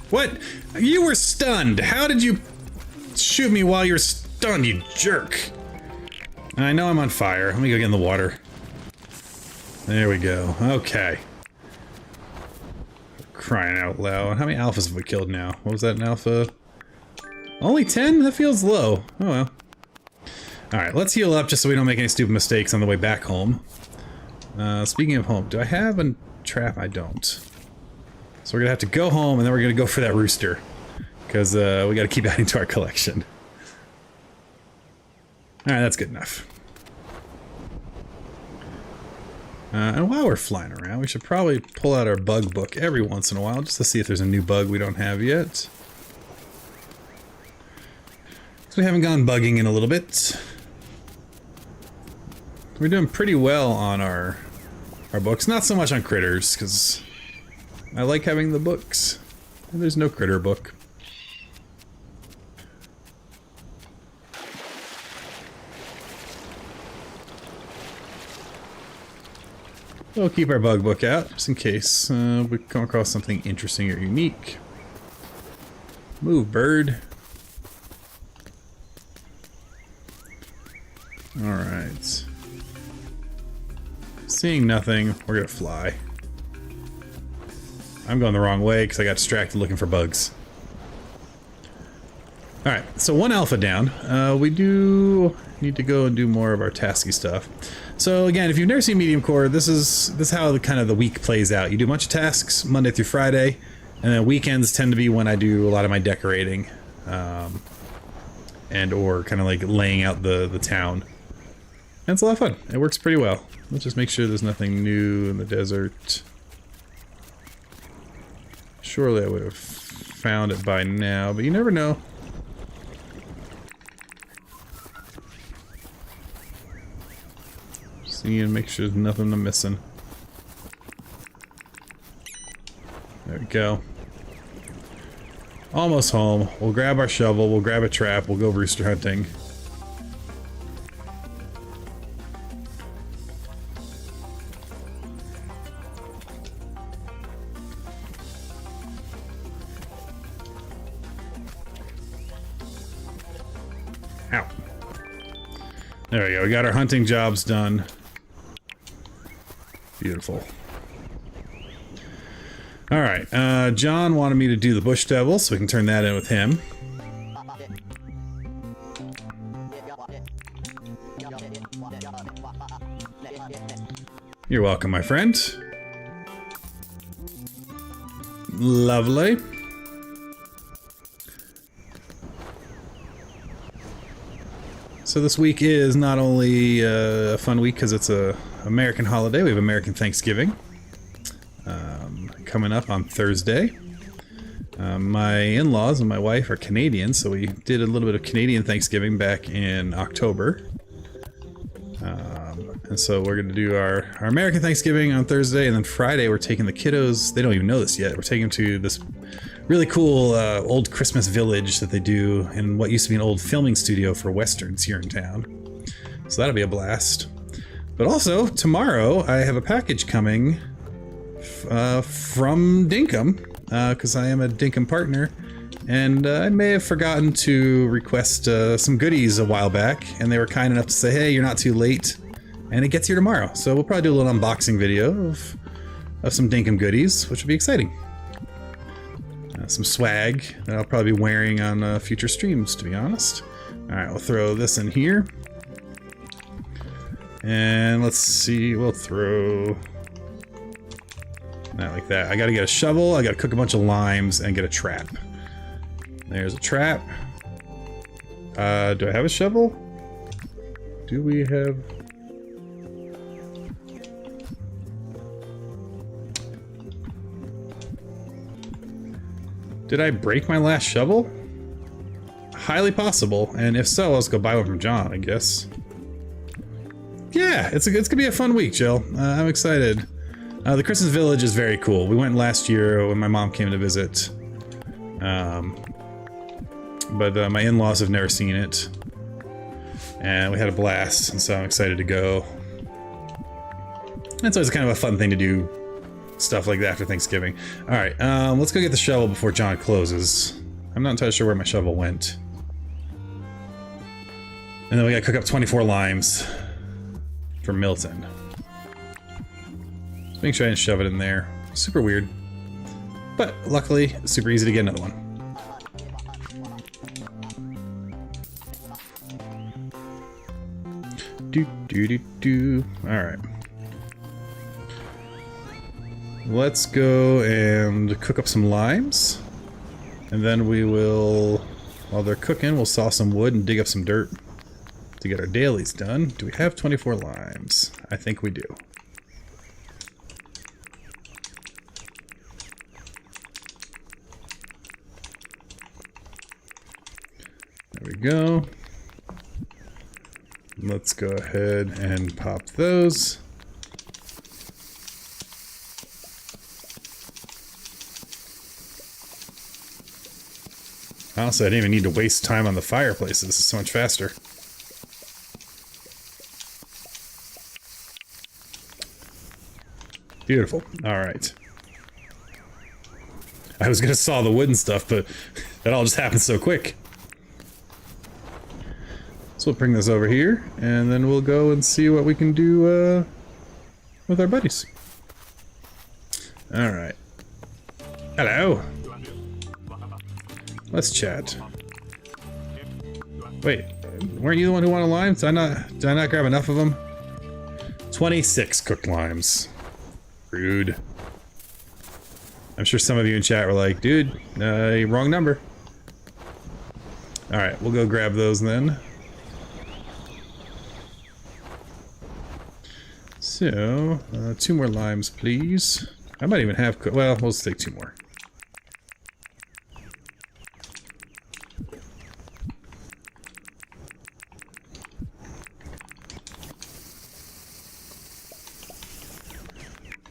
What? You were stunned. How did you shoot me while you were stunned, you jerk? I know I'm on fire. Let me go get in the water. There we go. Okay. Crying out loud. How many alphas have we killed now? What was that, an alpha? Only 10? That feels low. Oh well. Alright, let's heal up just so we don't make any stupid mistakes on the way back home. Speaking of home, do I have a trap? I don't. So we're gonna have to go home and then we're gonna go for that rooster. Because we gotta keep adding to our collection. Alright, that's good enough. And while we're flying around, we should probably pull out our bug book every once in a while just to see if there's a new bug we don't have yet. So we haven't gone bugging in a little bit. We're doing pretty well on our books. Not so much on critters, because I like having the books. And there's no critter book. We'll keep our bug book out, just in case we come across something interesting or unique. Move, bird. Alright. Seeing nothing, we're gonna fly. I'm going the wrong way because I got distracted looking for bugs. Alright, so one alpha down. We do need to go and do more of our tasky stuff. So again, if you've never seen Mediumcore, this is how the week plays out. You do a bunch of tasks Monday through Friday, and then weekends tend to be when I do a lot of my decorating, and or kind of like laying out the town. And it's a lot of fun. It works pretty well. Let's just make sure there's nothing new in the desert. Surely I would have found it by now, but you never know. See and make sure there's nothing I'm missing. There we go. Almost home. We'll grab our shovel, we'll grab a trap, we'll go rooster hunting. Ow. There we go, we got our hunting jobs done. Beautiful. Alright, John wanted me to do the bush devil, so we can turn that in with him. You're welcome, my friend. Lovely. So this week is not only a fun week because it's a American holiday. We have American Thanksgiving coming up on Thursday. My in-laws and my wife are Canadian, so we did a little bit of Canadian Thanksgiving back in October. And so we're going to do our American Thanksgiving on Thursday, and then Friday we're taking the kiddos. They don't even know this yet. We're taking them to this really cool old Christmas village that they do in what used to be an old filming studio for westerns here in town. So that'll be a blast. But also, tomorrow I have a package coming from Dinkum, because I am a Dinkum partner, and I may have forgotten to request some goodies a while back, and they were kind enough to say, hey, you're not too late, and it gets here tomorrow. So we'll probably do a little unboxing video of some Dinkum goodies, which will be exciting. Some swag that I'll probably be wearing on future streams, to be honest. Alright, we'll throw this in here. And let's see, we'll throw that like that. I gotta get a shovel, I gotta cook a bunch of limes, and get a trap. There's a trap. Do I have a shovel? Do we have... Did I break my last shovel? Highly possible, and if so, let's go buy one from John, I guess. Yeah, it's gonna be a fun week, Jill. I'm excited. The Christmas Village is very cool. We went last year when my mom came to visit. But my in-laws have never seen it. And we had a blast, and so I'm excited to go. And so it's kind of a fun thing to do, stuff like that after Thanksgiving. Alright, let's go get the shovel before John closes. I'm not entirely sure where my shovel went. And then we gotta cook up 24 limes for Milton. Just make sure I didn't shove it in there. Super weird. But luckily, super easy to get another one. Alright. Let's go and cook up some limes. And then we will, while they're cooking, we'll saw some wood and dig up some dirt to get our dailies done. Do we have 24 limes? I think we do. There we go. Let's go ahead and pop those. Honestly, I didn't even need to waste time on the fireplace. This is so much faster. Beautiful. Alright. I was gonna saw the wood and stuff, but that all just happened so quick. So we'll bring this over here, and then we'll go and see what we can do with our buddies. Alright. Hello. Let's chat. Wait, weren't you the one who wanted limes? Did I not grab enough of them? 26 cooked limes. Rude. I'm sure some of you in chat were like, dude, wrong number. Alright, we'll go grab those then. So, 2 more limes, please. I might even have, well, we'll just take 2 more.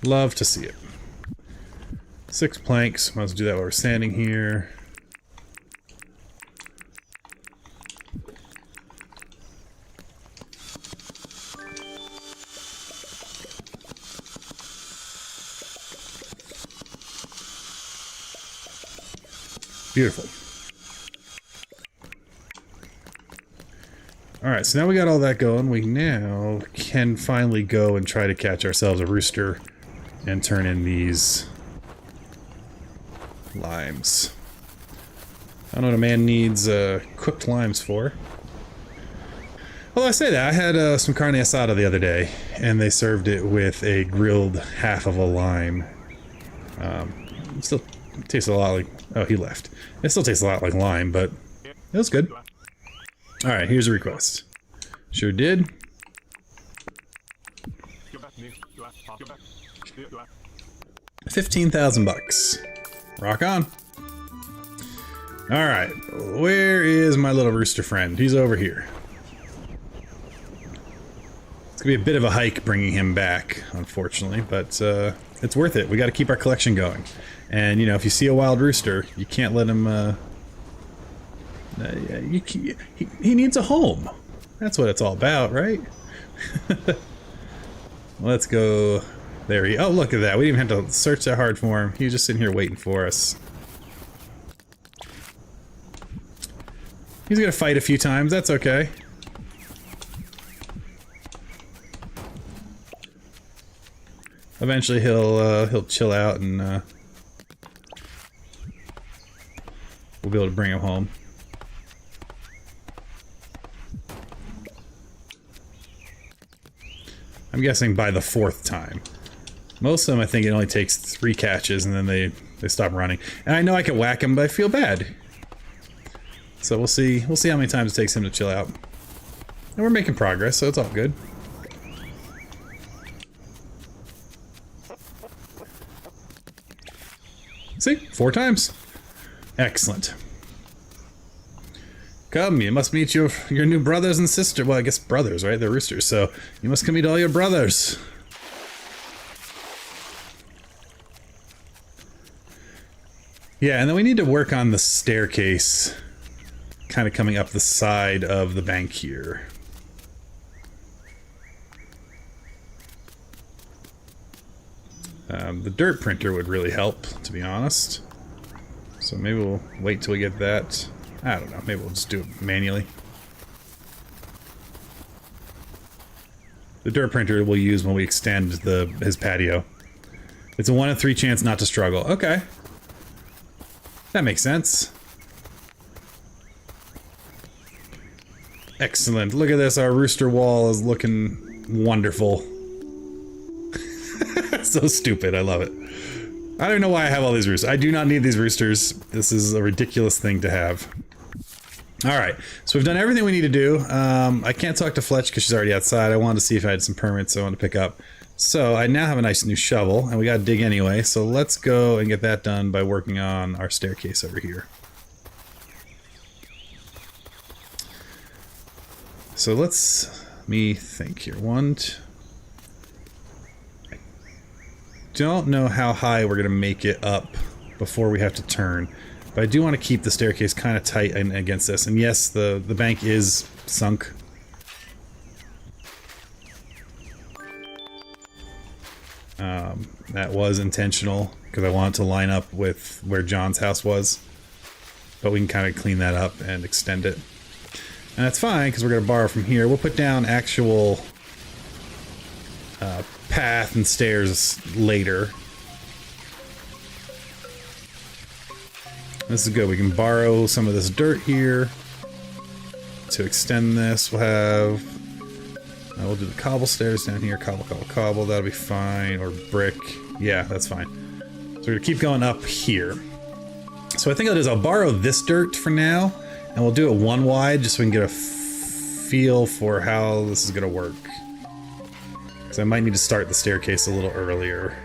Love to see it. 6 planks. Might as well do that while we're standing here. Beautiful. Alright, so now we got all that going. We now can finally go and try to catch ourselves a rooster and turn in these limes. I don't know what a man needs cooked limes for. Well, I say that. I had some carne asada the other day, and they served it with a grilled half of a lime. It still tastes a lot like... Oh, he left. It still tastes a lot like lime, but it was good. Alright, here's a request. Sure did. $15,000. Rock on. Alright, where is my little rooster friend? He's over here. It's gonna be a bit of a hike bringing him back, unfortunately, but it's worth it. We gotta keep our collection going. And, you know, if you see a wild rooster, you can't let him, he needs a home. That's what it's all about, right? Let's go. There he... Oh, look at that. We didn't even have to search that hard for him. He was just sitting here waiting for us. He's gonna fight a few times. That's okay. Eventually he'll chill out and we'll be able to bring him home. I'm guessing by the 4th time. Most of them, I think it only takes 3 catches and then they stop running. And I know I can whack him, but I feel bad. So we'll see how many times it takes him to chill out. And we're making progress, so it's all good. See? 4 times. Excellent. Come, you must meet your new brothers and sisters. Well, I guess brothers, right? They're roosters, so you must come meet all your brothers. Yeah, and then we need to work on the staircase kind of coming up the side of the bank here. The dirt printer would really help, to be honest. So maybe we'll wait till we get that. I don't know, maybe we'll just do it manually. The dirt printer we'll use when we extend his patio. It's a 1 in 3 chance not to struggle. Okay. That makes sense. Excellent. Look at this, our rooster wall is looking wonderful. So stupid, I love it. I don't know why I have all these roosters. I do not need these roosters. This is a ridiculous thing to have. Alright, so we've done everything we need to do. I can't talk to Fletch because she's already outside. I wanted to see if I had some permits I wanted to pick up. So I now have a nice new shovel, and we gotta dig anyway, so let's go and get that done by working on our staircase over here. So let me think here. Don't know how high we're gonna make it up before we have to turn, but I do want to keep the staircase kind of tight against this. And yes, the bank is sunk. That was intentional because I wanted to line up with where John's house was, but we can kind of clean that up and extend it, and that's fine because we're gonna borrow from here. We'll put down actual path and stairs later. This is good. We can borrow some of this dirt here to extend this. We'll do the cobble stairs down here. Cobble, cobble, cobble. That'll be fine. Or brick. Yeah, that's fine. So we're gonna keep going up here. So I think I'll do is I'll borrow this dirt for now, and we'll do it 1 wide just so we can get a feel for how this is gonna work. So I might need to start the staircase a little earlier.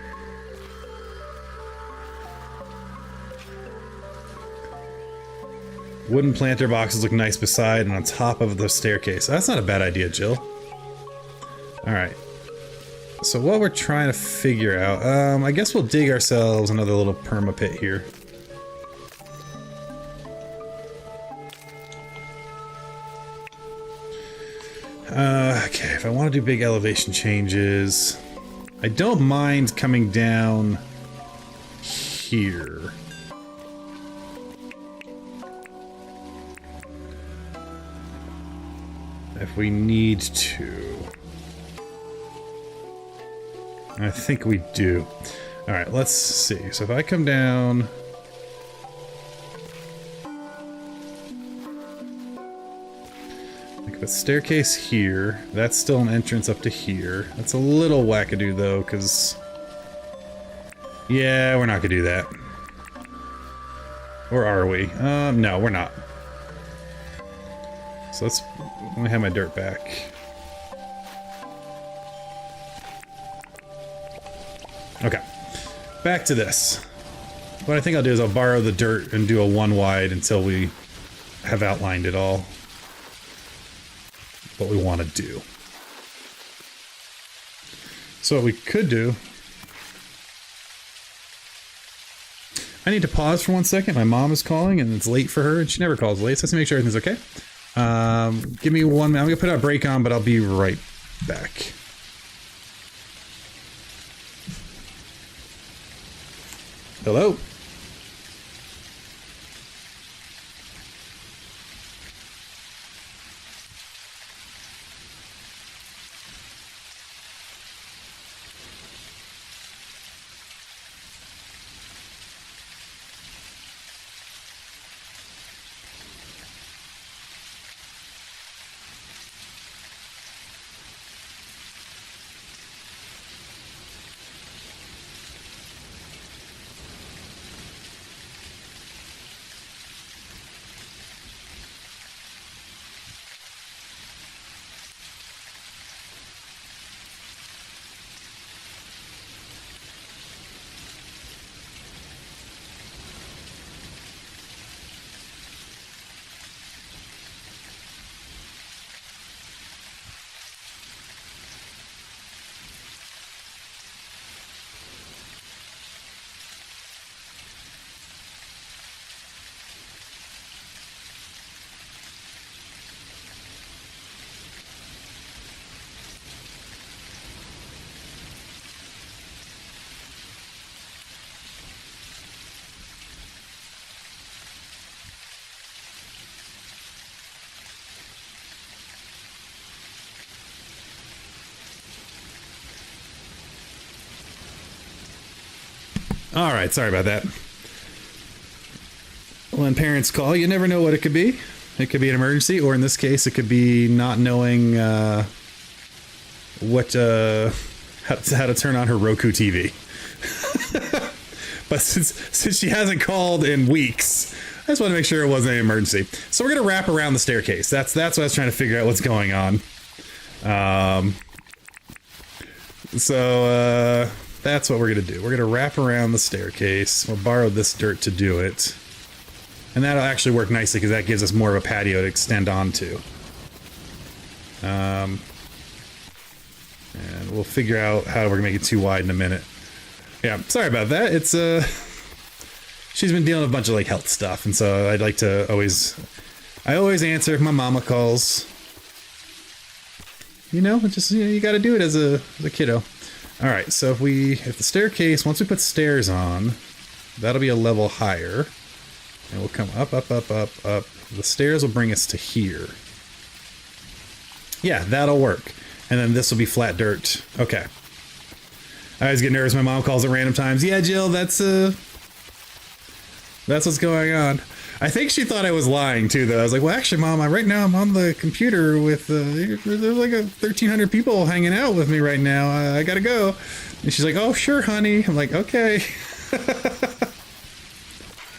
Wooden planter boxes look nice beside and on top of the staircase. That's not a bad idea, Jill. Alright. So what we're trying to figure out... I guess we'll dig ourselves another little perma pit here. Okay, if I want to do big elevation changes... I don't mind coming down here. If we need to. I think we do. Alright, let's see. So if I come down... like the staircase here, that's still an entrance up to here. That's a little wackadoo though, because... yeah, we're not gonna do that. Or are we? No, we're not. So let me have my dirt back. Okay, back to this. What I think I'll do is I'll borrow the dirt and do a 1 wide until we have outlined it all. What we want to do. So what we could do... I need to pause for 1 second. My mom is calling and it's late for her, and she never calls late, so let's make sure everything's okay. Give me 1 minute. I'm gonna put a break on, but I'll be right back. Hello? All right, sorry about that. When parents call, you never know what it could be. It could be an emergency, or in this case, it could be not knowing how to turn on her Roku TV. But since she hasn't called in weeks, I just want to make sure it wasn't an emergency. So we're gonna wrap around the staircase. That's what I was trying to figure out what's going on. So that's what we're gonna do. We're gonna wrap around the staircase. We'll borrow this dirt to do it, and that'll actually work nicely because that gives us more of a patio to extend onto. And we'll figure out how we're gonna make it too wide in a minute. Yeah, sorry about that. It's she's been dealing with a bunch of like health stuff, and so I'd like to I always answer if my mama calls. You know, just you got to do it as a kiddo. All right, so if the staircase, once we put stairs on, that'll be a level higher, and we'll come up, up, up, up, up. The stairs will bring us to here. Yeah, that'll work. And then this will be flat dirt. Okay. I always get nervous. My mom calls at random times. Yeah, Jill, that's what's going on. I think she thought I was lying too, though. I was like, well, actually, Mom, right now I'm on the computer with there's like 1,300 people hanging out with me right now. I gotta go. And she's like, oh, sure, honey. I'm like, okay.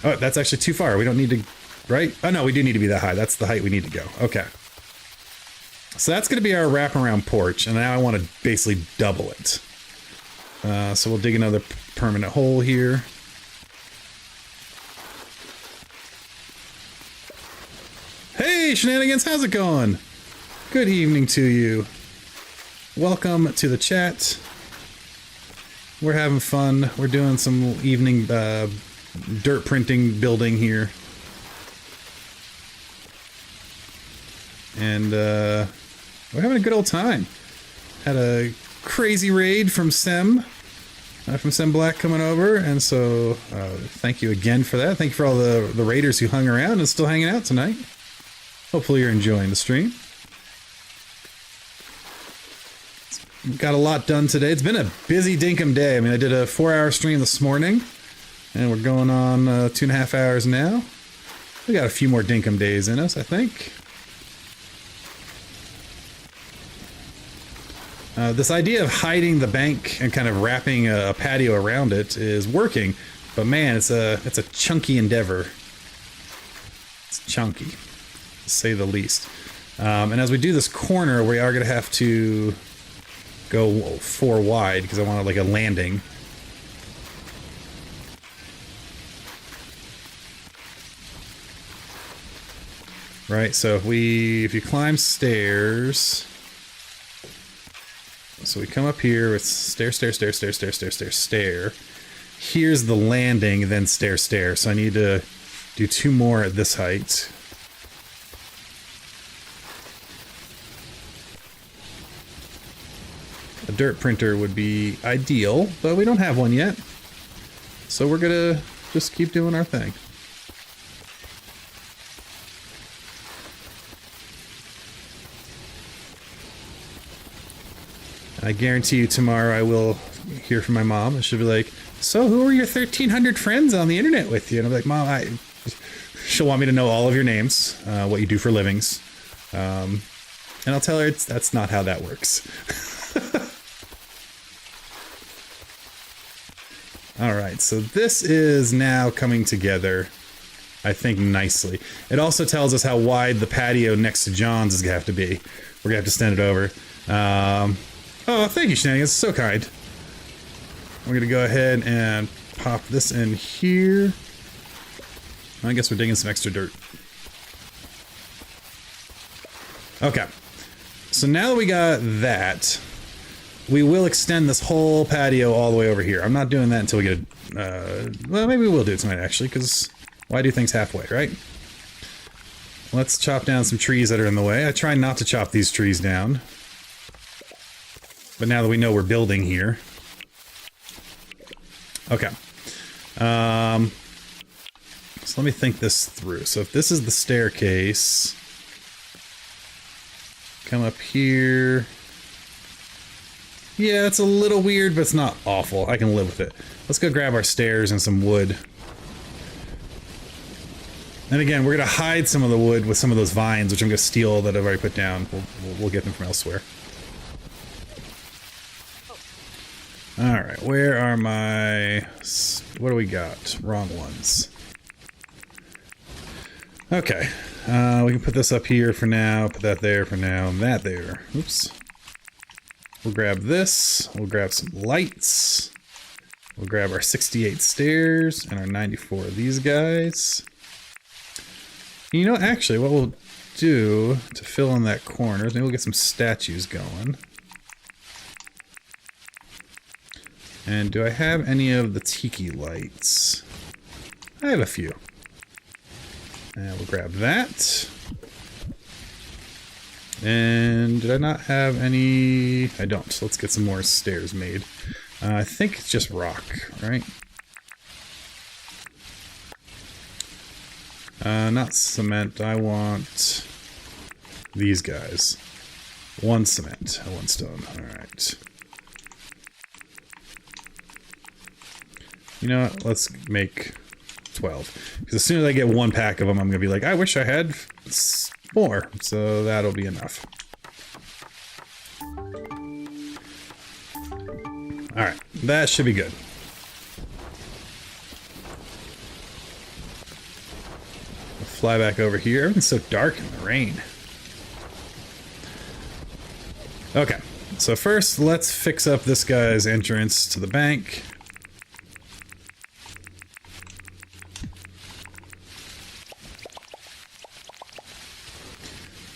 Oh, that's actually too far. We don't need to, right? Oh no, we do need to be that high. That's the height we need to go. Okay. So that's gonna be our wraparound porch, and now I want to basically double it. So we'll dig another permanent hole here. Hey, Shenanigans, how's it going? Good evening to you. Welcome to the chat. We're having fun. We're doing some evening dirt printing building here. And we're having a good old time. Had a crazy raid from Sem Black coming over, and so thank you again for that. Thank you for all the raiders who hung around and still hanging out tonight. Hopefully you're enjoying the stream. Got a lot done today. It's been a busy Dinkum day. I mean, I did a 4-hour stream this morning, and we're going on 2.5 hours now. We got a few more Dinkum days in us, I think. This idea of hiding the bank and kind of wrapping a patio around it is working, but man, it's a chunky endeavor. It's chunky, to say the least. And as we do this corner, we are going to have to go 4 wide because I want like a landing. Right, so if you climb stairs. So we come up here with stair. Here's the landing, then stair. So I need to do 2 more at this height. A dirt printer would be ideal, but we don't have one yet. So we're gonna just keep doing our thing. I guarantee you tomorrow I will hear from my mom, and she'll be like, so who are your 1,300 friends on the internet with you? And I'm like, Mom, she'll want me to know all of your names, what you do for livings. And I'll tell her that's not how that works. All right, so this is now coming together, I think, nicely. It also tells us how wide the patio next to John's is going to have to be. We're going to have to stand it over. Oh, thank you, Shenanigans. So kind. We're going to go ahead and pop this in here. I guess we're digging some extra dirt. Okay. So now that we got that, we will extend this whole patio all the way over here. I'm not doing that until we get well, maybe we will do it tonight, actually, because why do things halfway, right? Let's chop down some trees that are in the way. I try not to chop these trees down. But now that we know we're building here. Okay. So let me think this through. So if this is the staircase, come up here. Yeah, it's a little weird, but it's not awful. I can live with it. Let's go grab our stairs and some wood. And again, we're going to hide some of the wood with some of those vines, which I'm going to steal that I've already put down. We'll get them from elsewhere. Alright, where are my... What do we got? Wrong ones. Okay. We can put this up here for now, put that there for now, and that there. Oops. We'll grab this. We'll grab some lights. We'll grab our 68 stairs and our 94 of these guys. You know, actually, what we'll do to fill in that corner is maybe we'll get some statues going. And do I have any of the tiki lights? I have a few. And we'll grab that. And did I not have any? I don't. So let's get some more stairs made. I think it's just rock, right? Not cement. I want these guys. 1 cement and 1 stone. All right. You know what? Let's make 12. Because as soon as I get 1 pack of them, I'm going to be like, I wish I had more. So that'll be enough. Alright, that should be good. We'll fly back over here. Everything's so dark in the rain. Okay, so first let's fix up this guy's entrance to the bank.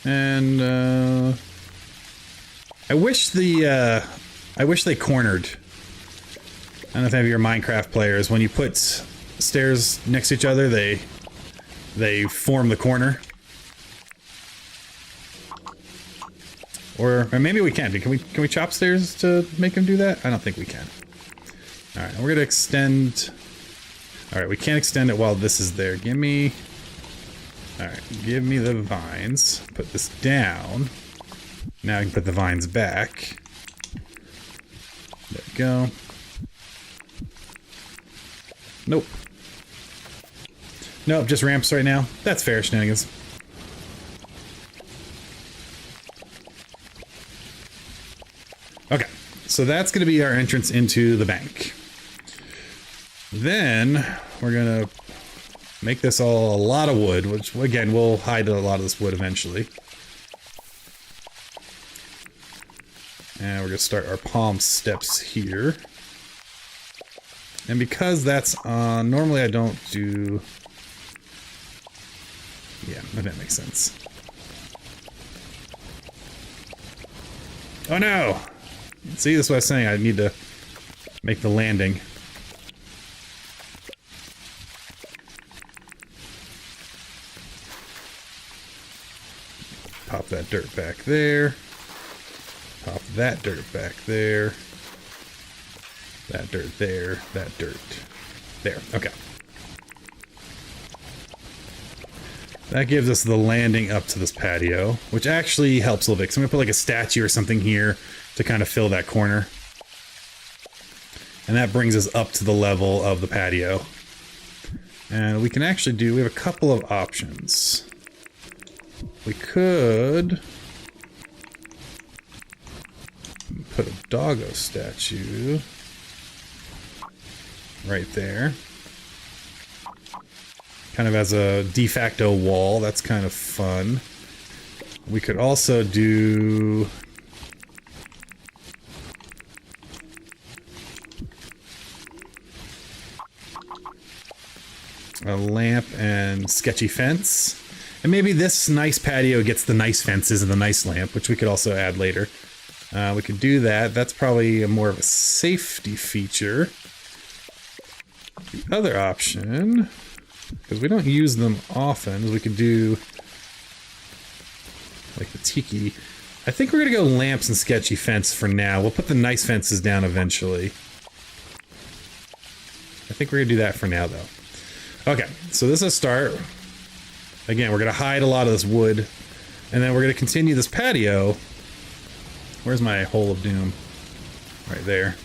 And I wish they cornered. I don't know if any of your Minecraft players, when you put stairs next to each other, they form the corner. Or maybe we can. Can we chop stairs to make them do that? I don't think we can. All right, we're gonna extend. All right, we can't extend it while this is there. Give me. All right, give me the vines. Put this down. Now I can put the vines back. There we go. Nope. Nope, just ramps right now. That's fair shenanigans. Okay, so that's going to be our entrance into the bank. Then we're going to make this all a lot of wood, which again, we'll hide a lot of this wood eventually. And we're going to start our palm steps here. And because that's on, normally I don't do... Yeah, that makes sense. Oh no! See, that's what I was saying, I need to make the landing. Pop that dirt back there. Pop that dirt back there. That dirt there. That dirt there. Okay. That gives us the landing up to this patio, which actually helps a little bit. So I'm going to put like a statue or something here to kind of fill that corner. And that brings us up to the level of the patio. And we can actually do, we have a couple of options. We could put a doggo statue right there. Kind of as a de facto wall. That's kind of fun. We could also do... a lamp and sketchy fence. And maybe this nice patio gets the nice fences and the nice lamp, which we could also add later. We could do that. That's probably more of a safety feature. The other option, because we don't use them often, is we could do like the tiki. I think we're going to go lamps and sketchy fence for now. We'll put the nice fences down eventually. I think we're going to do that for now, though. Okay, so this is a start. Again, we're going to hide a lot of this wood, and then we're going to continue this patio. Where's my hole of doom? right there,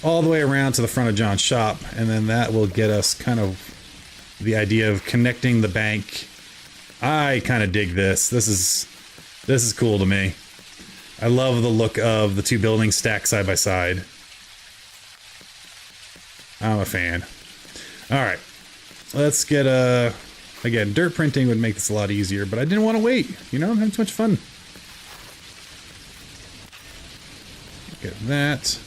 all the way around to the front of John's shop, and then that will get us kind of the idea of connecting the bank. I kind of dig this. This is cool to me. I love the look of the two buildings stacked side by side. I'm a fan. All right, let's get again, dirt printing would make this a lot easier, but I didn't want to wait. You know, I'm having too much fun. Get that.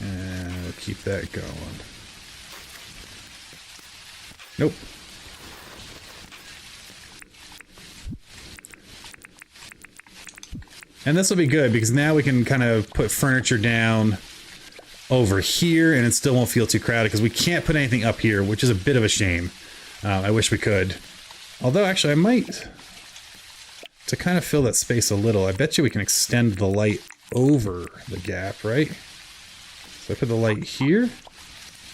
And we'll keep that going. Nope. And this will be good because now we can kind of put furniture down over here and it still won't feel too crowded because we can't put anything up here, which is a bit of a shame. I wish we could. Although actually I might, to kind of fill that space a little, I bet you we can extend the light over the gap, right? So I put the light here.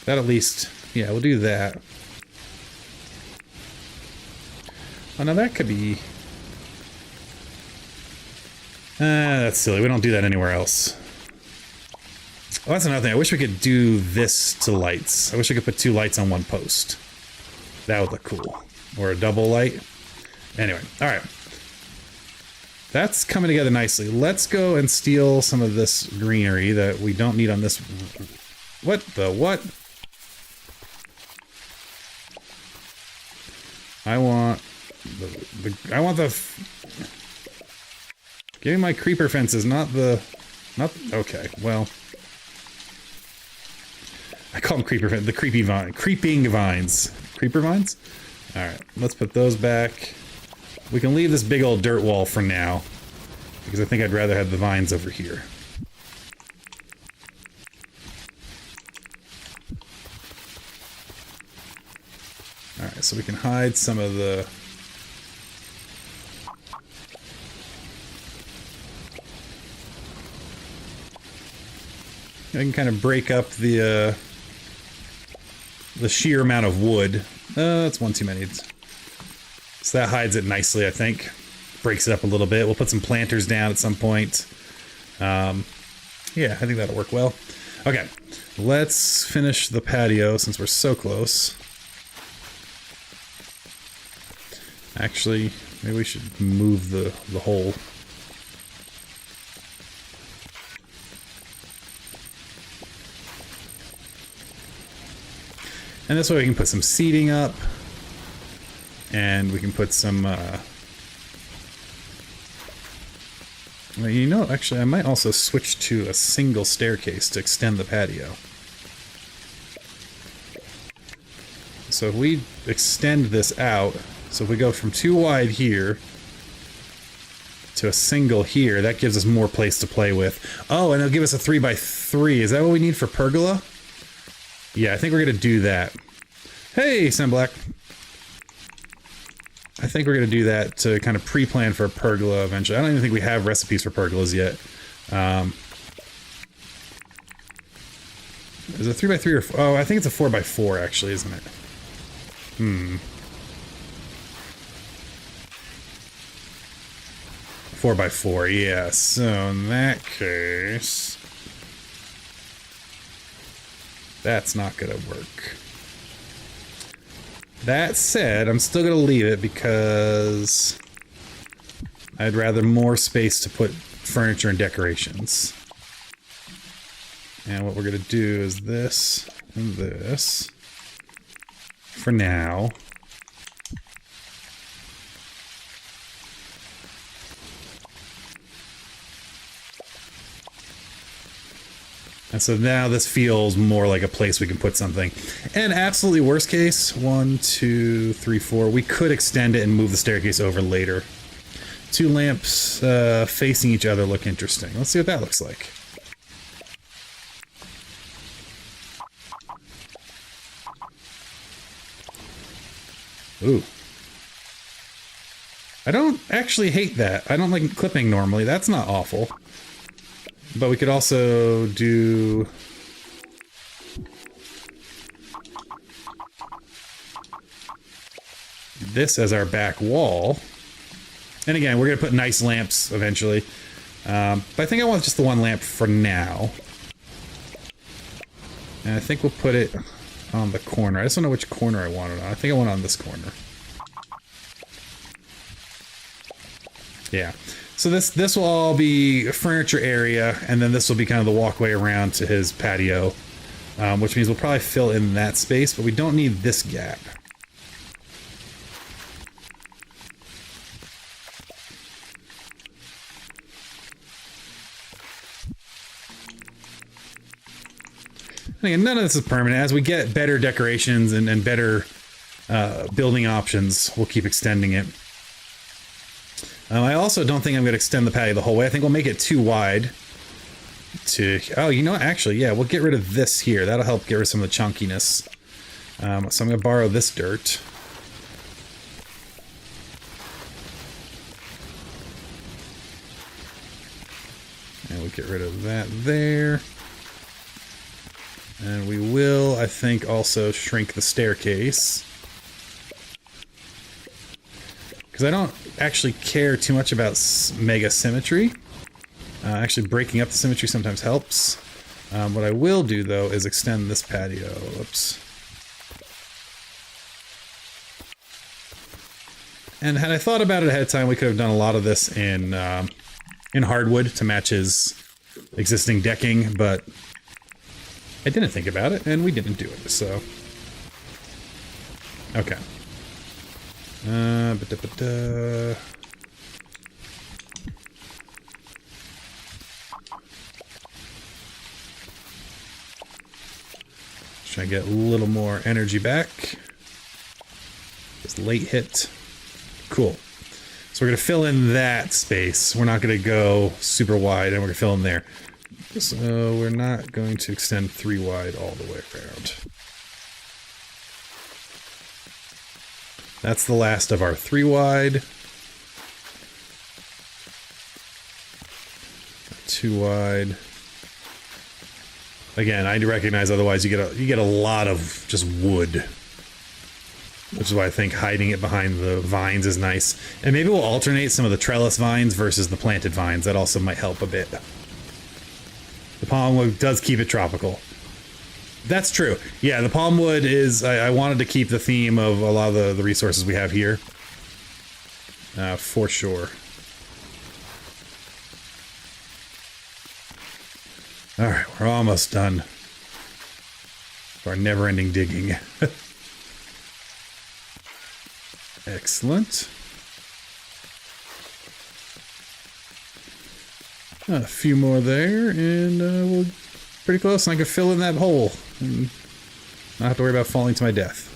That at least, yeah, we'll do that. Oh, now that could be... that's silly. We don't do that anywhere else. Oh, that's another thing. I wish we could do this to lights. I wish I could put two lights on one post. That would look cool. Or a double light. Anyway, all right. That's coming together nicely. Let's go and steal some of this greenery that we don't need on this. What the what? I want the give me my creeper fences, not okay, well. I call them creeper fences, the creeping vines. Creeper vines? Alright, let's put those back. We can leave this big old dirt wall for now, because I think I'd rather have the vines over here. Alright, so we can hide some of the... I can kind of break up the sheer amount of wood. That's one too many. So that hides it nicely, I think. Breaks it up a little bit. We'll put some planters down at some point. Yeah, I think that'll work well. Okay, let's finish the patio since we're so close. Actually, maybe we should move the hole. And this way we can put some seating up. And we can put some, well, you know, actually I might also switch to a single staircase to extend the patio. So if we extend this out, so if we go from 2 wide here to a single here, that gives us more place to play with. Oh, and it'll give us a 3x3. Is that what we need for pergola? Yeah, I think we're gonna do that. Hey, Sunblack. I think we're gonna do that to kind of pre-plan for a pergola eventually. I don't even think we have recipes for pergolas yet. Is it 3x3 or 4? Oh, I think it's a 4x4 actually, isn't it? 4x4, yeah. So in that case, that's not gonna work. That said, I'm still gonna leave it because I'd rather more space to put furniture and decorations. And what we're gonna do is this and this for now. And so now this feels more like a place we can put something. And absolutely worst case, 1, 2, 3, 4, we could extend it and move the staircase over later. 2 lamps facing each other look interesting. Let's see what that looks like. Ooh. I don't actually hate that. I don't like clipping normally. That's not awful. But we could also do... this as our back wall. And again, we're going to put nice lamps eventually. But I think I want just the one lamp for now. And I think we'll put it on the corner. I just don't know which corner I want it on. I think I want it on this corner. Yeah. So this will all be a furniture area, and then this will be kind of the walkway around to his patio, which means we'll probably fill in that space, but we don't need this gap. Again, none of this is permanent. As we get better decorations and better building options, we'll keep extending it. I also don't think I'm going to extend the patio the whole way. I think we'll make it too wide. Oh, you know what? Actually, yeah, we'll get rid of this here. That'll help get rid of some of the chunkiness. So I'm going to borrow this dirt. And we'll get rid of that there. And we will, I think, also shrink the staircase. Because I don't actually care too much about mega symmetry. Actually, breaking up the symmetry sometimes helps. What I will do, though, is extend this patio. Oops. And had I thought about it ahead of time, we could have done a lot of this in hardwood to match his existing decking, but I didn't think about it, and we didn't do it, so... Okay. Try to get a little more energy back. This late hit. Cool. So we're going to fill in that space. We're not going to go super wide, and we're going to fill in there. So we're not going to extend 3 wide all the way around. That's the last of our 3 wide. 2 wide. Again, I do recognize otherwise you get a lot of just wood. Which is why I think hiding it behind the vines is nice. And maybe we'll alternate some of the trellis vines versus the planted vines. That also might help a bit. The palm wood does keep it tropical. That's true. Yeah, the palm wood is... I wanted to keep the theme of a lot of the resources we have here. For sure. Alright, we're almost done. Our never-ending digging. Excellent. A few more there, and we're pretty close, and I can fill in that hole. And not have to worry about falling to my death.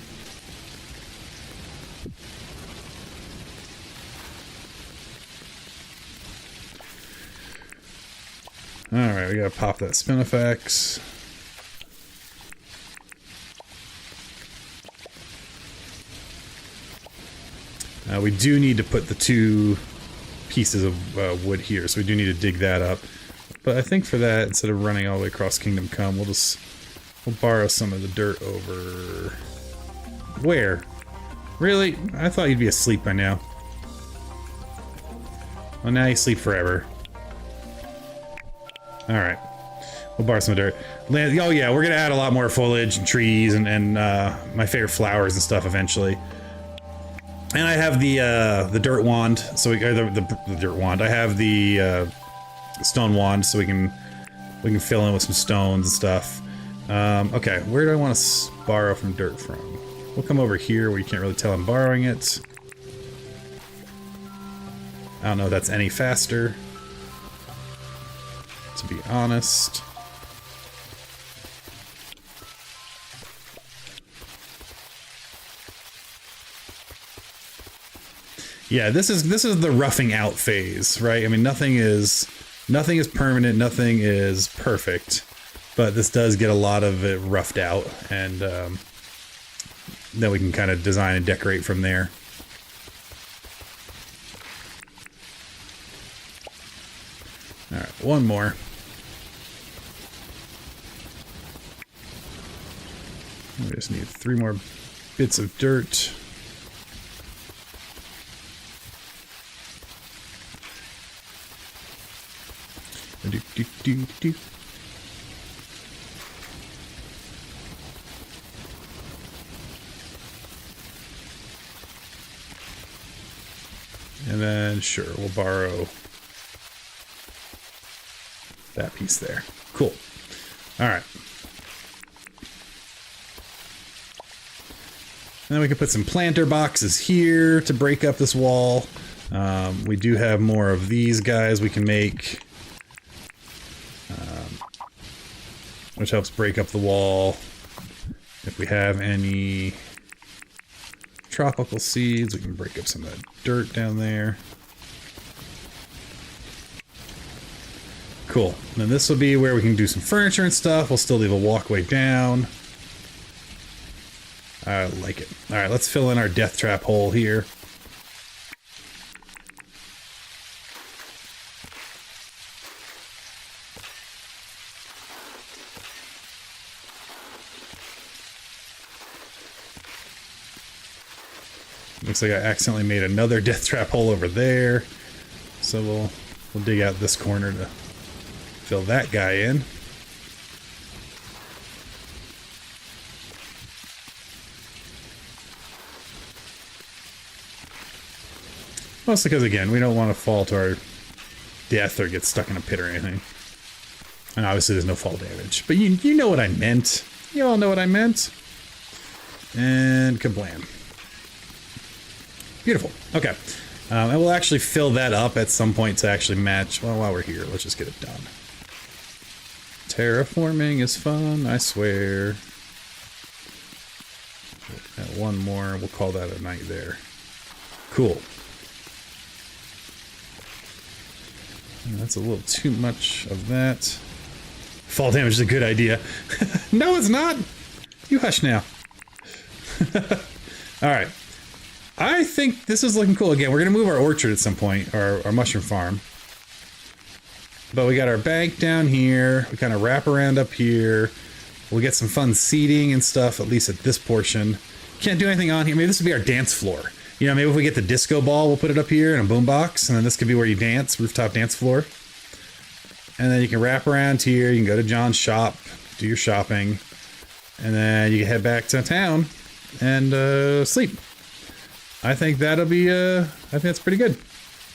Alright, we gotta pop that Spinifex. We do need to put the 2 pieces of wood here, so we do need to dig that up. But I think for that, instead of running all the way across Kingdom Come, we'll borrow some of the dirt over... Where? Really? I thought you'd be asleep by now. Well, now you sleep forever. Alright. We'll borrow some dirt. Oh yeah, we're gonna add a lot more foliage and trees and my favorite flowers and stuff eventually. And I have the dirt wand, so we the dirt wand. I have the stone wand, so we can fill in with some stones and stuff. Okay, where do I want to borrow from dirt from? We'll come over here where you can't really tell I'm borrowing it. I don't know if that's any faster, to be honest. Yeah, this is the roughing out phase, right? I mean, nothing is permanent, nothing is perfect, but this does get a lot of it roughed out, and then we can kind of design and decorate from there. All right, one more. We just need 3 more bits of dirt. Do, do, do, do. And then, sure, we'll borrow that piece there. Cool. All right. And then we can put some planter boxes here to break up this wall. We do have more of these guys we can make, which helps break up the wall. If we have any tropical seeds, we can break up some of that dirt down there. Cool. And then this will be where we can do some furniture and stuff. We'll still leave a walkway down. I like it. All right, let's fill in our death trap hole here. Looks like I accidentally made another death trap hole over there. So we'll dig out this corner to fill that guy in. Mostly because, again, we don't want to fall to our death or get stuck in a pit or anything. And obviously there's no fall damage. But you know what I meant. You all know what I meant. And kablam. Beautiful. Okay. And we'll actually fill that up at some point to actually match. Well, while we're here, let's just get it done. Terraforming is fun, I swear. One more. We'll call that a night there. Cool. That's a little too much of that. Fall damage is a good idea. No, it's not. You hush now. All right. I think this is looking cool. Again, we're going to move our orchard at some point, or our mushroom farm. But we got our bank down here. We kind of wrap around up here. We'll get some fun seating and stuff, at least at this portion. Can't do anything on here. Maybe this will be our dance floor. You know, maybe if we get the disco ball, we'll put it up here in a boombox, and then this could be where you dance, rooftop dance floor. And then you can wrap around here. You can go to John's shop, do your shopping, and then you can head back to town and sleep. I think that'll be, I think that's pretty good.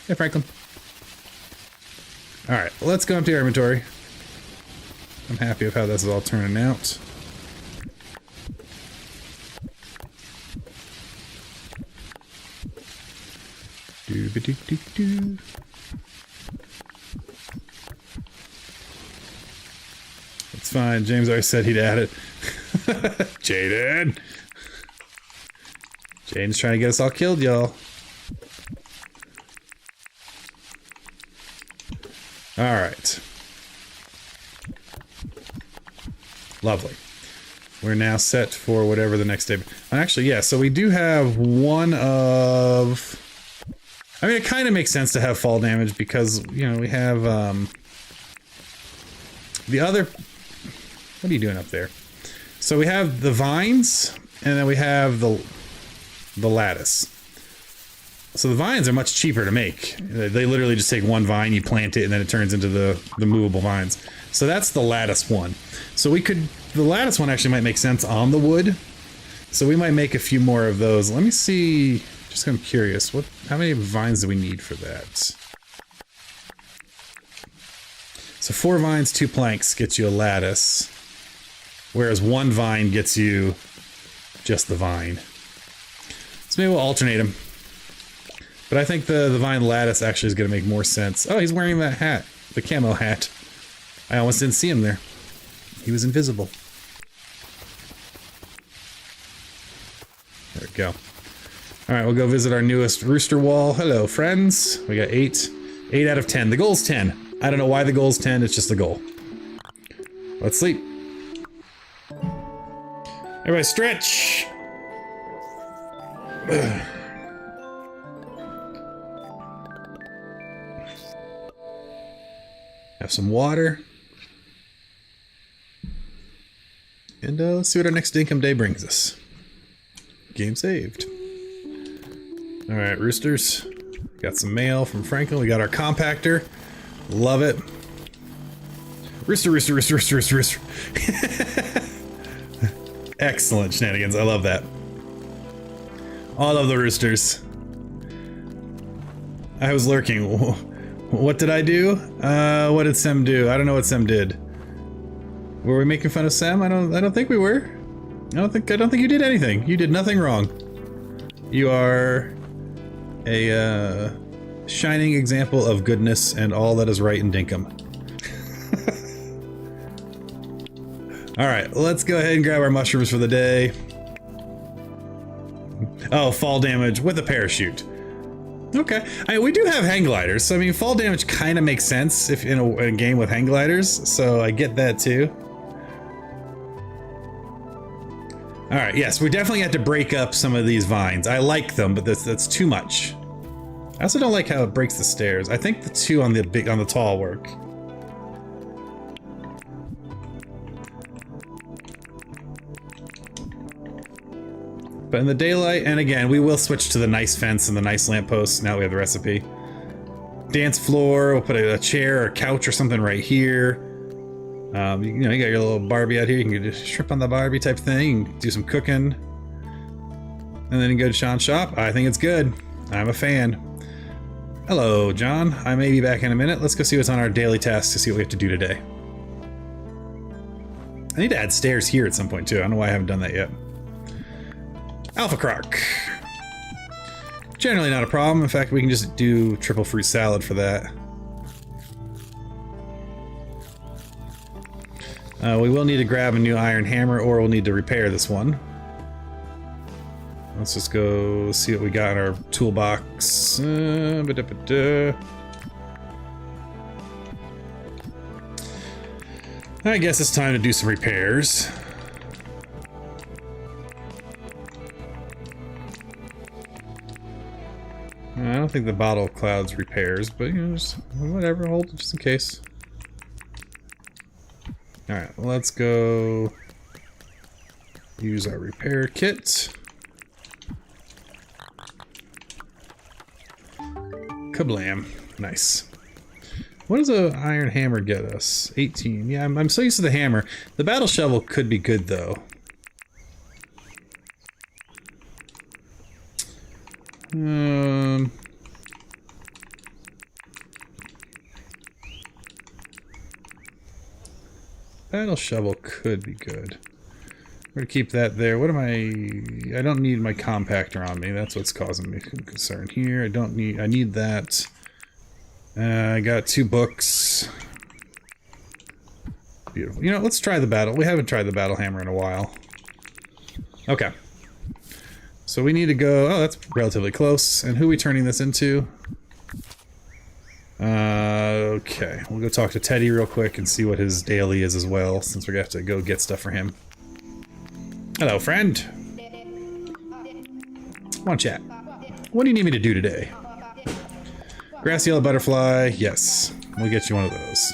Yeah, Franklin. All right, let's go into our inventory. I'm happy with how this is all turning out. Doo-ba-doo-doo-doo. It's fine. James already said he'd add it. Jaden! Jaden's trying to get us all killed, y'all. Alright. Lovely. We're now set for whatever the next day... Actually, yeah, so we do have one of... I mean, it kind of makes sense to have fall damage because, you know, we have, the other... What are you doing up there? So we have the vines, and then we have the lattice. So the vines are much cheaper to make. They literally just take one vine, you plant it, and then it turns into the movable vines. So that's the lattice one. So we could... The lattice one actually might make sense on the wood. So we might make a few more of those. Let me see... Just I'm curious, how many vines do we need for that? So 4 vines, 2 planks gets you a lattice, whereas 1 vine gets you just the vine. So maybe we'll alternate them. But I think the vine lattice actually is going to make more sense. Oh, he's wearing that hat, the camo hat. I almost didn't see him there. He was invisible. There we go. All right, we'll go visit our newest rooster wall. Hello, friends. We got 8. 8 out of 10. The goal's 10. I don't know why the goal's 10. It's just the goal. Let's sleep. Everybody stretch. Have some water. And let's see what our next Dinkum day brings us. Game saved. All right, roosters. Got some mail from Franklin. We got our compactor. Love it. Rooster, rooster, rooster, rooster, rooster, rooster. Excellent shenanigans. I love that. All of the roosters. I was lurking. What did I do? What did Sem do? I don't know what Sem did. Were we making fun of Sem? I don't think we were. I don't think you did anything. You did nothing wrong. You are a shining example of goodness and all that is right in Dinkum. All right, let's go ahead and grab our mushrooms for the day. Oh, fall damage with a parachute. Okay, we do have hang gliders, so I mean, fall damage kind of makes sense if in a game with hang gliders. So I get that too. All right, yes, we definitely have to break up some of these vines. I like them, but that's too much. I also don't like how it breaks the stairs. I think the two on the tall work. But in the daylight, and again, we will switch to the nice fence and the nice lampposts now that we have the recipe. Dance floor, we'll put a chair or a couch or something right here. You know, you got your little Barbie out here, you can just strip on the Barbie type thing, do some cooking. And then you go to Sean's shop. I think it's good. I'm a fan. Hello, John. I may be back in a minute. Let's go see what's on our daily task to see what we have to do today. I need to add stairs here at some point too. I don't know why I haven't done that yet. Alpha croc. Generally not a problem. In fact, we can just do triple fruit salad for that. We will need to grab a new iron hammer, or we'll need to repair this one. Let's just go see what we got in our toolbox. I guess it's time to do some repairs. I don't think the bottle of clouds repairs, but you know, just whatever, hold it just in case. Alright, let's go use our repair kit. Kablam. Nice. What does an iron hammer get us? 18. Yeah, I'm so used to the hammer. The battle shovel could be good, though. Battle shovel could be good. We're gonna keep that there. What am I don't need my compactor on me. That's what's causing me concern here. I need that. I got 2 books. Beautiful. You know, let's try the battle. We haven't tried the battle hammer in a while. Okay. So we need to go, oh, that's relatively close. And who are we turning this into? Okay, we'll go talk to Teddy real quick and see what his daily is as well, since we're gonna have to go get stuff for him. Hello, friend. Come on, chat. What do you need me to do today? Grass yellow butterfly, yes. We'll get you one of those.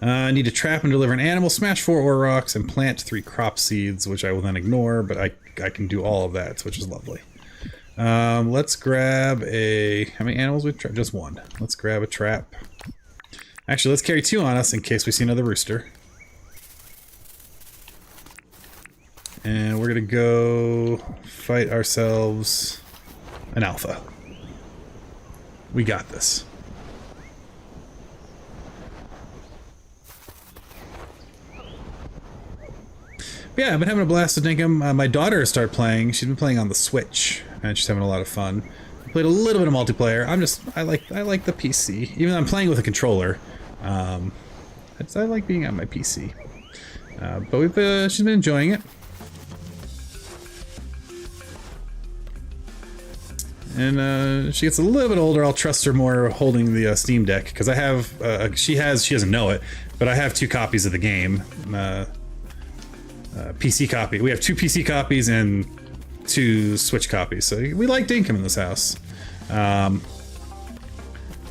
I need to trap and deliver an animal, smash 4 ore rocks, and plant 3 crop seeds, which I will then ignore, but I can do all of that, which is lovely. Let's grab a... How many animals we trap? Just 1. Let's grab a trap. Actually, let's carry 2 on us in case we see another rooster. And we're gonna go fight ourselves an alpha. We got this. But yeah, I've been having a blast with Dinkum. My daughter started playing. She's been playing on the Switch, and she's having a lot of fun. I played a little bit of multiplayer. I like the PC, even though I'm playing with a controller. I like being on my PC. But she's been enjoying it. And she gets a little bit older, I'll trust her more holding the Steam Deck, because I have, she doesn't know it, but I have 2 copies of the game. PC copy. We have 2 PC copies and 2 Switch copies, so we like Dinkum in this house.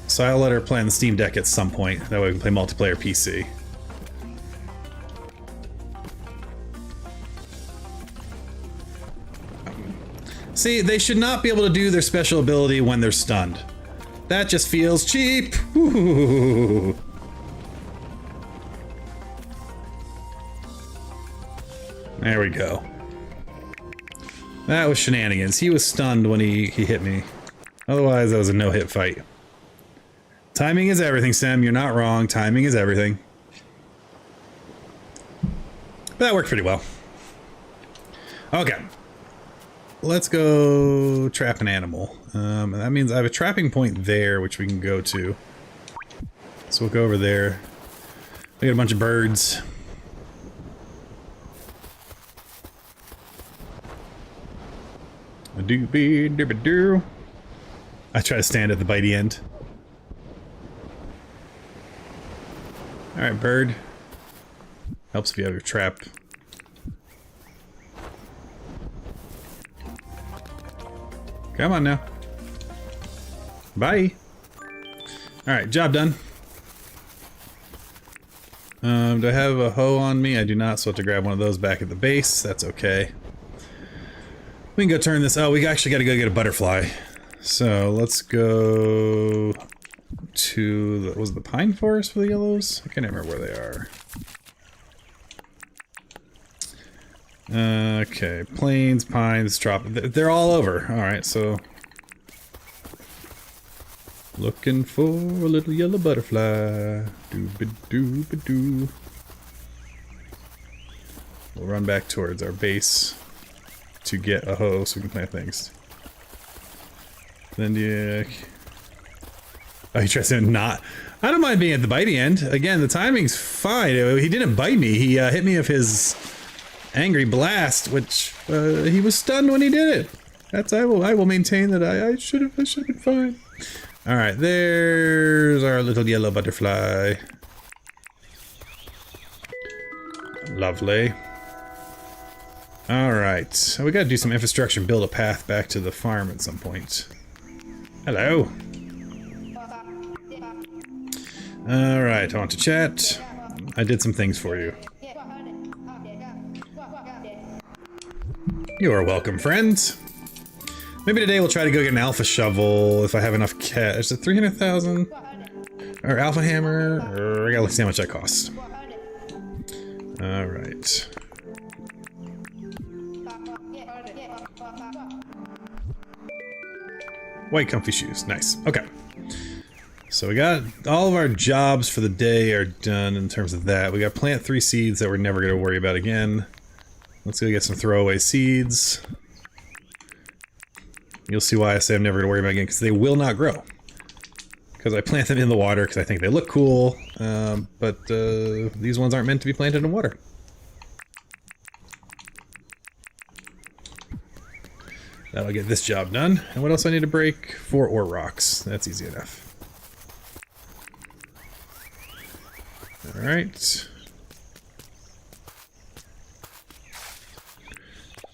So I'll let her play on the Steam Deck at some point, that way we can play multiplayer PC. See, they should not be able to do their special ability when they're stunned. That just feels cheap. Ooh. There we go. That was shenanigans. He was stunned when he hit me. Otherwise, that was a no-hit fight. Timing is everything, Sam. You're not wrong. Timing is everything. But that worked pretty well. Okay. Let's go trap an animal. And that means I have a trapping point there, which we can go to. So we'll go over there. We got a bunch of birds. A-doo-be-doo-be-doo. I try to stand at the bitey end. Alright, bird. Helps if you have your trap. Come on now. Bye. Alright, job done. Do I have a hoe on me? I do not, so I have to grab one of those back at the base. That's okay. We can go turn this. Oh, we actually got to go get a butterfly. So let's go to the, was it the pine forest for the yellows? I can't remember where they are. Okay, plains, pines, they're all over. All right, so looking for a little yellow butterfly. Doo-ba-doo-ba-doo. We'll run back towards our base to get a hoe so we can plant things. Then yeah. Oh, he tries to not. I don't mind being at the bitey end. Again, the timing's fine. He didn't bite me. He hit me with his angry blast, which he was stunned when he did it. That's I will maintain that I should have been fine. All right, there's our little yellow butterfly. Lovely. All right, so we got to do some infrastructure and build a path back to the farm at some point. Hello. All right, I want to chat. I did some things for you. You are welcome, friends. Maybe today we'll try to go get an alpha shovel if I have enough cash. Is it 300,000? Or alpha hammer? Or I gotta see how much that costs. All right. White comfy shoes. Nice. Okay. So we got all of our jobs for the day are done in terms of that. We got plant 3 seeds that we're never going to worry about again. Let's go get some throwaway seeds. You'll see why I say I'm never going to worry about it again, because they will not grow. Because I plant them in the water because I think they look cool, but these ones aren't meant to be planted in water. That'll get this job done. And what else I need to break? 4 ore rocks. That's easy enough. Alright.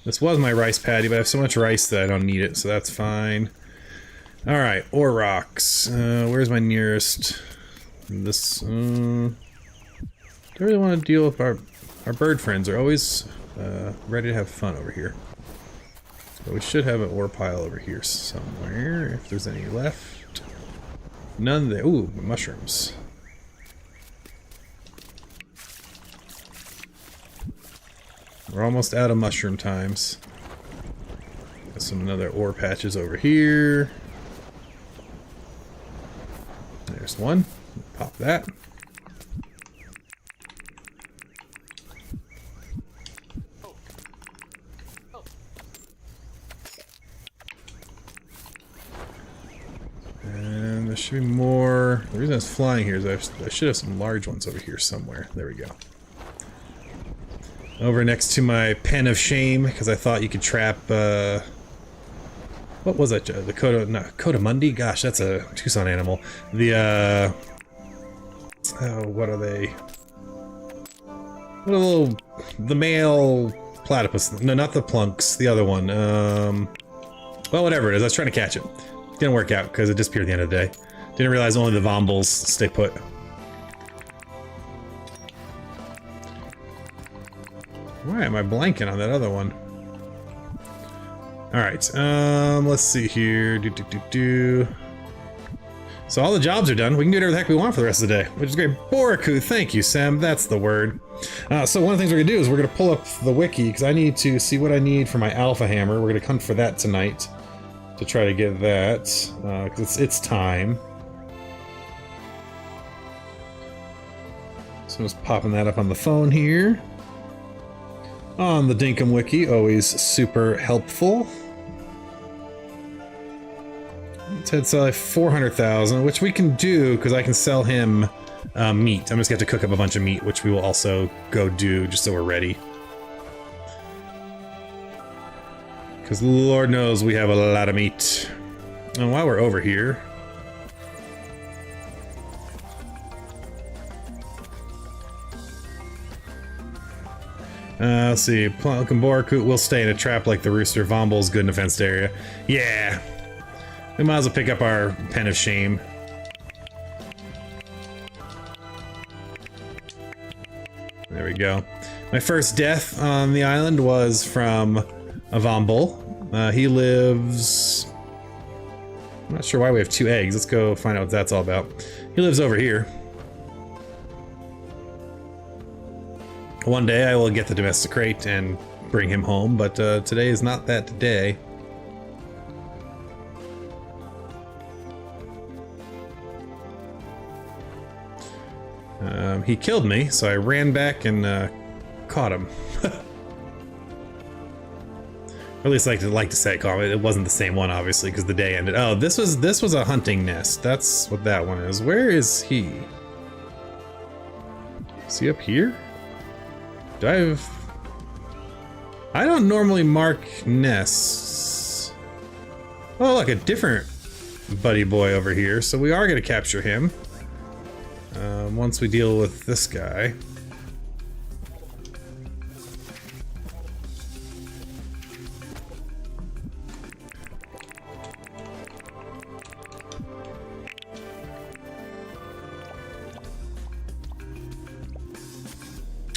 This was my rice paddy, but I have so much rice that I don't need it, so that's fine. Alright, ore rocks. Where's my nearest? This, do I really want to deal with our bird friends? Are always ready to have fun over here. But we should have an ore pile over here somewhere, if there's any left. None there. Ooh, mushrooms. We're almost out of mushroom times. Got some other ore patches over here. There's one. Pop that. And there should be more. The reason it's flying here is I should have some large ones over here somewhere. There we go. Over next to my pen of shame, because I thought you could trap, what was that? The Codamundi? Gosh, that's a Tucson animal. The, oh, what are they? What a little, the male platypus. No, not the plunks, the other one. Well, whatever it is, I was trying to catch it. Didn't work out, because it disappeared at the end of the day. Didn't realize only the Vombles stay put. Why am I blanking on that other one? Alright, let's see here. So all the jobs are done. We can do whatever the heck we want for the rest of the day, which is great. Boriku, thank you, Sam. That's the word. So one of the things we're gonna do is we're gonna pull up the wiki because I need to see what I need for my alpha hammer. We're gonna hunt for that tonight to try to get that because it's time. So I'm just popping that up on the phone here. On the Dinkum wiki, always super helpful. Let's sell 400,000, which we can do because I can sell him meat. I'm just gonna have to cook up a bunch of meat, which we will also go do just so we're ready. Because Lord knows we have a lot of meat. And while we're over here, let's see. Boriku will stay in a trap like the rooster. Vomble's good in a fenced area. Yeah. We might as well pick up our pen of shame. There we go. My first death on the island was from a Vomble. He lives... I'm not sure why we have 2 eggs. Let's go find out what that's all about. He lives over here. One day I will get the domesticate and bring him home, but today is not that day. He killed me, so I ran back and caught him. Or at least I like to say caught him. It wasn't the same one, obviously, because the day ended. Oh, this was a hunting nest. That's what that one is. Where is he? Is he up here? Do I don't normally mark nests. Oh, look, a different buddy boy over here. So we are going to capture him. Once we deal with this guy.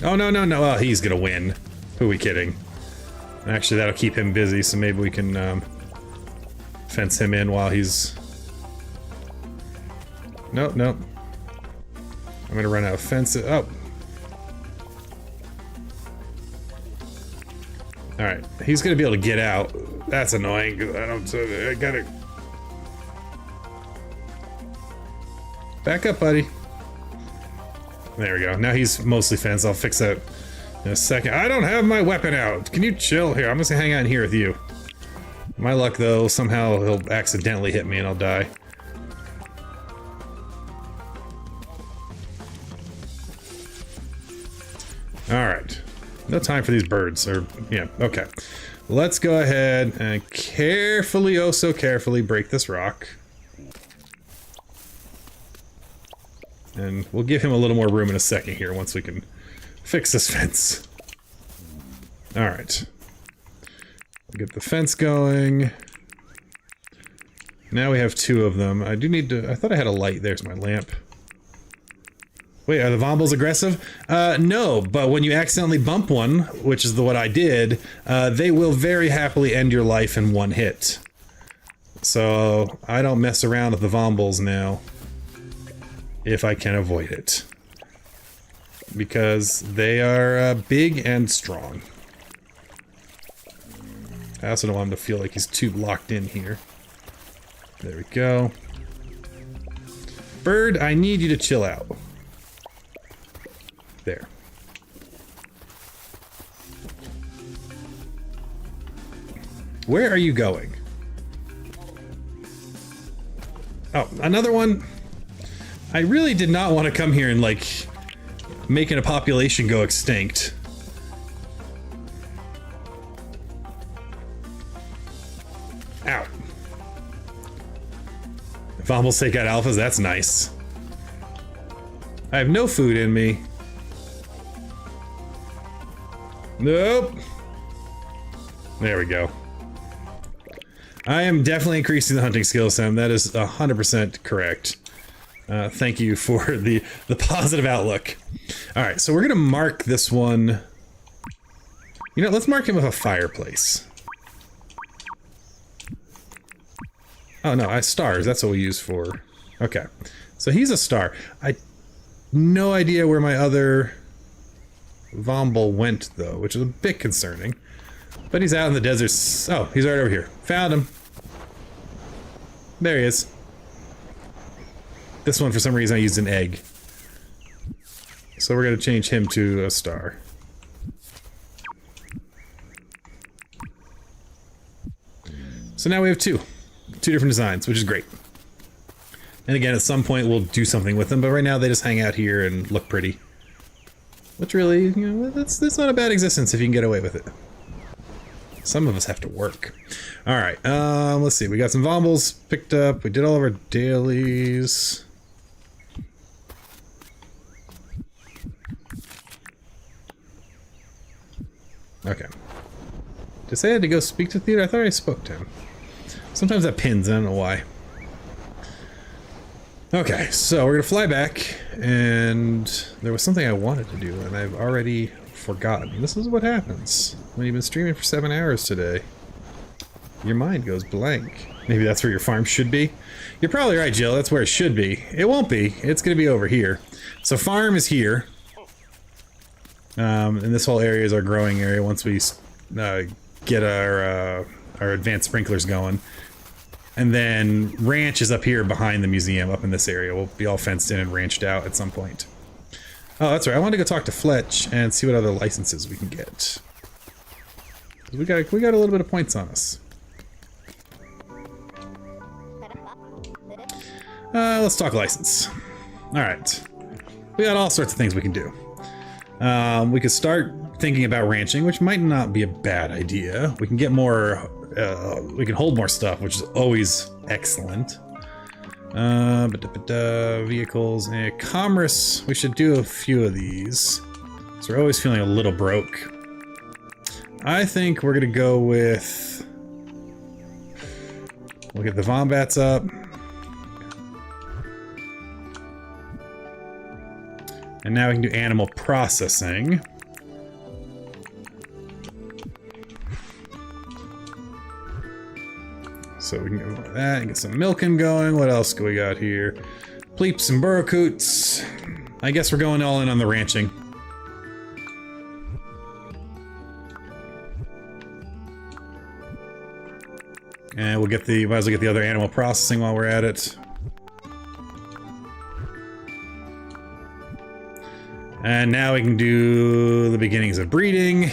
Oh, no, no, no. Oh, he's gonna win. Who are we kidding? Actually, that'll keep him busy, so maybe we can fence him in while he's... Nope, nope. I'm gonna run out of fences. Oh. Alright, he's gonna be able to get out. That's annoying. I gotta... Back up, buddy. There we go. Now he's mostly fenced. I'll fix that in a second. I don't have my weapon out. Can you chill here? I'm just gonna hang out in here with you. My luck, though, somehow he'll accidentally hit me and I'll die. Alright. No time for these birds. Or, yeah, okay. Let's go ahead and carefully, oh so carefully, break this rock. And we'll give him a little more room in a second here once we can fix this fence. Alright. Get the fence going. Now we have 2 of them. I do need to... I thought I had a light. There's my lamp. Wait, are the Vombles aggressive? No, but when you accidentally bump one, which is what I did, they will very happily end your life in 1 hit. So I don't mess around with the Vombles now. If I can avoid it. Because they are big and strong. I also don't want him to feel like he's too locked in here. There we go. Bird, I need you to chill out. There. Where are you going? Oh, another one? I really did not want to come here and, like, making a population go extinct. Ow. If Vombles take out alphas, that's nice. I have no food in me. Nope. There we go. I am definitely increasing the hunting skill, Sam. That is 100% correct. Thank you for the positive outlook. Alright, so we're gonna mark this one. You know, let's mark him with a fireplace. Oh no, stars, that's what we use for Okay. So he's a star. I no idea where my other Vomble went, though, which is a bit concerning. But he's out in the desert. Oh, he's right over here. Found him. There he is. This one, for some reason, I used an egg. So we're going to change him to a star. So now we have two different designs, which is great. And again, at some point we'll do something with them, but right now they just hang out here and look pretty. Which really, you know, that's not a bad existence if you can get away with it. Some of us have to work. Alright, let's see. We got some Vombles picked up. We did all of our dailies. Okay. Did I say I had to go speak to Theodore? I thought I spoke to him. Sometimes that pins, I don't know why. Okay, so we're gonna fly back, and there was something I wanted to do, and I've already forgotten. This is what happens when you've been streaming for 7 hours today. Your mind goes blank. Maybe that's where your farm should be? You're probably right, Jill, that's where it should be. It won't be, it's gonna be over here. So farm is here. And this whole area is our growing area once we get our advanced sprinklers going. And then ranch is up here behind the museum, up in this area. We'll be all fenced in and ranched out at some point. Oh, that's right. I wanted to go talk to Fletch and see what other licenses we can get. We got a little bit of points on us. Let's talk license. All right. We got all sorts of things we can do. We could start thinking about ranching, which might not be a bad idea. We can get more, we can hold more stuff, which is always excellent. Vehicles and commerce, we should do a few of these. So we're always feeling a little broke. I think we're gonna go with, we'll get the Vombats up. And now we can do animal processing. So we can go with that and get some milking going. What else do we got here? Pleeps and burrowcoots. I guess we're going all in on the ranching. And we'll get the, might as well get the other animal processing while we're at it. And now we can do the beginnings of breeding.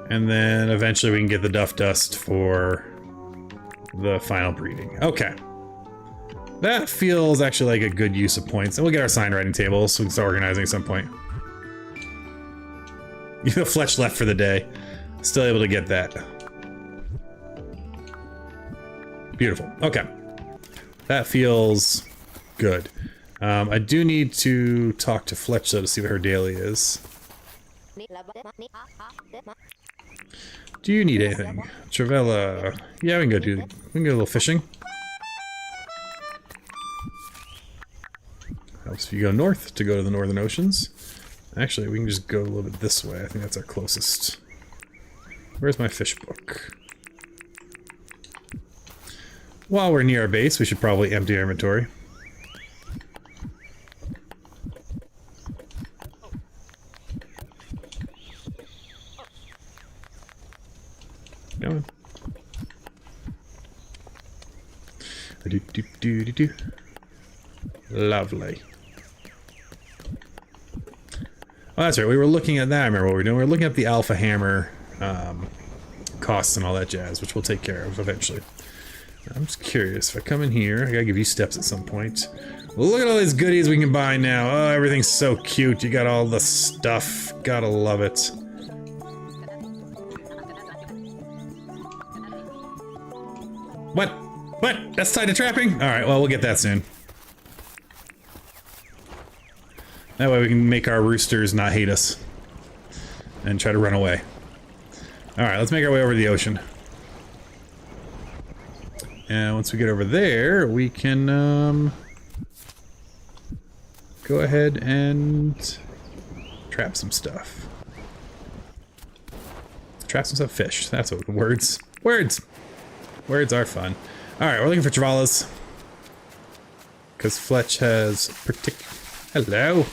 And then eventually we can get the duff dust for the final breeding. Okay. That feels actually like a good use of points. And we'll get our sign writing table so we can start organizing at some point. You know, Fletch left for the day. Still able to get that. Beautiful. Okay. That feels good. I do need to talk to Fletch though to see what her daily is. Do you need anything? Travella. Yeah, we can go a little fishing. Helps if you go north to go to the northern oceans. Actually, we can just go a little bit this way. I think that's our closest. Where's my fish book? While we're near our base, we should probably empty our inventory. Come on. Do. Lovely. Oh, that's right. We were looking at that. I remember what we were doing. We were looking at the Alpha Hammer costs and all that jazz, which we'll take care of eventually. I'm just curious. If I come in here, I gotta give you steps at some point. Look at all these goodies we can buy now. Oh, everything's so cute. You got all the stuff. Gotta love it. What? What? That's tied to trapping? Alright, well, we'll get that soon. That way we can make our roosters not hate us. And try to run away. Alright, let's make our way over to the ocean. And once we get over there, we can go ahead and trap some stuff. Trap some stuff, fish. That's what the words. Words. Words are fun. Alright, we're looking for Travalas. Because Fletch has Hello.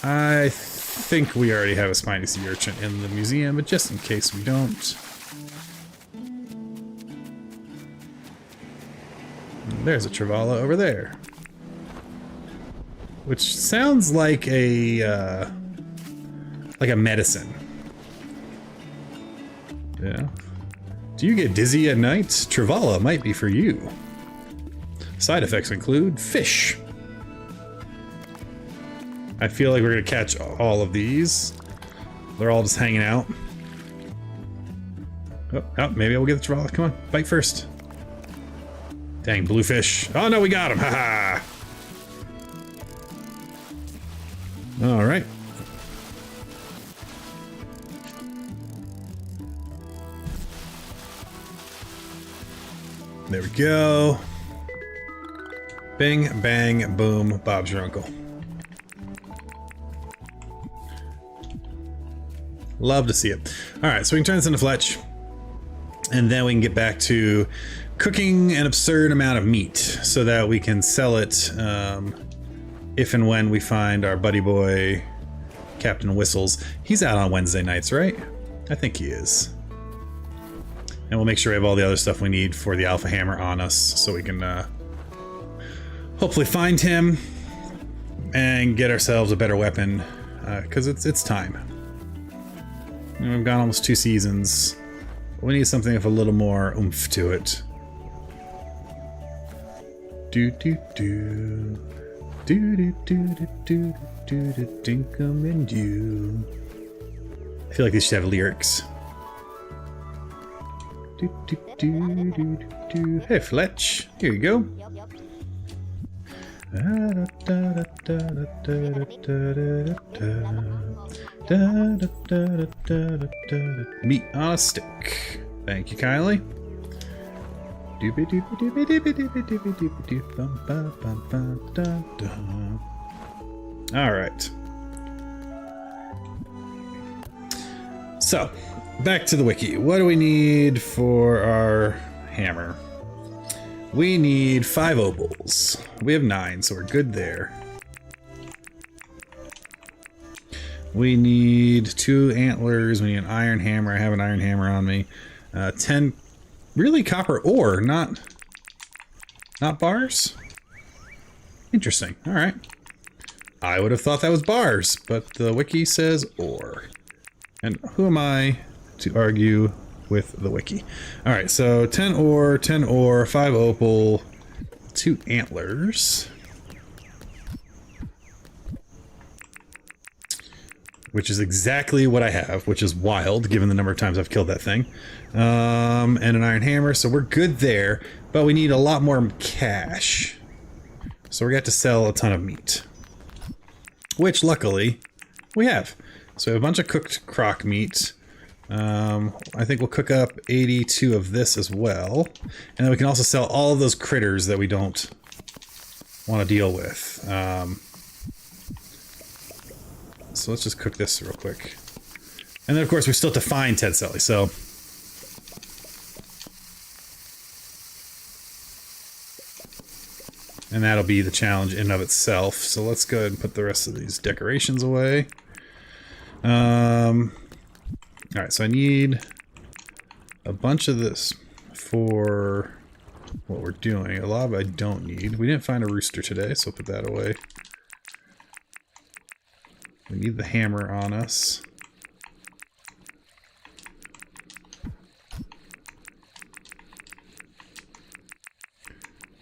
I think we already have a spiny sea urchin in the museum, but just in case we don't. There's a Travala over there. Which sounds like a medicine. Yeah. Do you get dizzy at night? Travala might be for you. Side effects include fish. I feel like we're gonna catch all of these. They're all just hanging out. Oh, maybe we'll get the Travala. Come on, bite first. Dang, bluefish. Oh no, we got him, haha! Alright. There we go. Bing, bang, boom, Bob's your uncle. Love to see it. Alright, so we can turn this into Fletch. And then we can get back to cooking an absurd amount of meat so that we can sell it if and when we find our buddy boy, Captain Whistles. He's out on Wednesday nights, right? I think he is. And we'll make sure we have all the other stuff we need for the Alpha Hammer on us so we can hopefully find him and get ourselves a better weapon because it's time. You know, we've gone almost 2 seasons. We need something with a little more oomph to it. Do do do do do do do do do do Dinkum and you. I feel like these should have lyrics. Do do do do do. Hey Fletch, here you go. Meat on a stick. Thank you, Kylie. All right. So, back to the wiki. What do we need for our hammer? We need 5 opals. We have 9, so we're good there. We need 2 antlers. We need an iron hammer. I have an iron hammer on me. 10 really copper ore, not bars? Interesting. All right. I would have thought that was bars, but the wiki says ore. And who am I to argue with the wiki? All right, so 10 ore, 5 opal, 2 antlers. Which is exactly what I have, which is wild given the number of times I've killed that thing. And an iron hammer, so we're good there, but we need a lot more cash. So we're going to have to sell a ton of meat. Which, luckily, we have. So we have a bunch of cooked croc meat. I think we'll cook up 82 of this as well. And then we can also sell all of those critters that we don't want to deal with. So let's just cook this real quick. And then, of course, we still have to find Ted Sully, so... And that'll be the challenge in and of itself. So let's go ahead and put the rest of these decorations away. Alright, so I need a bunch of this for what we're doing. A lot of it I don't need. We didn't find a rooster today, so put that away. We need the hammer on us.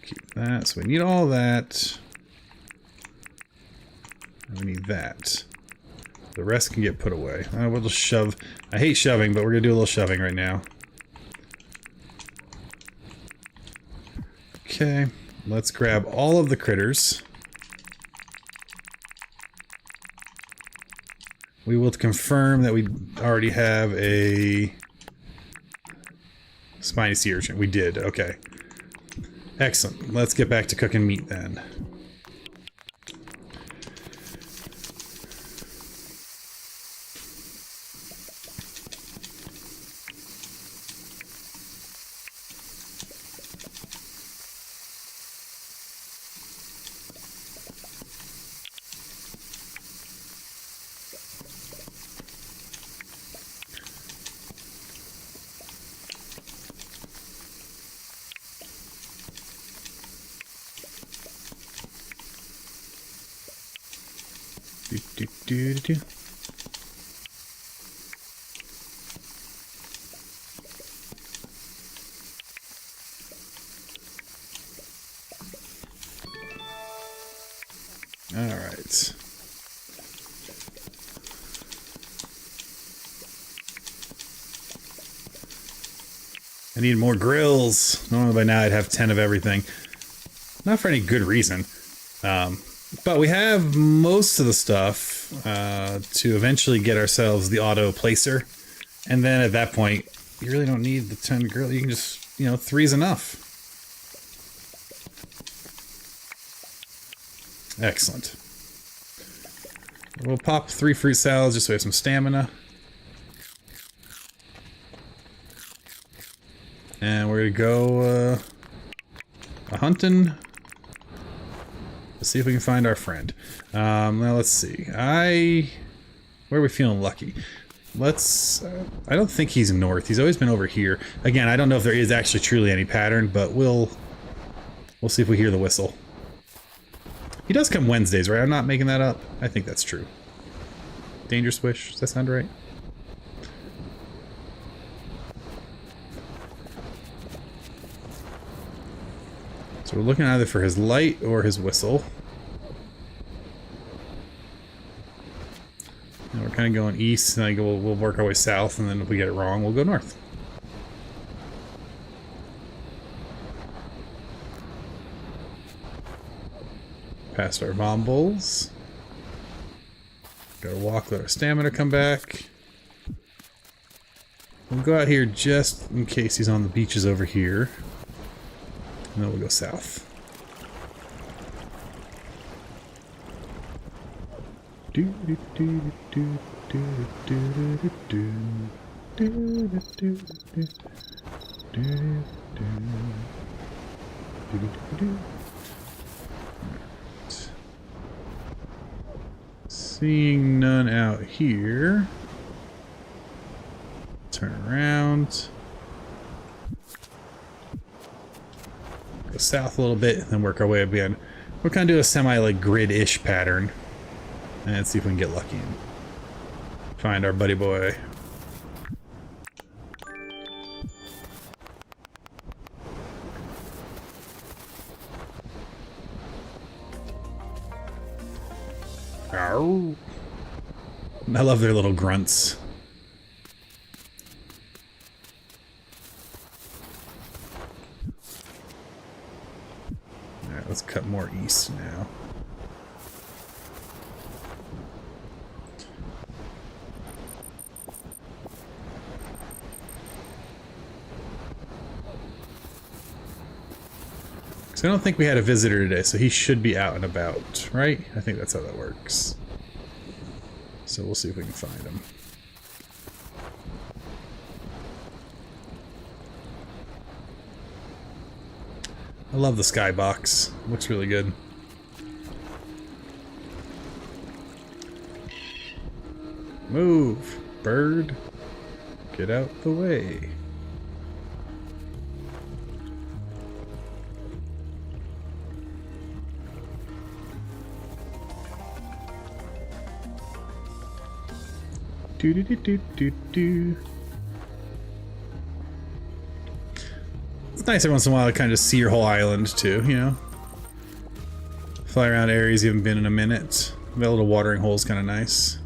Keep that. So we need all that. And we need that. The rest can get put away. We'll just shove. I hate shoving, but we're going to do a little shoving right now. Okay. Let's grab all of the critters. We will confirm that we already have a spiny sea urchin. We did, okay. Excellent. Let's get back to cooking meat then. All right. I need more grills. Normally by now I'd have 10 of everything. Not for any good reason. But we have most of the stuff to eventually get ourselves the auto placer. And then at that point, you really don't need the 10 grill. You can just, you know, 3's enough. Excellent. We'll pop 3 fruit salads just so we have some stamina. And we're gonna go a-hunting. Let's see if we can find our friend. Now let's see. Where are we feeling lucky? Let's... I don't think he's north. He's always been over here. Again, I don't know if there is actually truly any pattern, but we'll see if we hear the whistle. He does come Wednesdays, right? I'm not making that up. I think that's true. Danger swish. Does that sound right? So we're looking either for his light or his whistle. And we're kind of going east, and we'll work our way south, and then if we get it wrong, we'll go north. Past our bomb bowls. Gotta walk, let our stamina come back. We'll go out here just in case he's on the beaches over here. And then we'll go south. Seeing none out here. Turn around. Go south a little bit and then work our way up again. We're kind of doing a semi like grid-ish pattern. And see if we can get lucky and find our buddy boy. Ow. I love their little grunts. Alright, let's cut more east now. I don't think we had a visitor today, so he should be out and about, right? I think that's how that works. So we'll see if we can find him. I love the skybox. Looks really good. Move, bird. Get out the way. Do. It's nice every once in a while to kind of see your whole island too, you know? Fly around areas you haven't been in a minute. The little watering hole is kind of nice.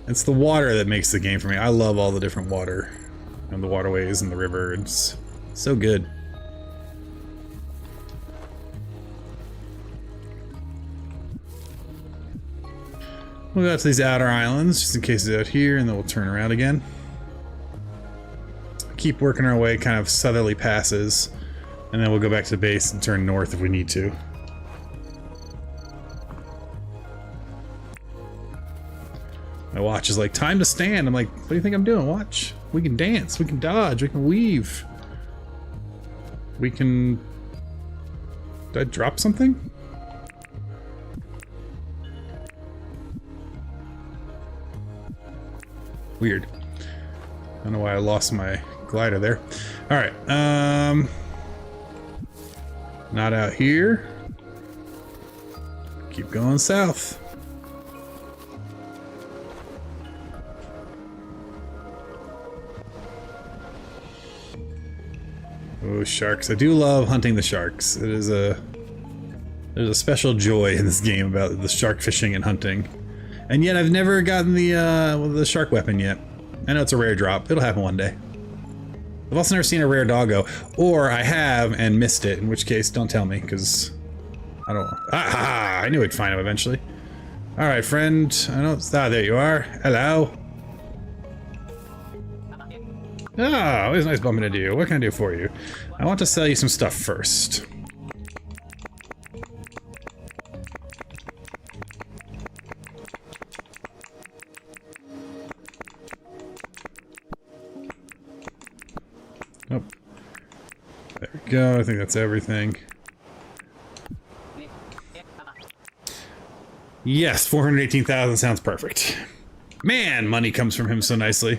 It's the water that makes the game for me. I love all the different water and the waterways and the river. It's so good. We'll go out to these outer islands, just in case it's out here, and then we'll turn around again. Keep working our way kind of southerly passes, and then we'll go back to the base and turn north if we need to. My watch is like, time to stand. I'm like, what do you think I'm doing, watch? We can dance, we can dodge, we can weave. We can... Did I drop something? Weird. I don't know why I lost my glider there. Alright, not out here. Keep going south. Oh, sharks. I do love hunting the sharks. It is there's a special joy in this game about the shark fishing and hunting. And yet I've never gotten the shark weapon yet. I know it's a rare drop. It'll happen one day. I've also never seen a rare doggo. Or I have and missed it, in which case don't tell me, because I don't... I knew I'd find him eventually. Alright, friend. I know... there you are. Hello. Ah, always nice bumping into you. What can I do for you? I want to sell you some stuff first. Oh. There we go. I think that's everything. Yes, 418,000 sounds perfect. Man, money comes from him so nicely.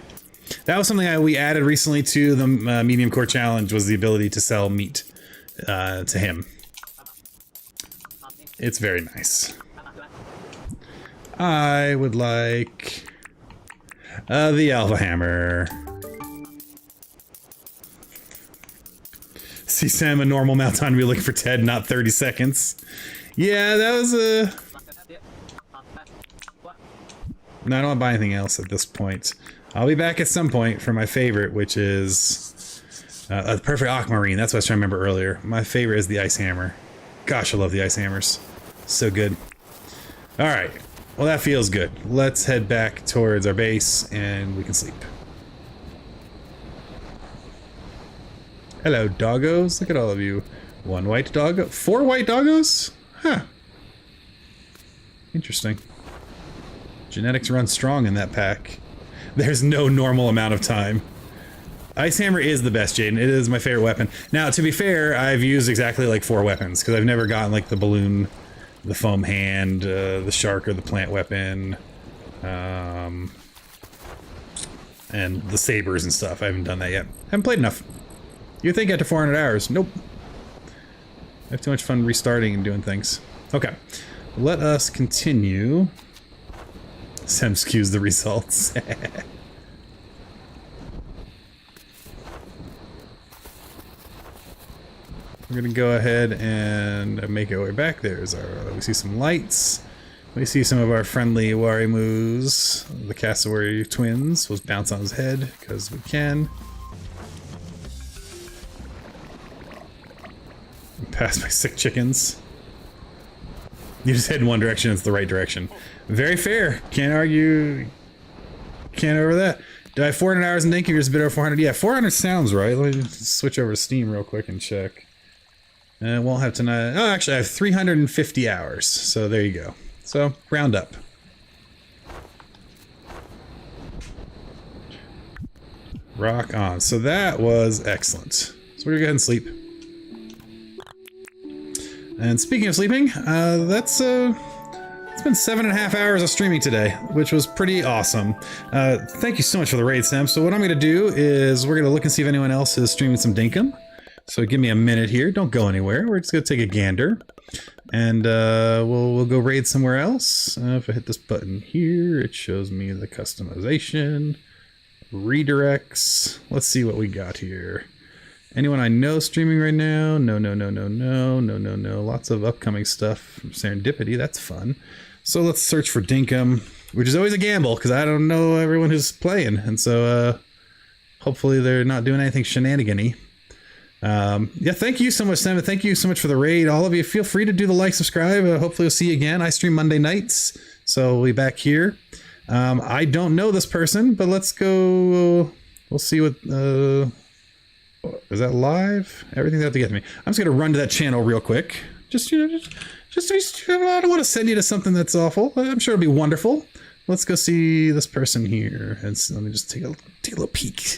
That was something we added recently to the Mediumcore challenge, was the ability to sell meat to him. It's very nice. I would like the Alpha Hammer. See Sam, a normal amount of time to be looking for Ted, not 30 seconds. Yeah, that was a... No, I don't want to buy anything else at this point. I'll be back at some point for my favorite, which is a perfect aquamarine. That's what I was trying to remember earlier. My favorite is the ice hammer. Gosh, I love the ice hammers. So good. All right. Well, that feels good. Let's head back towards our base and we can sleep. Hello, doggos. Look at all of you. One white doggo. 4 white doggos? Huh. Interesting. Genetics run strong in that pack. There's no normal amount of time. Ice Hammer is the best, Jaden. It is my favorite weapon. Now, to be fair, I've used exactly like 4 weapons, because I've never gotten like the balloon, the foam hand, the shark or the plant weapon, and the sabers and stuff. I haven't done that yet. Haven't played enough. You'd think after 400 hours. Nope. I have too much fun restarting and doing things. Okay. Let us continue. Sam skews the results. We're gonna go ahead and make our way back. There's our... we see some lights. We see some of our friendly Warimus, the cassowary twins. We'll bounce on his head, because we can. Pass by sick chickens. You just head in one direction, it's the right direction. Very fair. Can't argue. Can't over that. Do I have 400 hours in Dinkum? You're just a bit over 400. Yeah, 400 sounds right. Let me just switch over to Steam real quick and check. Won't have tonight. Oh, actually, I have 350 hours. So there you go. So round up. Rock on. So that was excellent. So we're gonna go ahead and sleep. And speaking of sleeping, it's been 7.5 hours of streaming today, which was pretty awesome. Thank you so much for the raid, Sam. So what I'm going to do is we're going to look and see if anyone else is streaming some Dinkum. So give me a minute here. Don't go anywhere. We're just going to take a gander. And we'll go raid somewhere else. If I hit this button here, it shows me the customization. Redirects. Let's see what we got here. Anyone I know streaming right now? No. Lots of upcoming stuff from Serendipity. That's fun. So let's search for Dinkum, which is always a gamble because I don't know everyone who's playing. And so hopefully they're not doing anything shenanigan-y. Yeah, thank you so much, Sam. Thank you so much for the raid. All of you, feel free to do the like, subscribe. Hopefully we'll see you again. I stream Monday nights, so we'll be back here. I don't know this person, but let's go. We'll see what... is that live? Everything's out to get to me. I'm just gonna run to that channel real quick. Just I don't want to send you to something that's awful. I'm sure it'll be wonderful. Let's go see this person here. And so let me just take a little peek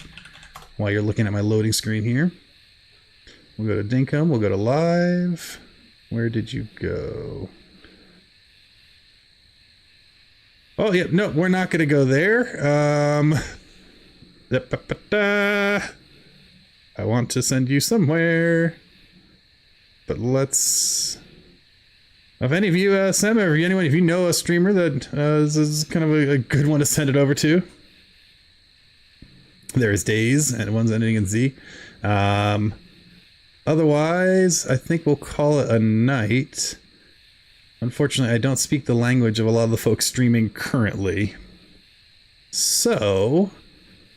while you're looking at my loading screen here. We'll go to Dinkum. We'll go to live. Where did you go? Oh yeah, no, we're not gonna go there. I want to send you somewhere, but let's... If any of you, Sam, or anyone, if you know a streamer that is kind of a good one to send it over to, there is Days, and one's ending in Z. Otherwise, I think we'll call it a night. Unfortunately, I don't speak the language of a lot of the folks streaming currently. So,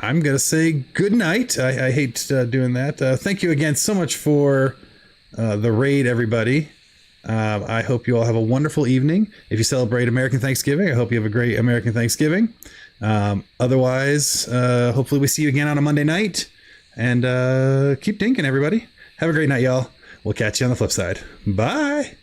I'm going to say good night. I hate doing that. Thank you again so much for the raid, everybody. I hope you all have a wonderful evening. If you celebrate American Thanksgiving, I hope you have a great American Thanksgiving. Otherwise, hopefully we see you again on a Monday night. And keep dinking, everybody. Have a great night, y'all. We'll catch you on the flip side. Bye.